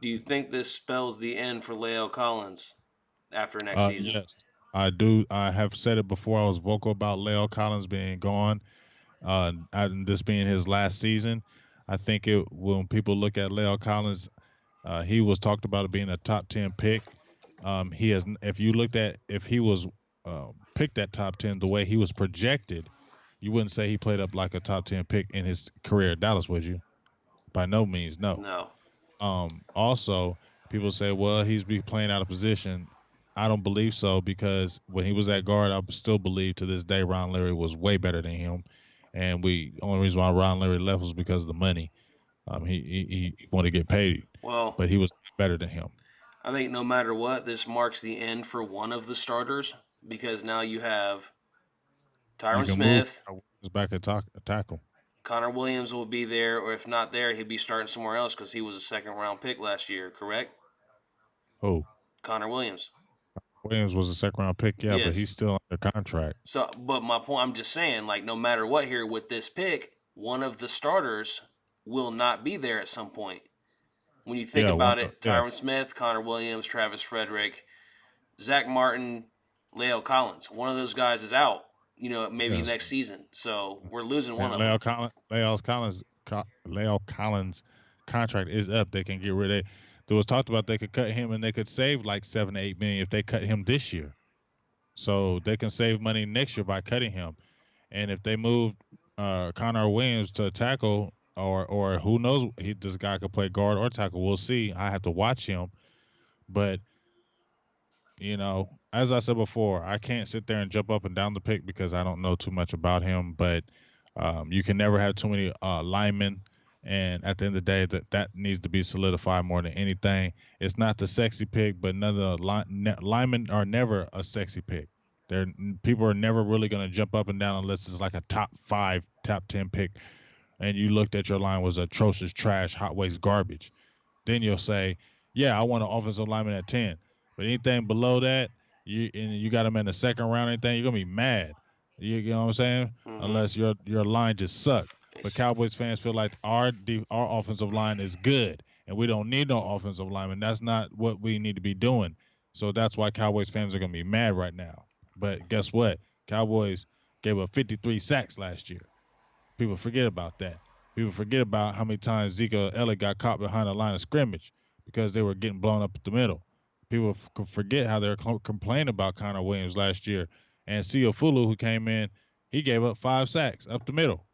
do you think this spells the end for Leo Collins after next season? Yes, I do. I have said it before. I was vocal about Leo Collins being gone, and this being his last season. I think when people look at Leo Collins, he was talked about it being a top 10 pick. He has. If you looked at if he was picked at top 10 the way he was projected, you wouldn't say he played up like a top 10 pick in his career at Dallas, would you? By no means, no. No. Also, people say, well, he's be playing out of position. I don't believe so because when he was at guard, I still believe to this day Ron Leary was way better than him, and only reason why Ron Leary left was because of the money. He wanted to get paid, Well, but he was better than him. I think no matter what, this marks the end for one of the starters because now you have You Tyron can move Smith. back at tackle. Connor Williams will be there, or if not there, he'll be starting somewhere else because he was a second round pick last year, correct? Oh, Connor Williams. Williams was a second round pick, yeah, but Yes. he's still under contract. So, but my point, I'm just saying, like, no matter what here with this pick, one of the starters will not be there at some point. When you think Yeah, about it, yeah, Tyron Smith, Connor Williams, Travis Frederick, Zach Martin, Leo Collins, one of those guys is out, maybe yes. next season. So we're losing one And of them. Leo Collins contract is up. They can get rid of. There was talked about they could cut him and they could save like 7 to 8 million if they cut him this year. So they can save money next year by cutting him. And if they move Connor Williams to tackle, or who knows, this guy could play guard or tackle. We'll see. I have to watch him, but as I said before, I can't sit there and jump up and down the pick because I don't know too much about him. But you can never have too many linemen. And at the end of the day, that needs to be solidified more than anything. It's not the sexy pick, but linemen are never a sexy pick. They're People are never really going to jump up and down unless it's like a top 5, top 10 pick, and you looked at your line was atrocious, trash, hot waste, garbage. Then you'll say, yeah, I want an offensive lineman at 10. But anything below that, you got him in the second round, anything, you're gonna be mad. You know what I'm saying? Mm-hmm. Unless your line just suck. But It's, Cowboys fans feel like our offensive line is good and we don't need no offensive lineman. That's not what we need to be doing. So that's why Cowboys fans are gonna be mad right now. But guess what? Cowboys gave up 53 sacks last year. People forget about that. People forget about how many times Zeke Elliott got caught behind the line of scrimmage because they were getting blown up the middle. People forget how they were complaining about Connor Williams last year. And Fulu, who came in, he gave up 5 sacks up the middle.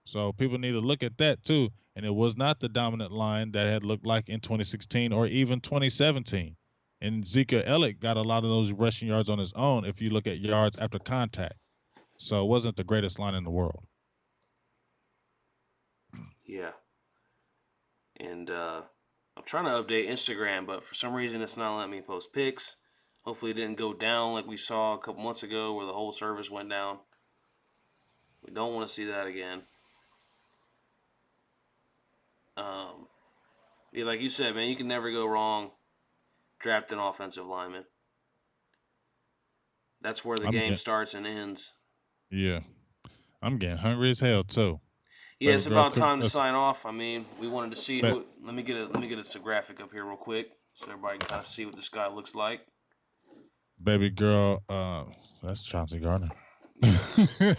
So people need to look at that too. And it was not the dominant line that had looked like in 2016 or even 2017. And Zeke Elliott got a lot of those rushing yards on his own if you look at yards after contact. So it wasn't the greatest line in the world. Yeah, and I'm trying to update Instagram, but for some reason it's not letting me post pics. Hopefully, it didn't go down like we saw a couple months ago where the whole service went down. We don't want to see that again. Um, yeah, like you said, man, you can never go wrong drafting offensive linemen. That's where the I'm game getting starts and ends. yeah. I'm getting hungry as hell too. Yeah, Baby it's girl, about cook time to us. sign off. I mean, we wanted to see Ba- who. Let me get a graphic up here real quick so everybody can kind of see what this guy looks like. baby girl, that's Chauncey Gardner. Yeah,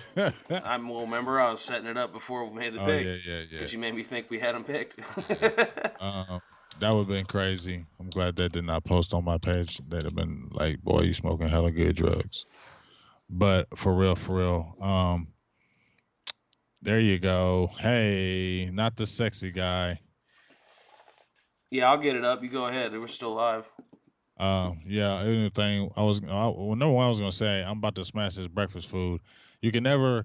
well, remember I was setting it up before we made the Oh pick yeah, yeah, yeah. because you made me think we had him picked. Yeah. That would have been crazy. I'm glad that did not post on my page. That'd have been like, boy, you smoking hella good drugs. But for real. There you go. Hey, not the sexy guy. Yeah, I'll get it up. You go ahead. We're still live. Yeah. Anything well, number one, I was gonna say, I'm about to smash this breakfast food. You can never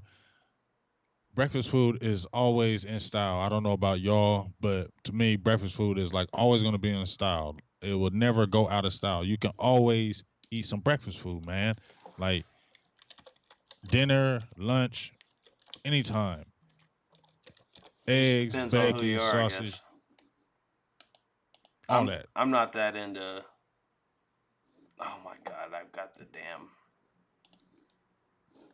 breakfast food is always in style. I don't know about y'all, but to me, breakfast food is like always going to be in style. It will never go out of style. You can always eat some breakfast food, man. Like dinner, lunch, anytime. It just Eggs, depends on who bacon, you are, I sausage, guess. all I'm that. I'm not that into. Oh my god, I've got the damn.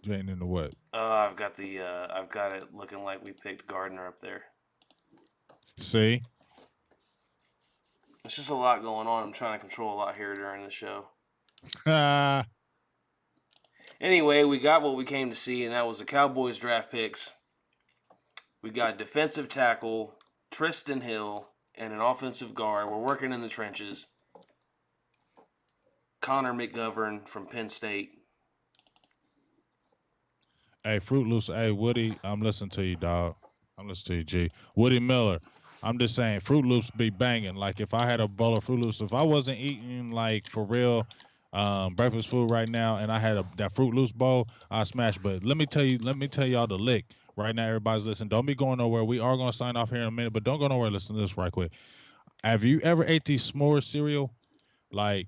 You ain't into what? I've got it looking like we picked Gardner up there. See? It's just a lot going on. I'm trying to control a lot here during the show. Ah, Anyway, we got what we came to see, and that was the Cowboys draft picks. We got defensive tackle Tristan Hill and an offensive guard. We're working in the trenches. Connor McGovern from Penn State. hey, Fruit Loops. Hey, Woody, I'm listening to you, dog. I'm listening to you, G. Woody Miller. I'm just saying, Fruit Loops be banging. Like if I had a bowl of Fruit Loops, if I wasn't eating like for real breakfast food right now, and I had that Fruit Loops bowl, I smash. But let me tell y'all the lick right now. Everybody's listening. Don't be going nowhere. We are gonna sign off here in a minute, but don't go nowhere. Listen to this right quick. Have you ever ate these s'mores cereal? Like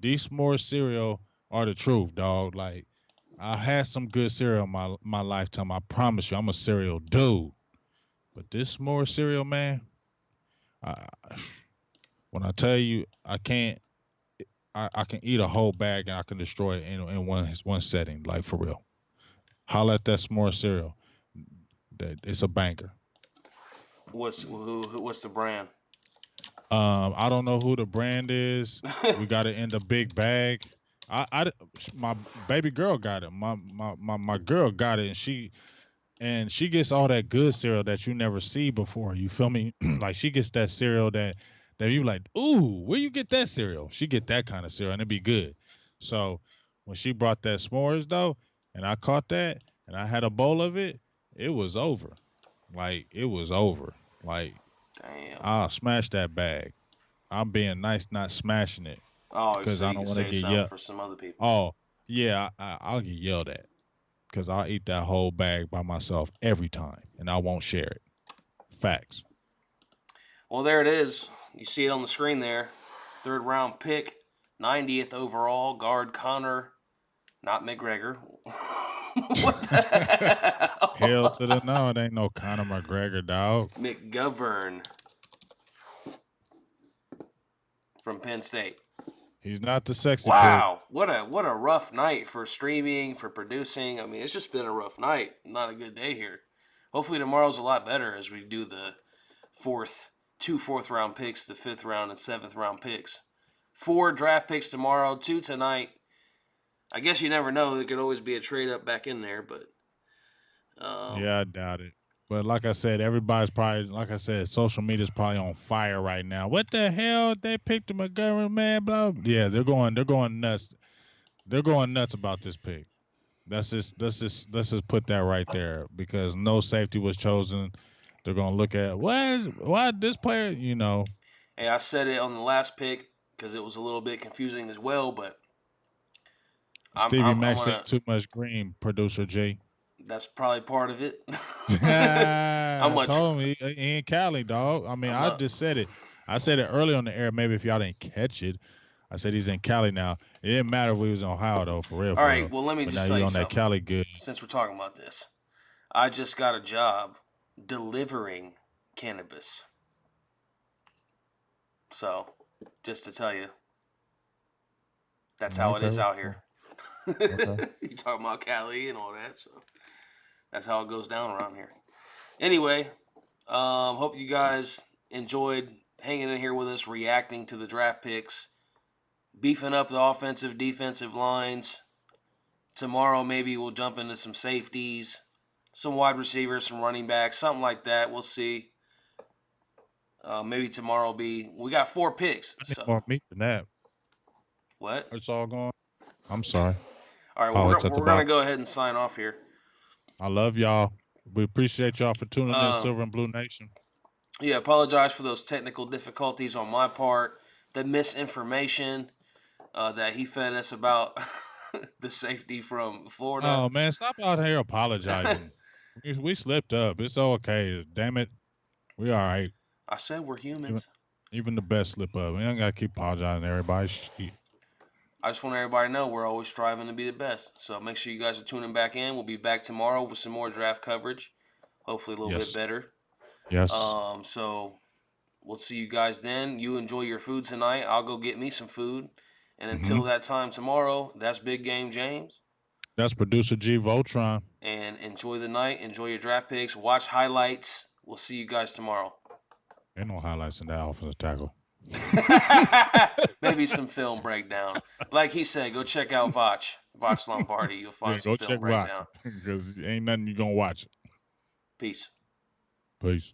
these s'mores cereal are the truth, dog. Like I had some good cereal in my lifetime. I promise you, I'm a cereal dude. But this s'more cereal, man, I, when I tell you, I can't. I can eat a whole bag and I can destroy it in one setting, like for real. Holla at that s'more cereal. That it's a banger. What's the brand? I don't know who the brand is. We got it in the big bag. I my baby girl got it. My girl got it, and she gets all that good cereal that you never see before. You feel me? Like she gets that cereal that you like. Ooh, where you get that cereal? She get that kind of cereal, and it be good. So when she brought that s'mores though, and I caught that, and I had a bowl of it, it was over. Like it was over. Like Damn. I'll smash that bag. I'm being nice, not smashing it, Oh, because so I you don't can want to say get something yelled. for some other people. Oh yeah, I'll get yelled at because I'll eat that whole bag by myself every time, and I won't share it. Facts. Well, there it is. You see it on the screen there. Third round pick, 90th overall, guard Connor, not McGregor. What the Hell hell? to the no, it ain't no Conor McGregor, dog. McGovern from Penn State. He's not the sexy pick. Wow, what a rough night for streaming, for producing. I mean, it's just been a rough night. Not a good day here. Hopefully tomorrow's a lot better as we do the two fourth round picks, the fifth round and seventh round picks. 4 draft picks tomorrow, 2 tonight. I guess you never know. There could always be a trade up back in there, but Yeah, I doubt it. But like I said, everybody's probably like I said, social media's probably on fire right now. What the hell? They picked the McGovern man, blah. Yeah, they're going nuts. They're going nuts about this pick. Let's just put that right there because no safety was chosen. They're gonna look at why this player, hey, I said it on the last pick because it was a little bit confusing as well. But I'm Stevie I'm, I'm Max saying gonna too much green, producer J. That's probably part of it. I'm I much. told him he in Cali, dog. I mean, I'm I not. just said it. I said it early on the air. Maybe if y'all didn't catch it, I said he's in Cali now. It didn't matter if we was in Ohio though, for real, All for right. real. Well, let me But now just tell he you on that something. Cali good. Since we're talking about this, I just got a job delivering cannabis. So, just to tell you, that's how it Okay, is out here. okay. You talking about Cali and all that, so that's how it goes down around here. Anyway, hope you guys enjoyed hanging in here with us, reacting to the draft picks, beefing up the offensive, defensive lines. Tomorrow, maybe we'll jump into some safeties, some wide receivers, some running backs, something like that. We'll see. Maybe tomorrow will be. We got 4 picks. I need So more meat than that. what? It's all gone. I'm sorry. All right, Oh, we're it's gonna, at the we're gonna bottom. go ahead and sign off here. I love y'all. We appreciate y'all for tuning in, Um, Silver and Blue Nation. yeah, apologize for those technical difficulties on my part, the misinformation that he fed us about the safety from Florida. Oh man, stop out here apologizing. We slipped up. It's okay. Damn it. We all right. I said we're Even humans. even the best slip up. We don't gotta keep apologizing to everybody. Shit. I just want everybody to know we're always striving to be the best. So make sure you guys are tuning back in. We'll be back tomorrow with some more draft coverage, hopefully a little bit Yes. better. Yes. So we'll see you guys then. You enjoy your food tonight. I'll go get me some food. And Hmm. until that time tomorrow, that's Big Game James. That's producer G Voltron. And enjoy the night. Enjoy your draft picks. Watch highlights. We'll see you guys tomorrow. Ain't no highlights in that offensive tackle. Maybe some film breakdown. Like he said, go check out Vach Lombardi. You'll Yeah, find some go film check watch breakdown. because ain't nothing you gonna watch. Peace. Peace.